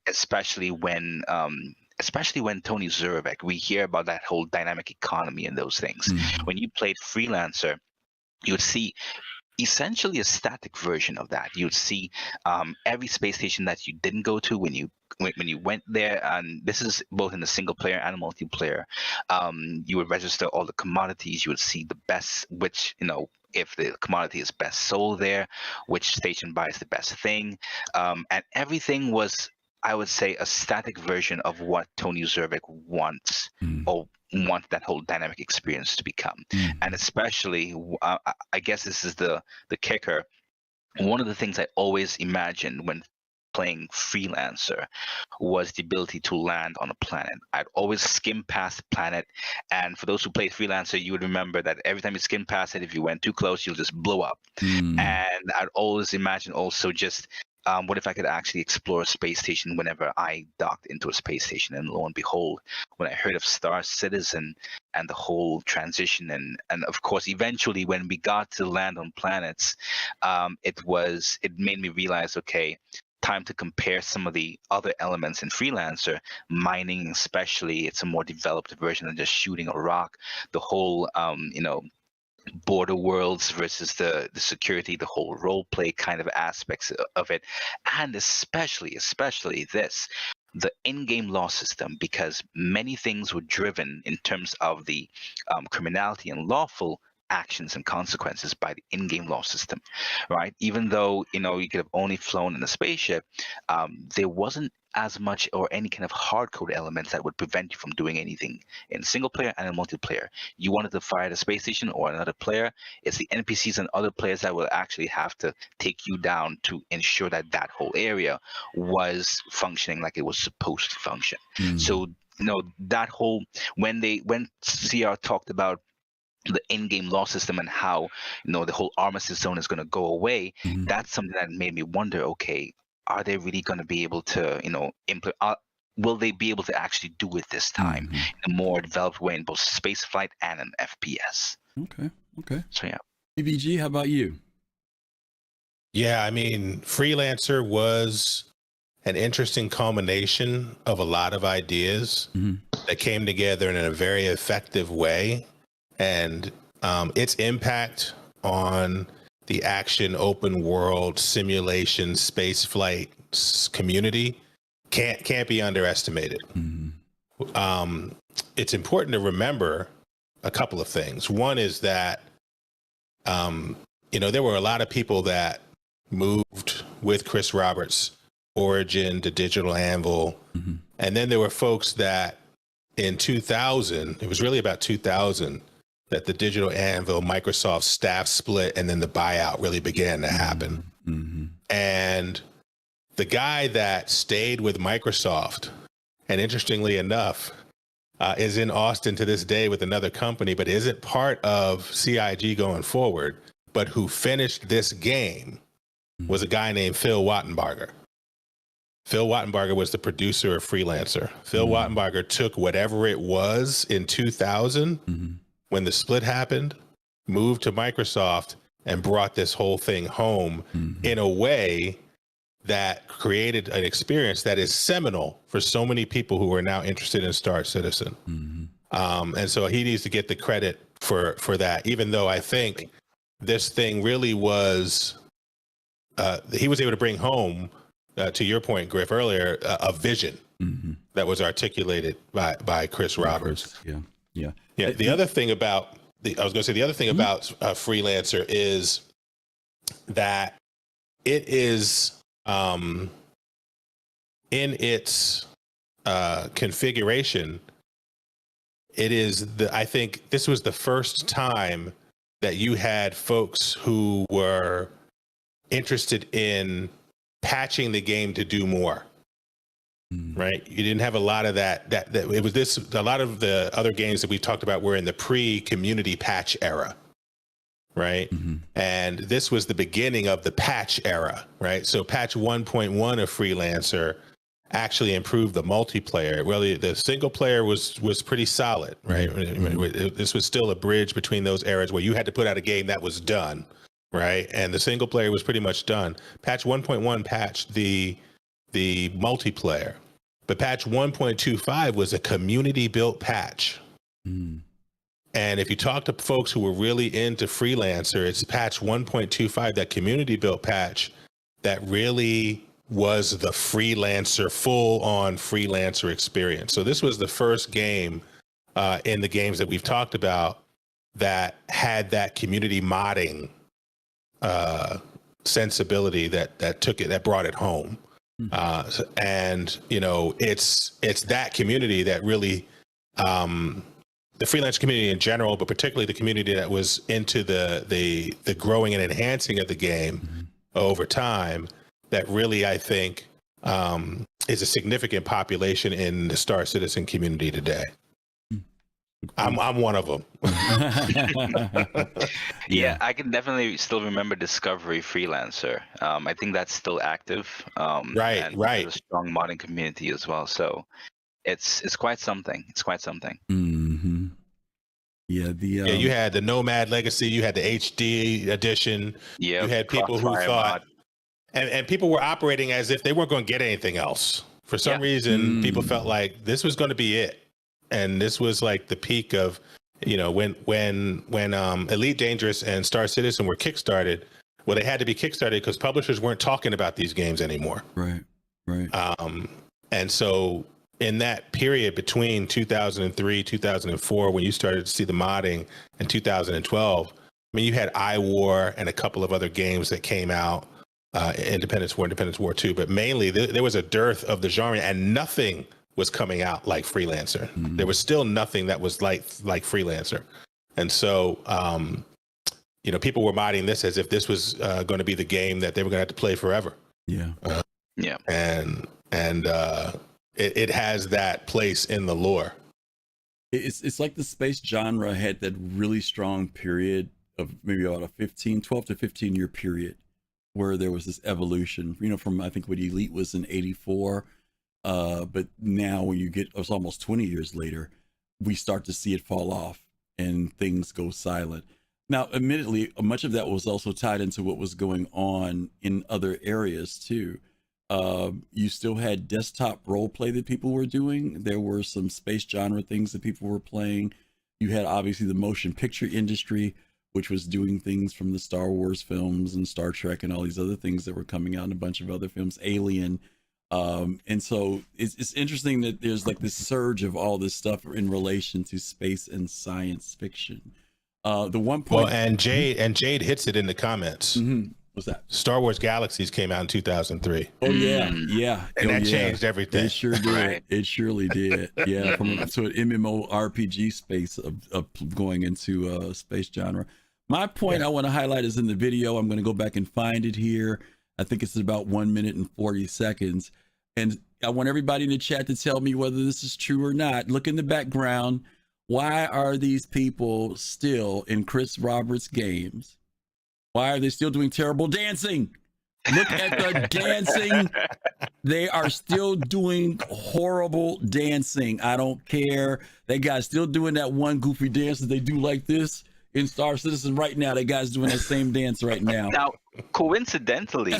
especially when Tony Zurvek, we hear about that whole dynamic economy and those things. When you played Freelancer, you would see essentially a static version of that. You would see every space station that you didn't go to when you went there, and this is both in the single player and multiplayer. You would register all the commodities. You would see the best, which if the commodity is best sold there, which station buys the best thing, and everything was, I would say, a static version of what Tony Zurvek wants or want that whole dynamic experience to become. And especially, I guess this is the kicker. One of the things I always imagined when playing Freelancer was the ability to land on a planet. I'd always skim past the planet, and for those who played Freelancer, you would remember that every time you skim past it, if you went too close, you'll just blow up. And I'd always imagine also just what if I could actually explore a space station whenever I docked into a space station? And lo and behold, when I heard of Star Citizen and the whole transition, and of course, eventually when we got to land on planets, it made me realize, okay, time to compare some of the other elements in Freelancer. Mining especially, it's a more developed version than just shooting a rock. The whole border worlds versus the security, the whole role play kind of aspects of it, and especially this, the in-game law system, because many things were driven in terms of the criminality and lawful actions and consequences by the in-game law system, right? Even though you could have only flown in a spaceship, there wasn't as much or any kind of hard code elements that would prevent you from doing anything in single player and in multiplayer. You wanted to fire the space station or another player, it's the NPCs and other players that will actually have to take you down to ensure that that whole area was functioning like it was supposed to function. So that whole, when CR talked about the in-game law system and how the whole armistice zone is going to go away, that's something that made me wonder, okay, are they really going to be able to will they be able to actually do it this time in a more developed way in both space flight and an FPS? Okay. So yeah. BBG, how about you? Yeah, I mean, Freelancer was an interesting culmination of a lot of ideas that came together in a very effective way. And its impact on the action open world simulation space flight community can't be underestimated. It's important to remember a couple of things. One is that there were a lot of people that moved with Chris Roberts' origin to Digital Anvil. And then there were folks that in 2000, it was really about 2000, that the Digital Anvil Microsoft staff split and then the buyout really began to happen. And the guy that stayed with Microsoft, and interestingly enough, is in Austin to this day with another company, but isn't part of CIG going forward, but who finished this game was a guy named Phil Wattenbarger. Phil Wattenbarger was the producer of Freelancer. Phil Wattenbarger took whatever it was in 2000 when the split happened, moved to Microsoft, and brought this whole thing home in a way that created an experience that is seminal for so many people who are now interested in Star Citizen. And so he needs to get the credit for that, even though I think this thing really was, he was able to bring home, to your point, Griff, earlier, a vision that was articulated by Chris Roberts. Yeah. The other thing about Freelancer is that it is in its configuration. It is I think this was the first time that you had folks who were interested in patching the game to do more. Right? You didn't have a lot of that it was this, a lot of the other games that we talked about were in the pre-community patch era. Right? And this was the beginning of the patch era, right? So patch 1.1 of Freelancer actually improved the multiplayer. Really, the single player was pretty solid, right? This was still a bridge between those eras where you had to put out a game that was done, right? And the single player was pretty much done. Patch 1.1 patched the multiplayer, but patch 1.25 was a community built patch. And if you talk to folks who were really into Freelancer, it's patch 1.25, that community built patch, that really was the Freelancer, full on Freelancer experience. So this was the first game in the games that we've talked about that had that community modding sensibility that took it, that brought it home. And it's that community that really, the freelance community in general, but particularly the community that was into the growing and enhancing of the game over time, that really, I think, is a significant population in the Star Citizen community today. I'm one of them. Yeah, I can definitely still remember Discovery Freelancer. I think that's still active. Right. There's a strong modding community as well. So it's quite something. It's quite something. Yeah, you had the Nomad Legacy, you had the HD edition. Yeah, you had people who thought, and people were operating as if they weren't going to get anything else. For some reason, people felt like this was going to be it. And this was like the peak of, when Elite Dangerous and Star Citizen were kickstarted. Well, they had to be kickstarted because publishers weren't talking about these games anymore. Right. And so in that period between 2003, 2004, when you started to see the modding, in 2012, you had iWar and a couple of other games that came out, Independence War 2, but mainly there was a dearth of the genre, and nothing was coming out like Freelancer. There was still nothing that was like Freelancer. And so, people were modding this as if this was going to be the game that they were going to have to play forever. Yeah. And it has that place in the lore. It's like the space genre had that really strong period of maybe about a 12 to 15 year period where there was this evolution, from, I think what Elite was in 84. But now when you get, it's almost 20 years later, we start to see it fall off and things go silent. Now, admittedly, much of that was also tied into what was going on in other areas too. You still had desktop role play that people were doing. There were some space genre things that people were playing. You had obviously the motion picture industry, which was doing things from the Star Wars films and Star Trek and all these other things that were coming out, and a bunch of other films, Alien. And so it's interesting that there's like this surge of all this stuff in relation to space and science fiction. The one point, well, and Jade hits it in the comments. What's that? Star Wars Galaxies came out in 2003. Oh yeah, yeah, and that changed everything. It sure did. Right. It surely did. Yeah, from to an MMORPG space of going into space genre. My point I want to highlight is in the video. I'm going to go back and find it here. I think it's about 1 minute and 40 seconds. And I want everybody in the chat to tell me whether this is true or not. Look in the background. Why are these people still in Chris Roberts games? Why are they still doing terrible dancing? Look at the dancing. They are still doing horrible dancing. I don't care. That guy's still doing that one goofy dance that they do like this in Star Citizen right now. That guy's doing that same dance right now. Now, coincidentally,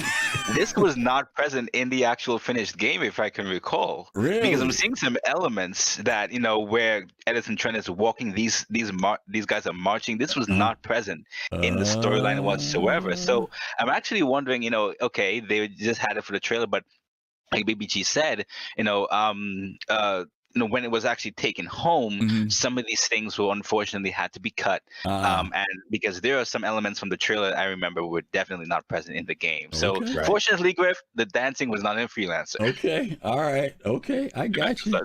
this was not present in the actual finished game, if I can recall. Really? Because I'm seeing some elements that, where Edison Trent is walking, these guys are marching. This was not present in the storyline whatsoever. So I'm actually wondering, okay, they just had it for the trailer, but like BBG said, when it was actually taken home, some of these things will unfortunately had to be cut. And because there are some elements from the trailer I remember were definitely not present in the game. So fortunately, Griff, the dancing was not in Freelancer. Okay. All right. Okay. I got you.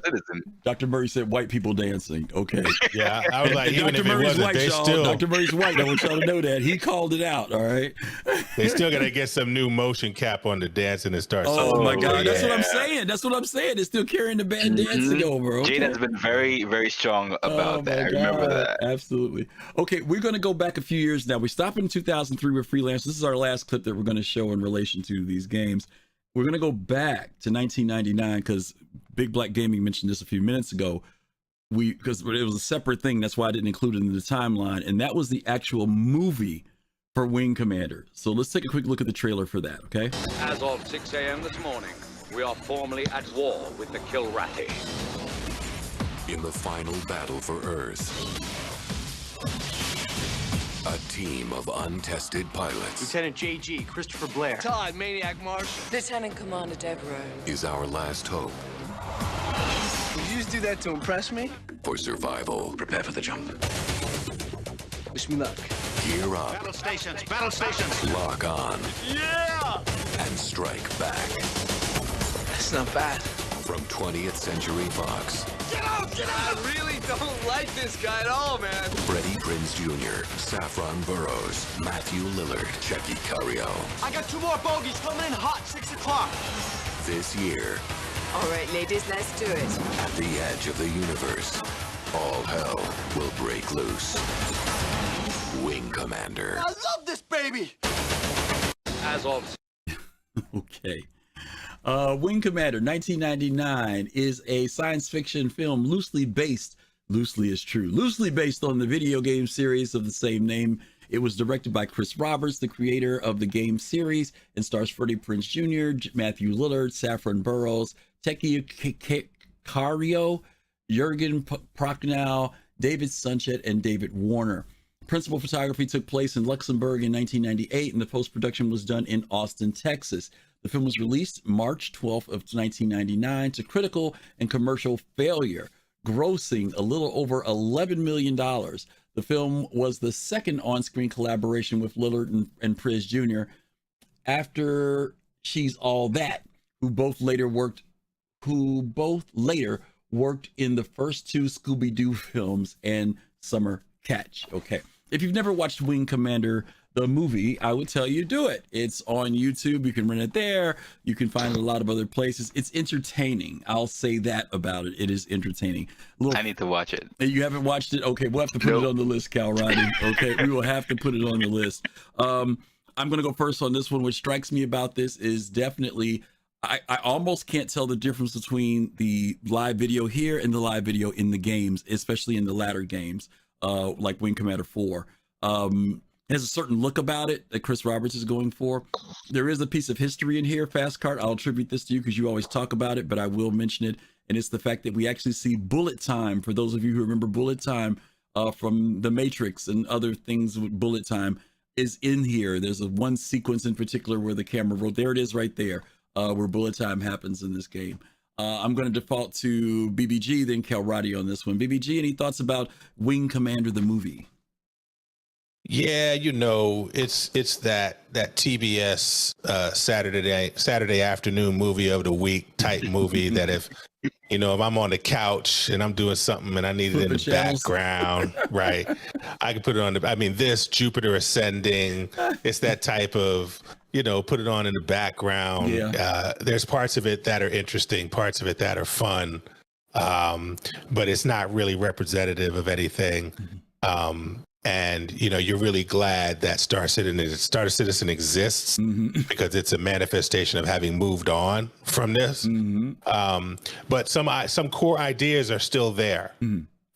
Dr. Murray said white people dancing. Okay. Yeah. I was like, even Dr. if it Murray's wasn't, white, they y'all. still. Dr. Murray's white. I want y'all to know that. He called it out. All right. They still got to get some new motion cap on the dancing and start. Oh my God. That's what I'm saying. That's what I'm saying. They're still carrying the bad dancing over. Okay. Jade has been very, very strong about that. I remember that. Absolutely. Okay, we're going to go back a few years now. We stopped in 2003 with Freelancer. This is our last clip that we're going to show in relation to these games. We're going to go back to 1999 because BigBlakGaming mentioned this a few minutes ago. Because it was a separate thing. That's why I didn't include it in the timeline. And that was the actual movie for Wing Commander. So let's take a quick look at the trailer for that, okay? As of 6 a.m. this morning, we are formally at war with the Kilrathi. In the final battle for Earth, a team of untested pilots Lieutenant JG, Christopher Blair. Todd, Maniac Marshall. Lieutenant Commander Devereaux. is our last hope Did you just do that to impress me? for survival. Prepare for the jump. Wish me luck. Gear up, Battle stations, battle stations. lock on, Yeah! and strike back. That's not bad. From 20th Century Fox, Get out, get out! I really don't like this guy at all, man. Freddie Prinze Jr., Saffron Burrows, Matthew Lillard, Checky Cario. I got 2 more bogeys coming in hot, 6 o'clock. This year, All right, ladies, let's do it. at the edge of the universe, all hell will break loose. Wing Commander. I love this baby! As of Okay. Wing Commander 1999 is a science fiction film loosely based on the video game series of the same name. It was directed by Chris Roberts, the creator of the game series, and stars Freddie Prinze Jr., Matthew Lillard, Saffron Burrows, Checky Cario, Jurgen Prochnow, David Sunchet, and David Warner. Principal photography took place in Luxembourg in 1998, and the post-production was done in Austin, Texas. The film was released March 12th of 1999 to critical and commercial failure, grossing a little over $11 million. The film was the second on-screen collaboration with Lillard and Prinze Jr. after She's All That, who both later worked in the first 2 Scooby-Doo films and Summer Catch. Okay. If you've never watched Wing Commander, the movie, I would tell you do it. It's on YouTube. You can rent it there. You can find it a lot of other places. It's entertaining. I'll say that about it. It is entertaining. I need to watch it. You haven't watched it? Okay, we'll have to put it on the list, Kalrati. Okay, we will have to put it on the list. I'm going to go first on this one. What strikes me about this is definitely, I almost can't tell the difference between the live video here and the live video in the games, especially in the latter games, like Wing Commander 4. It has a certain look about it that Chris Roberts is going for. There is a piece of history in here, Fast Cart. I'll attribute this to you because you always talk about it, but I will mention it. And it's the fact that we actually see bullet time. For those of you who remember bullet time from The Matrix and other things with bullet time is in here. There's one sequence in particular where the camera rolled. There it is right there where bullet time happens in this game. I'm going to default to BBG, then Kalrati on this one. BBG, any thoughts about Wing Commander, the movie? Yeah, it's that TBS Saturday afternoon movie of the week type movie that if I'm on the couch and I'm doing something and I need it in the background, right? I can put it on this Jupiter Ascending. It's that type of, put it on in the background. Yeah. There's parts of it that are interesting, parts of it that are fun, but it's not really representative of anything. And you're really glad that Star Citizen exists because it's a manifestation of having moved on from this. But some core ideas are still there,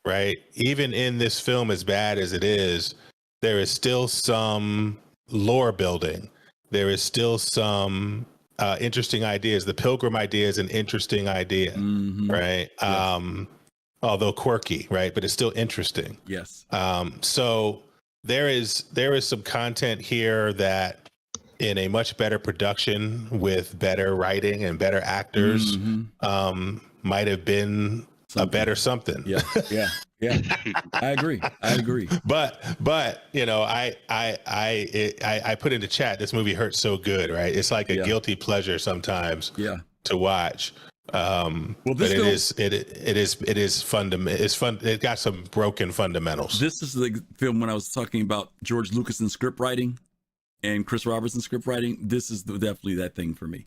right? Even in this film, as bad as it is, there is still some lore building. There is still some interesting ideas. The Pilgrim idea is an interesting idea, right? Yes. Although quirky, right? But it's still interesting. Yes. So there is some content here that in a much better production with better writing and better actors might have been a better something. Yeah. I agree. But I put in the chat, this movie hurts so good, right? It's like a guilty pleasure sometimes to watch. But it is fundamental. It's fun. It got some broken fundamentals. This is the film when I was talking about George Lucas and script writing and Chris Robertson script writing. This is definitely that thing for me.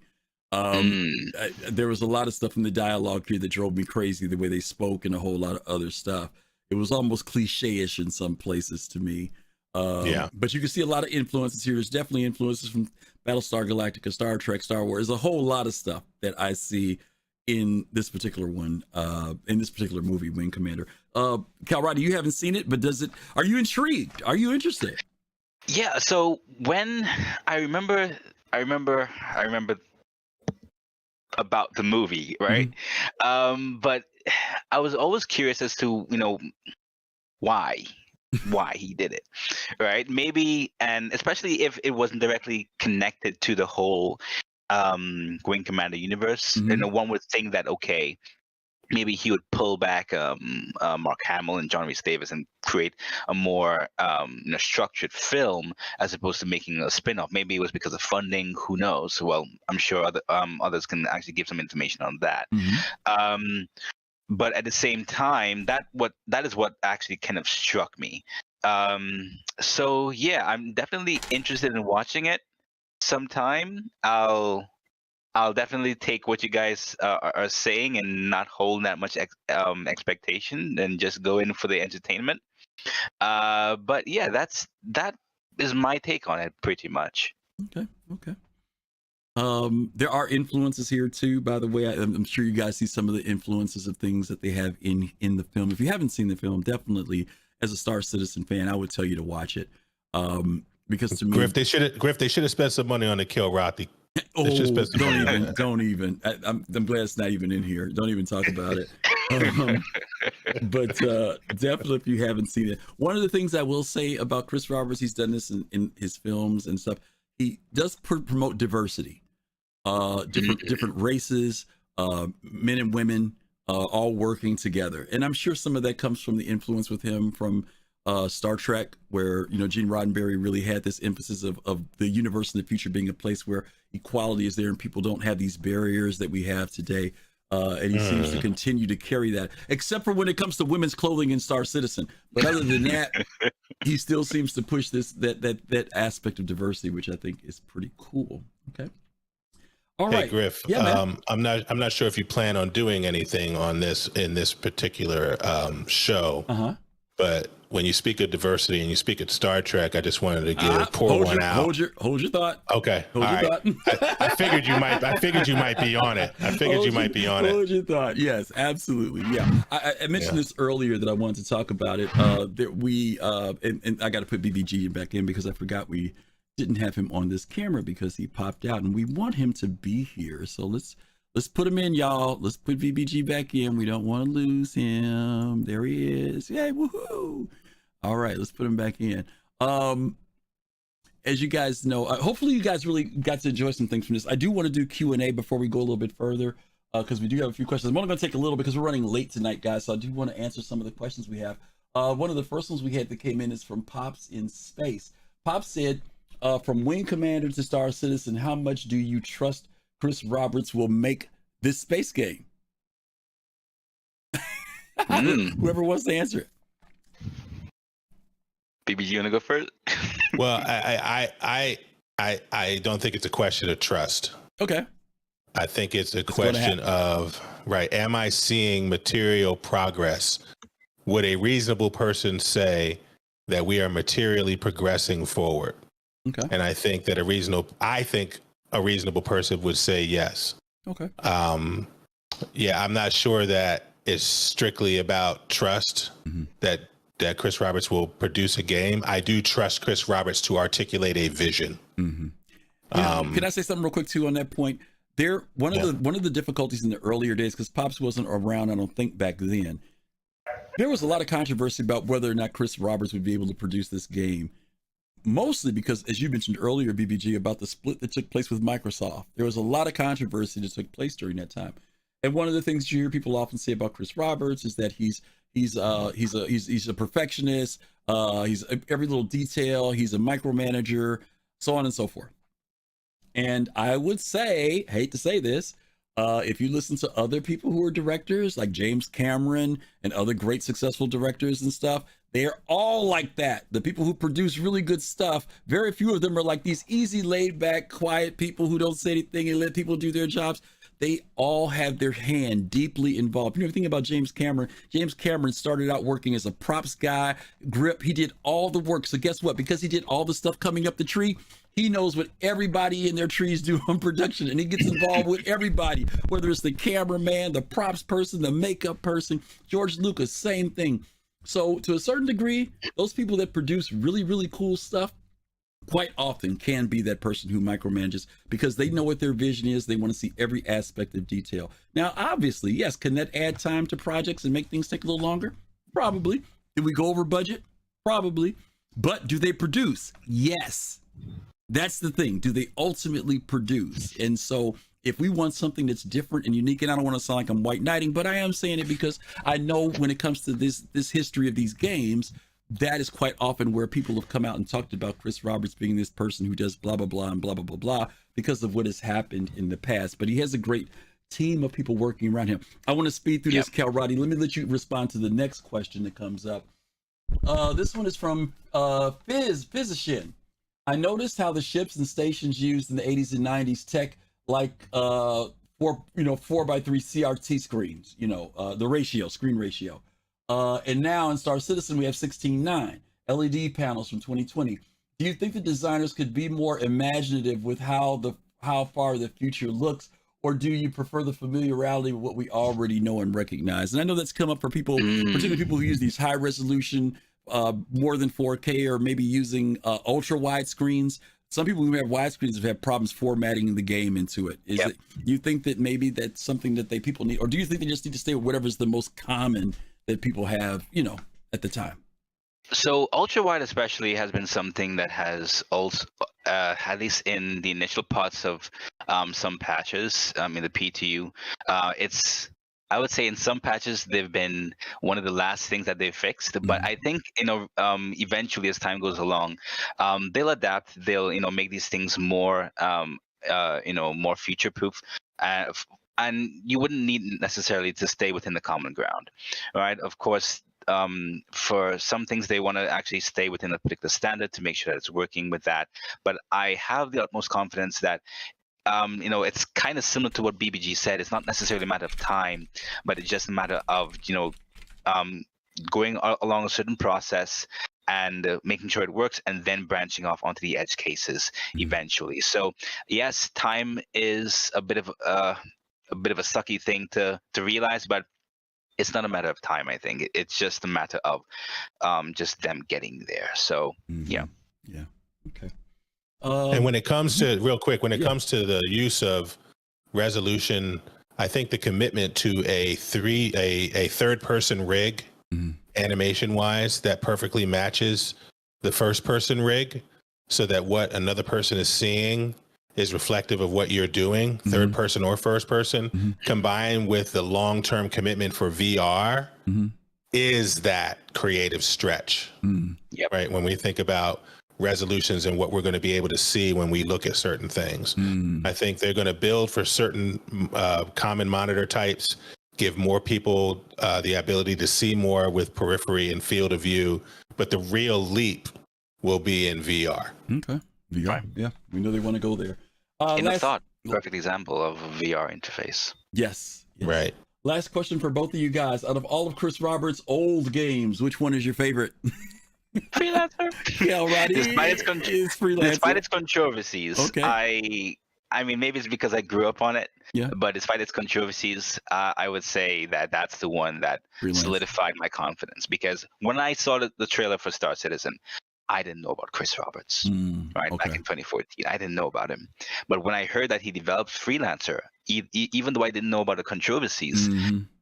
There was a lot of stuff in the dialogue here that drove me crazy, the way they spoke and a whole lot of other stuff. It was almost cliche-ish in some places to me. But you can see a lot of influences here. There's definitely influences from Battlestar Galactica, Star Trek, Star Wars. There's a whole lot of stuff that I see in this particular one, in this particular movie, Wing Commander. Kalrati, you haven't seen it, but are you intrigued? Are you interested? Yeah, so when I remember about the movie, right? But I was always curious as to, why he did it, right? Maybe, and especially if it wasn't directly connected to the whole Wing Commander universe, one would think that maybe he would pull back Mark Hamill and John Rhys Davis and create a more structured film as opposed to making a spin-off. Maybe it was because of funding. Who knows? Well, I'm sure others can actually give some information on that. But at the same time, that is what actually kind of struck me. So yeah, I'm definitely interested in watching it sometime. I'll definitely take what you guys are saying and not hold that much expectation and just go in for the entertainment. But yeah, that is my take on it pretty much. Okay. There are influences here too, by the way. I'm sure you guys see some of the influences of things that they have in the film. If you haven't seen the film, definitely as a Star Citizen fan, I would tell you to watch it. Because to me, Griff, they should have spent some money on the Kilrathi. Don't even. I'm glad it's not even in here. Don't even talk about it. But definitely, if you haven't seen it, one of the things I will say about Chris Roberts, he's done this in his films and stuff. He does promote diversity, different races, men and women, all working together. And I'm sure some of that comes from the influence with him from Star Trek, where Gene Roddenberry really had this emphasis of the universe in the future being a place where equality is there and people don't have these barriers that we have today. And he seems to continue to carry that, except for when it comes to women's clothing in Star Citizen. But other than that, he still seems to push that aspect of diversity, which I think is pretty cool. Okay. All right, Griff. Yeah, man. I'm not sure if you plan on doing anything on this in this particular show. but when you speak of diversity and you speak of Star Trek, I just wanted to pour one out. Hold your thought. Okay. Hold your thought. I figured you might be on it. Hold your thought. Yes, absolutely. Yeah. I mentioned this earlier that I wanted to talk about it. And I got to put BBG back in because I forgot we didn't have him on this camera because he popped out, and we want him to be here. So let's put him in, y'all. Let's put VBG back in. We don't want to lose him. There he is. Yay, woohoo. All right, let's put him back in. As you guys know, hopefully you guys really got to enjoy some things from this. I do want to do Q&A before we go a little bit further because we do have a few questions. I'm only going to take a little because we're running late tonight, guys, so I do want to answer some of the questions we have. One of the first ones we had that came in is from Pops in Space. Pops said, from Wing Commander to Star Citizen, how much do you trust Chris Roberts will make this space game? Whoever wants to answer it. BBG, you wanna go first? Well, I don't think it's a question of trust. Okay. I think it's a question of, am I seeing material progress? Would a reasonable person say that we are materially progressing forward? Okay. And I think that a reasonable person would say yes. Okay. Yeah, I'm not sure that it's strictly about trust that Chris Roberts will produce a game. I do trust Chris Roberts to articulate a vision. Can I say something real quick too on that point? One of the difficulties in the earlier days, because Pops wasn't around, I don't think, back then. There was a lot of controversy about whether or not Chris Roberts would be able to produce this game. Mostly because, as you mentioned earlier, BBG, about the split that took place with Microsoft. There was a lot of controversy that took place during that time. And one of the things you hear people often say about Chris Roberts is that he's a perfectionist. He's every little detail. He's a micromanager, so on and so forth. And I would say, hate to say this, if you listen to other people who are directors like James Cameron and other great successful directors and stuff, they're all like that. The people who produce really good stuff, very few of them are like these easy, laid back, quiet people who don't say anything and let people do their jobs. They all have their hand deeply involved. You know, think about James Cameron. James Cameron started out working as a props guy, grip. He did all the work. So guess what? Because he did all the stuff coming up the tree, he knows what everybody in their trees do on production, and he gets involved with everybody, whether it's the cameraman, the props person, the makeup person. George Lucas, same thing. So to a certain degree, those people that produce really, really cool stuff quite often can be that person who micromanages because they know what their vision is. They want to see every aspect of detail. Now, obviously, yes, can that add time to projects and make things take a little longer? Probably. Did we go over budget? Probably. But do they produce? Yes. That's the thing. Do they ultimately produce? And so if we want something that's different and unique, and I don't want to sound like I'm white knighting, but I am saying it because I know when it comes to this history of these games, that is quite often where people have come out and talked about Chris Roberts being this person who does blah, blah, blah, and blah, blah, blah, blah, because of what has happened in the past. But he has a great team of people working around him. I want to speed through this, Kalrati. Let me let you respond to the next question that comes up. This one is from Physician. I noticed how the ships and stations used in the 80s and 90s tech like 4x3 CRT screens, the screen ratio. And now in Star Citizen, we have 16:9 LED panels from 2020. Do you think the designers could be more imaginative with how far the future looks, or do you prefer the familiarity with what we already know and recognize? And I know that's come up for people, particularly people who use these high resolution, more than 4K, or maybe using ultra wide screens. Some people who have wide screens have had problems formatting the game into it. You think that maybe that's something that people need, or do you think they just need to stay with whatever's the most common that people have, at the time? So ultra wide especially has been something that has also, at least in the initial parts of some patches in the PTU, I would say in some patches they've been one of the last things that they've fixed. But I think eventually as time goes along, they'll adapt. They'll make these things more more future proof. And you wouldn't need necessarily to stay within the common ground, right? Of course, for some things they want to actually stay within a particular standard to make sure that it's working with that. But I have the utmost confidence that it's kind of similar to what BBG said. It's not necessarily a matter of time, but it's just a matter of going along a certain process and making sure it works, and then branching off onto the edge cases eventually. So yes, time is a bit of a sucky thing to realize, but it's not a matter of time. I think it's just a matter of just them getting there. So yeah. Okay. And when it comes to real quick, when it comes to the use of resolution, I think the commitment to a third person rig, animation wise, that perfectly matches the first person rig, so that what another person is seeing is reflective of what you're doing, third person or first person, combined with the long-term commitment for VR, is that creative stretch. Right? When we think about resolutions and what we're going to be able to see when we look at certain things. I think they're going to build for certain common monitor types, give more people the ability to see more with periphery and field of view, but the real leap will be in VR. Okay. VR, yeah, we know they want to go there. Perfect example of a VR interface. Yes. Right. Last question for both of you guys. Out of all of Chris Roberts' old games, which one is your favorite? Freelancer. Kalrati is Freelancer. Despite its controversies, okay. I mean, maybe it's because I grew up on it. Yeah. But despite its controversies, I would say that that's the one that solidified my confidence. Because when I saw the trailer for Star Citizen, I didn't know about Chris Roberts, back in 2014. I didn't know about him. But when I heard that he developed Freelancer, even though I didn't know about the controversies,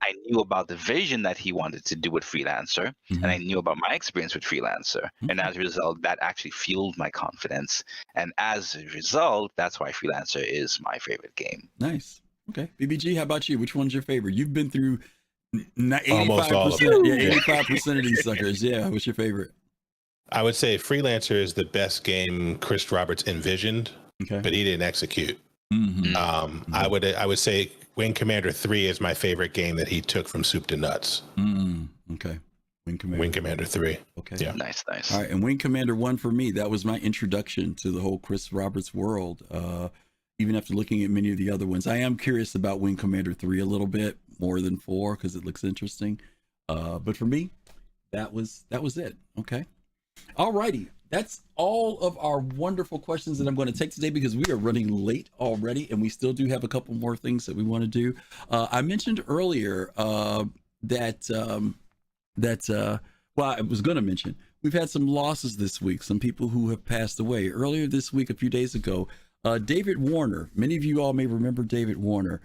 I knew about the vision that he wanted to do with Freelancer, and I knew about my experience with Freelancer. And as a result, that actually fueled my confidence. And as a result, that's why Freelancer is my favorite game. Nice. Okay. BBG, how about you? Which one's your favorite? You've been through 85%. Yeah, 85% of these suckers. Yeah. What's your favorite? I would say Freelancer is the best game Chris Roberts envisioned, but he didn't execute. I would say Wing Commander 3 is my favorite game that he took from soup to nuts. Okay. Wing Commander 3. Okay. Yeah. Nice. All right. And Wing Commander 1 for me, that was my introduction to the whole Chris Roberts world. Even after looking at many of the other ones, I am curious about Wing Commander 3 a little bit more than 4 because it looks interesting. But for me, that was it. Okay. All righty. That's all of our wonderful questions that I'm going to take today because we are running late already and we still do have a couple more things that we want to do. I mentioned earlier that I was going to mention we've had some losses this week, some people who have passed away. Earlier this week, a few days ago, David Warner, many of you all may remember David Warner.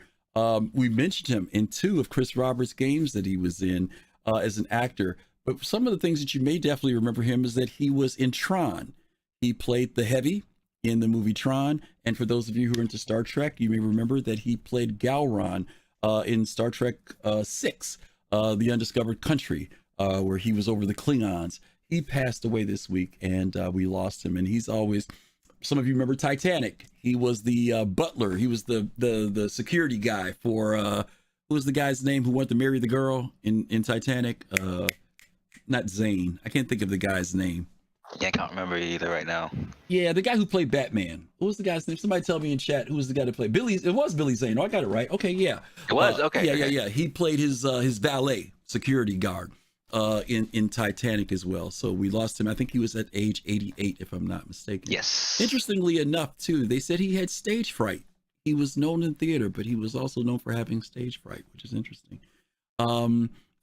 We mentioned him in 2 of Chris Roberts' games that he was in as an actor. But some of the things that you may definitely remember him is that he was in Tron. He played the Heavy in the movie Tron. And for those of you who are into Star Trek, you may remember that he played Galron in Star Trek 6, The Undiscovered Country, where he was over the Klingons. He passed away this week and we lost him. And he's always, some of you remember Titanic. He was the butler. He was the security guy for, who was the guy's name who wanted to marry the girl in Titanic? Not Zane. I can't think of the guy's name. Yeah, I can't remember either right now. Yeah, the guy who played Batman. What was the guy's name? Somebody tell me in chat who was the guy that played Billy. It was Billy Zane. Oh, I got it right. Okay, yeah. It was? Okay. Yeah. He played his valet, security guard, in Titanic as well. So we lost him. I think he was at age 88, if I'm not mistaken. Yes. Interestingly enough, too, they said he had stage fright. He was known in theater, but he was also known for having stage fright, which is interesting.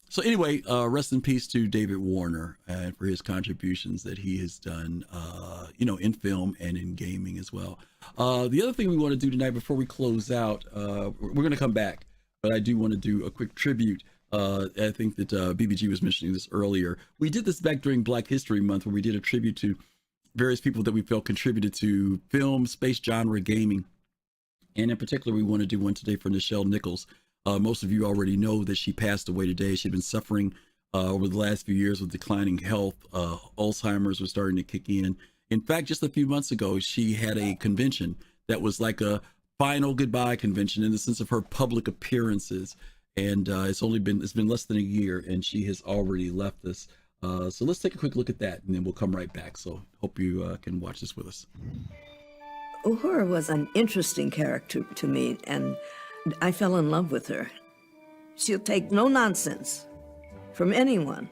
So anyway, rest in peace to David Warner and for his contributions that he has done, in film and in gaming as well. The other thing we want to do tonight before we close out, we're going to come back, but I do want to do a quick tribute. I think that BBG was mentioning this earlier. We did this back during Black History Month where we did a tribute to various people that we felt contributed to film, space genre, gaming. And in particular, we want to do one today for Nichelle Nichols. Most of you already know that she passed away today. She'd been suffering over the last few years with declining health. Alzheimer's was starting to kick in. In fact, just a few months ago, she had a convention that was like a final goodbye convention in the sense of her public appearances. And it's been less than a year and she has already left us. So let's take a quick look at that and then we'll come right back. So hope you can watch this with us. Uhura was an interesting character to me, and I fell in love with her. She'll take no nonsense from anyone,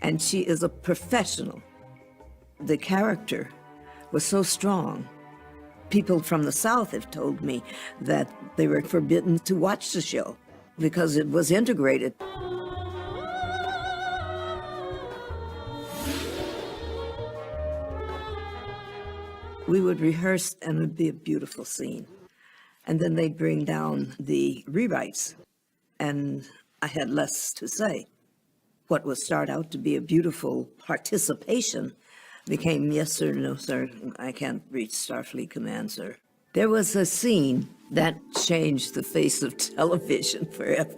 And she is a professional. The character was so strong. People from the South have told me that they were forbidden to watch the show because it was integrated. We would rehearse and it would be a beautiful scene. And then they'd bring down the rewrites, and I had less to say. What would start out to be a beautiful participation became yes sir, no sir, I can't reach Starfleet Command, sir. There was a scene that changed the face of television forever.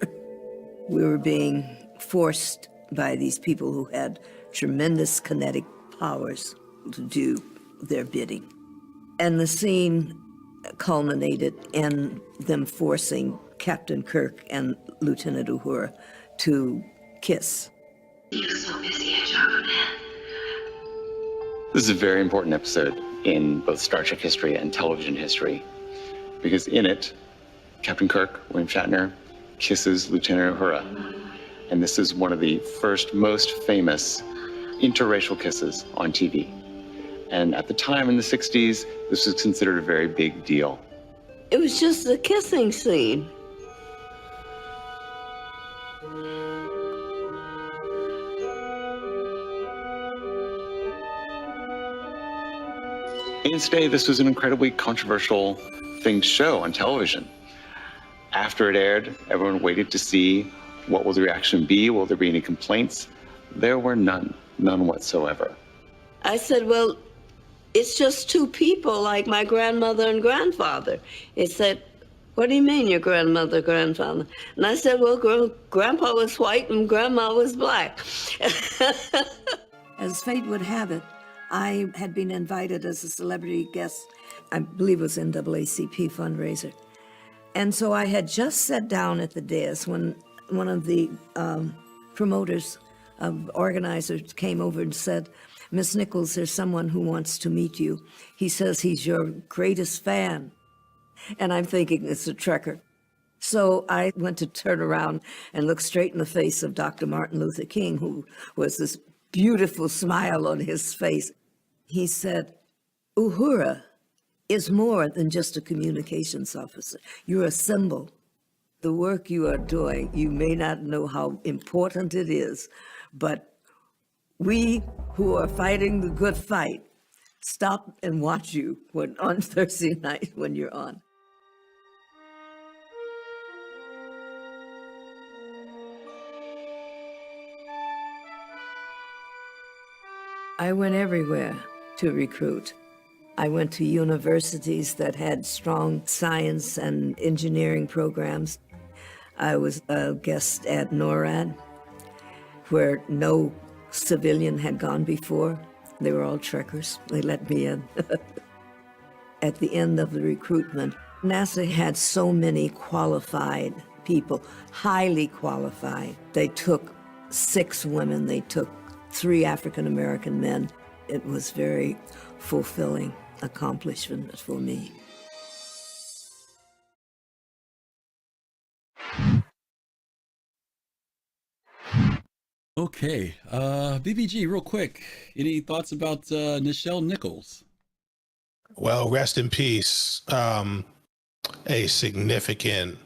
We were being forced by these people who had tremendous kinetic powers to do their bidding. And the scene culminated in them forcing Captain Kirk and Lieutenant Uhura to kiss. You're so busy at your command. This is a very important episode in both Star Trek history and television history, because in it, Captain Kirk, William Shatner, kisses Lieutenant Uhura. And this is one of the first most famous interracial kisses on TV. And at the time in the 60s, this was considered a very big deal. It was just a kissing scene. In its day, this was an incredibly controversial thing to show on television. After it aired, everyone waited to see what will the reaction be, will there be any complaints? There were none whatsoever. I said, well, it's just two people like my grandmother and grandfather. It said, what do you mean your grandmother, grandfather? And I said, well, grandpa was white and grandma was black. As fate would have it, I had been invited as a celebrity guest, I believe it was NAACP fundraiser. And so I had just sat down at the dais when one of the promoters, organizers came over and said, Miss Nichols, there's someone who wants to meet you. He says he's your greatest fan. And I'm thinking it's a Trekker. So I went to turn around and look straight in the face of Dr. Martin Luther King, who was this beautiful smile on his face. He said, Uhura is more than just a communications officer. You're a symbol. The work you are doing, you may not know how important it is, but we who are fighting the good fight stop and watch you on Thursday night when you're on. I went everywhere to recruit. I went to universities that had strong science and engineering programs. I was a guest at NORAD, where no civilian had gone before. They were all Trekkers. They let me in. At the end of the recruitment, NASA had so many qualified people, highly qualified. They took 6 women, they took 3 African-American men. It was very fulfilling accomplishment for me. Okay, BBG, real quick, any thoughts about Nichelle Nichols? Well, rest in peace. A significant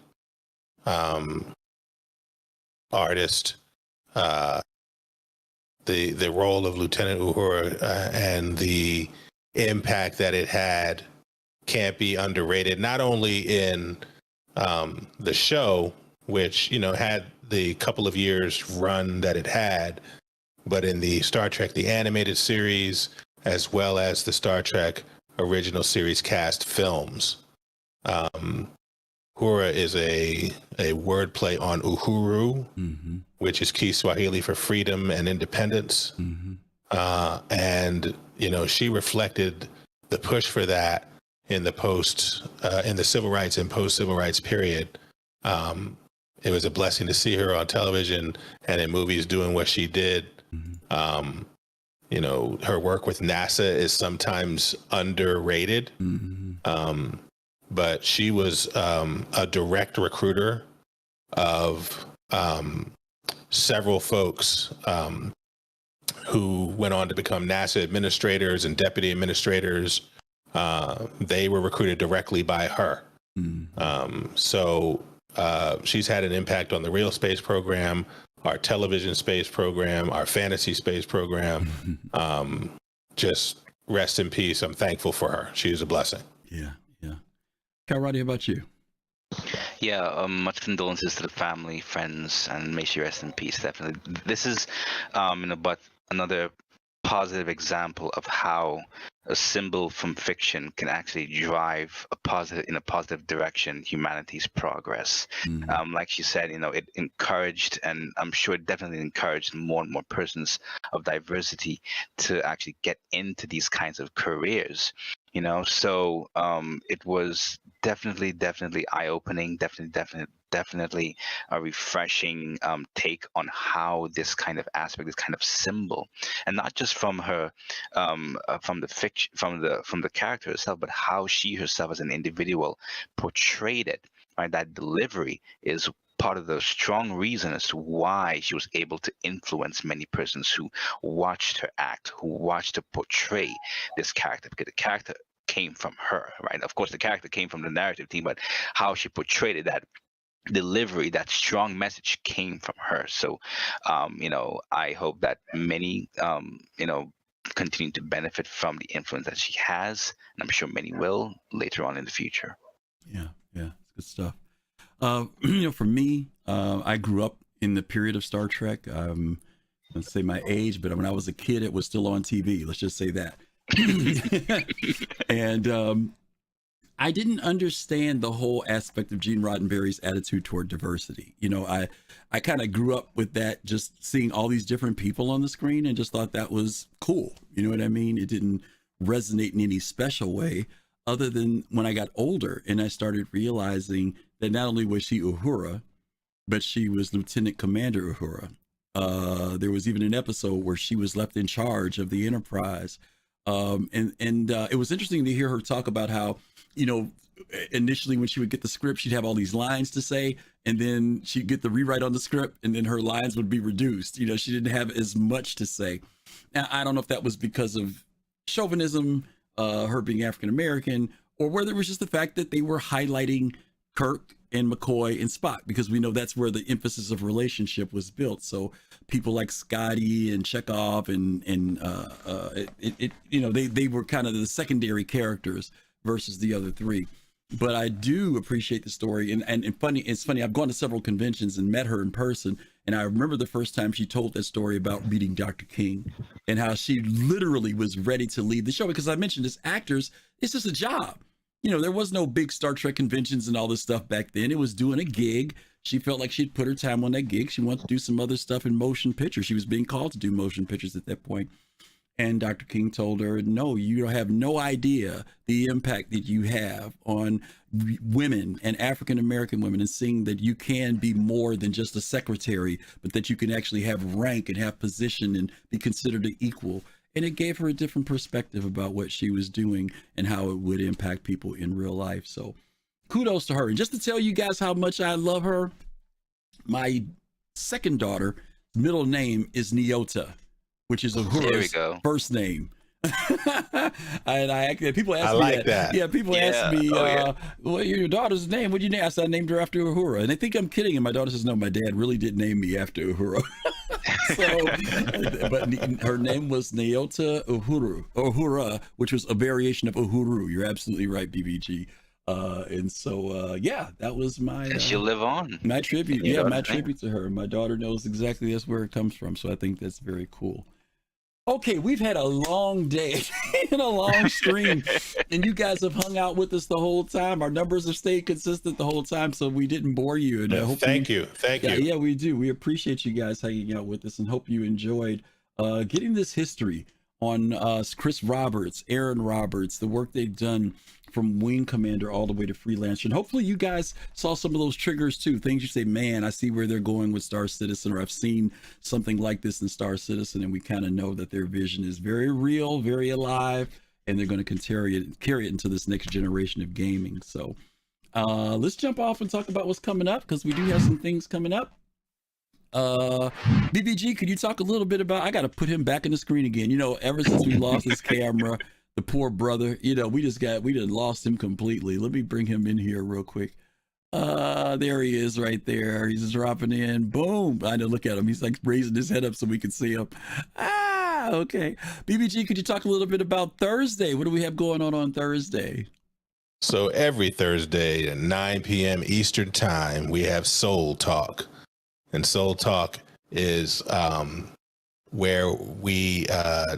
artist. The role of Lieutenant Uhura and the impact that it had can't be underrated. Not only in the show, which had the couple of years run that it had, but in the Star Trek the animated series, as well as the Star Trek original series cast films. Uhura is a wordplay on Uhuru, which is Kiswahili for freedom and independence. And she reflected the push for that in the civil rights and post-civil rights period. It was a blessing to see her on television and in movies doing what she did. Her work with NASA is sometimes underrated. But she was a direct recruiter of several folks who went on to become NASA administrators and deputy administrators. They were recruited directly by her. So she's had an impact on the real space program, our television space program, our fantasy space program. Just rest in peace. I'm thankful for her. She is a blessing. Yeah. Kalrati, how about you? Yeah, much condolences to the family, friends, and may she rest in peace. Definitely, this is, but another positive example of how a symbol from fiction can actually drive in a positive direction humanity's progress. Like she said, it encouraged, and I'm sure it definitely encouraged more and more persons of diversity to actually get into these kinds of careers. So it was definitely eye-opening, definitely a refreshing take on how this kind of aspect, this kind of symbol, and not just from her, from the fiction, from the character herself, but how she herself as an individual portrayed it. Right, that delivery is part of the strong reason as to why she was able to influence many persons who watched her act, who watched her portray this character, because the character came from her, right? Of course, the character came from the narrative team, but how she portrayed it, that delivery, that strong message came from her. So, I hope that many, continue to benefit from the influence that she has, and I'm sure many will later on in the future. Yeah, it's good stuff. For me, I grew up in the period of Star Trek. Let's say my age, but when I was a kid, it was still on TV. Let's just say that. And I didn't understand the whole aspect of Gene Roddenberry's attitude toward diversity. I kind of grew up with that, just seeing all these different people on the screen and just thought that was cool. You know what I mean? It didn't resonate in any special way, other than when I got older and I started realizing that not only was she Uhura, but she was Lieutenant Commander Uhura. There was even an episode where she was left in charge of the Enterprise. And it was interesting to hear her talk about how, initially when she would get the script, she'd have all these lines to say, and then she'd get the rewrite on the script, and then her lines would be reduced. She didn't have as much to say. Now, I don't know if that was because of chauvinism, her being African-American, or whether it was just the fact that they were highlighting Kirk and McCoy and Spock, because we know that's where the emphasis of relationship was built. So people like Scotty and Chekhov and they were kind of the secondary characters versus the other three. But I do appreciate the story, and it's funny. I've gone to several conventions and met her in person, and I remember the first time she told that story about meeting Dr. King and how she literally was ready to lead the show, because I mentioned as actors, it's just a job. There was no big Star Trek conventions and all this stuff back then. It was doing a gig. She felt like she'd put her time on that gig. She wanted to do some other stuff in motion pictures. She was being called to do motion pictures at that point. And Dr. King told her, no, you have no idea the impact that you have on women and African-American women, and seeing that you can be more than just a secretary, but that you can actually have rank and have position and be considered an equal. And it gave her a different perspective about what she was doing and how it would impact people in real life. So kudos to her. And just to tell you guys how much I love her, my second daughter, middle name is Nyota, which is Uhura's first name. And people ask me that. Yeah, people ask me, what your daughter's name? What'd you name? I said, I named her after Uhura. And they think I'm kidding. And my daughter says, no, my dad really did name me after Uhura. But her name was Nyota Uhura, which was a variation of Uhuru. You're absolutely right, BBG. And so, that was my... And she'll live on. My tribute. My tribute to her. My daughter knows exactly that's where it comes from. So I think that's very cool. Okay, we've had a long day and a long stream, and you guys have hung out with us the whole time. Our numbers have stayed consistent the whole time, so we didn't bore you. And I hope thank you. Yeah, we do. We appreciate you guys hanging out with us, and hope you enjoyed getting this history on Chris Roberts, Aaron Roberts, the work they've done from Wing Commander all the way to Freelancer. And hopefully you guys saw some of those triggers too. Things you say, man, I see where they're going with Star Citizen, or I've seen something like this in Star Citizen, and we kind of know that their vision is very real, very alive, and they're going to carry it into this next generation of gaming. So let's jump off and talk about what's coming up, because we do have some things coming up. BBG, could you talk a little bit about, I got to put him back in the screen again. You know, ever since we lost his camera, the poor brother, you know, we done lost him completely. Let me bring him in here real quick. There he is right there. He's just dropping in. Boom. I know, look at him. He's like raising his head up so we can see him. Okay. BBG, could you talk a little bit about Thursday? What do we have going on Thursday? So every Thursday at 9 p.m. Eastern time, we have Soul Talk. And Soul Talk is where we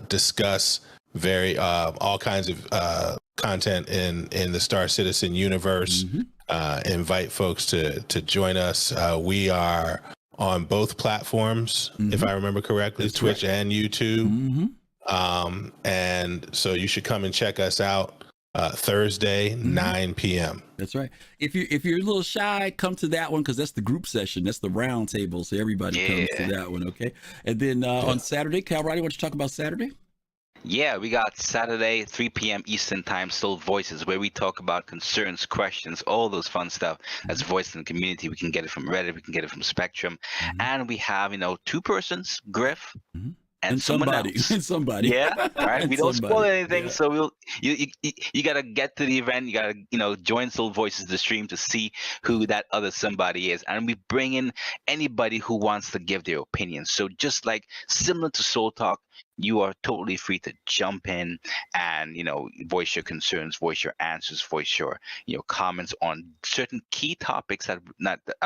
discuss all kinds of content in the Star Citizen universe. Invite folks to join us. We are on both platforms, if I remember correctly, that's Twitch and YouTube. And so you should come and check us out Thursday, 9 p.m. That's right. If you're a little shy, come to that one because that's the group session. That's the round table. So everybody comes to that one, okay? And then on Saturday, Kalrati, want you to talk about Saturday? Yeah, we got Saturday, 3 p.m. Eastern time, Soul Voices, where we talk about concerns, questions, all those fun stuff that's voiced in the community. We can get it from Reddit, we can get it from Spectrum. And we have, two persons, Griff and somebody. And somebody. Yeah, right. We don't spoil anything, yeah. so you gotta get to the event. You gotta join Soul Voices, the stream, to see who that other somebody is, and we bring in anybody who wants to give their opinion. So just like similar to Soul Talk, you are totally free to jump in and voice your concerns, voice your answers, voice your comments on certain key topics that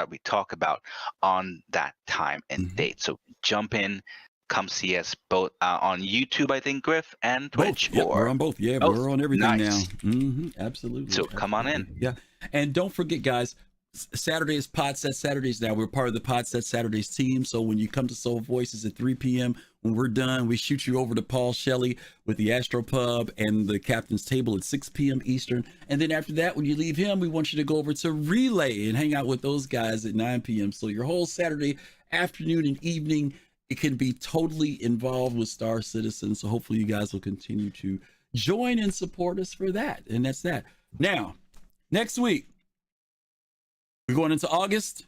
we talk about on that time and date. So jump in. Come see us both on YouTube, I think, Griff, and Twitch. Both. Yep, we're on both. Yeah, both. We're on everything Nice. now. Absolutely. So come on in. Yeah. And don't forget, guys, Saturday is Podset Saturdays now. We're part of the Podset Saturdays team. So when you come to Soul Voices at 3 p.m., when we're done, we shoot you over to Paul Shelley with the Astropub and the Captain's Table at 6 p.m. Eastern. And then after that, when you leave him, we want you to go over to Relay and hang out with those guys at 9 p.m. So your whole Saturday afternoon and evening, it can be totally involved with Star Citizen. So hopefully you guys will continue to join and support us for that. And that's that. Now, next week, we're going into August.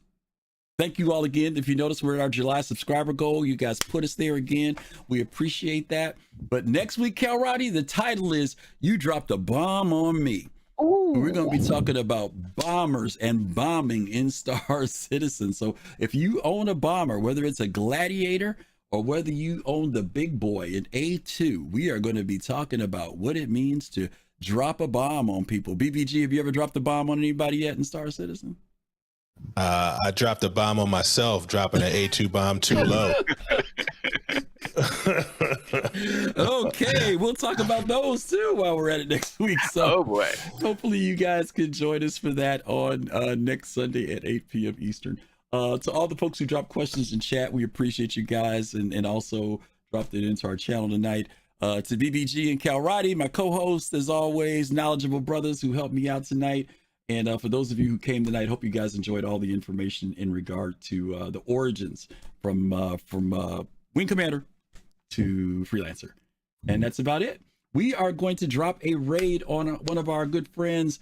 Thank you all again. If you notice, we're at our July subscriber goal. You guys put us there again. We appreciate that. But next week, Kalrati, the title is You Dropped a Bomb on Me. Ooh. We're going to be talking about bombers and bombing in Star Citizen. So if you own a bomber, whether it's a Gladiator or whether you own the big boy in A2, we are going to be talking about what it means to drop a bomb on people. BBG, have you ever dropped a bomb on anybody yet in Star Citizen? I dropped a bomb on myself, dropping an A2 bomb too low. Okay, we'll talk about those too while we're at it next week. So oh boy, hopefully you guys can join us for that on next Sunday at 8 p.m. Eastern. To all the folks who dropped questions in chat, we appreciate you guys, and also dropped it into our channel tonight. To BBG and Kalrati, my co-host, as always, knowledgeable brothers who helped me out tonight. And for those of you who came tonight, hope you guys enjoyed all the information in regard to the origins from Wing Commander to Freelancer. And that's about it. We are going to drop a raid on one of our good friends.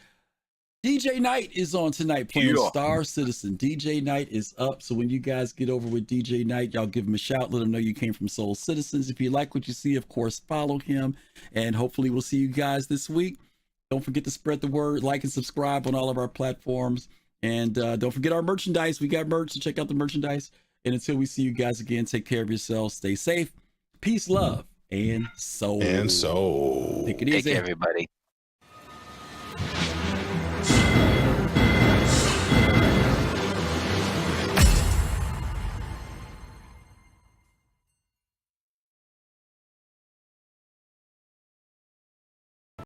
DJ Knight is on tonight playing Star Citizen. DJ Knight is up. So when you guys get over with DJ Knight, y'all give him a shout. Let him know you came from Soul Citizens. If you like what you see, of course, follow him. And hopefully we'll see you guys this week. Don't forget to spread the word, like and subscribe on all of our platforms. And don't forget our merchandise. We got merch, so check out the merchandise. And until we see you guys again, take care of yourselves. Stay safe. Peace, love, and soul. And soul. Take it easy. Take care, everybody.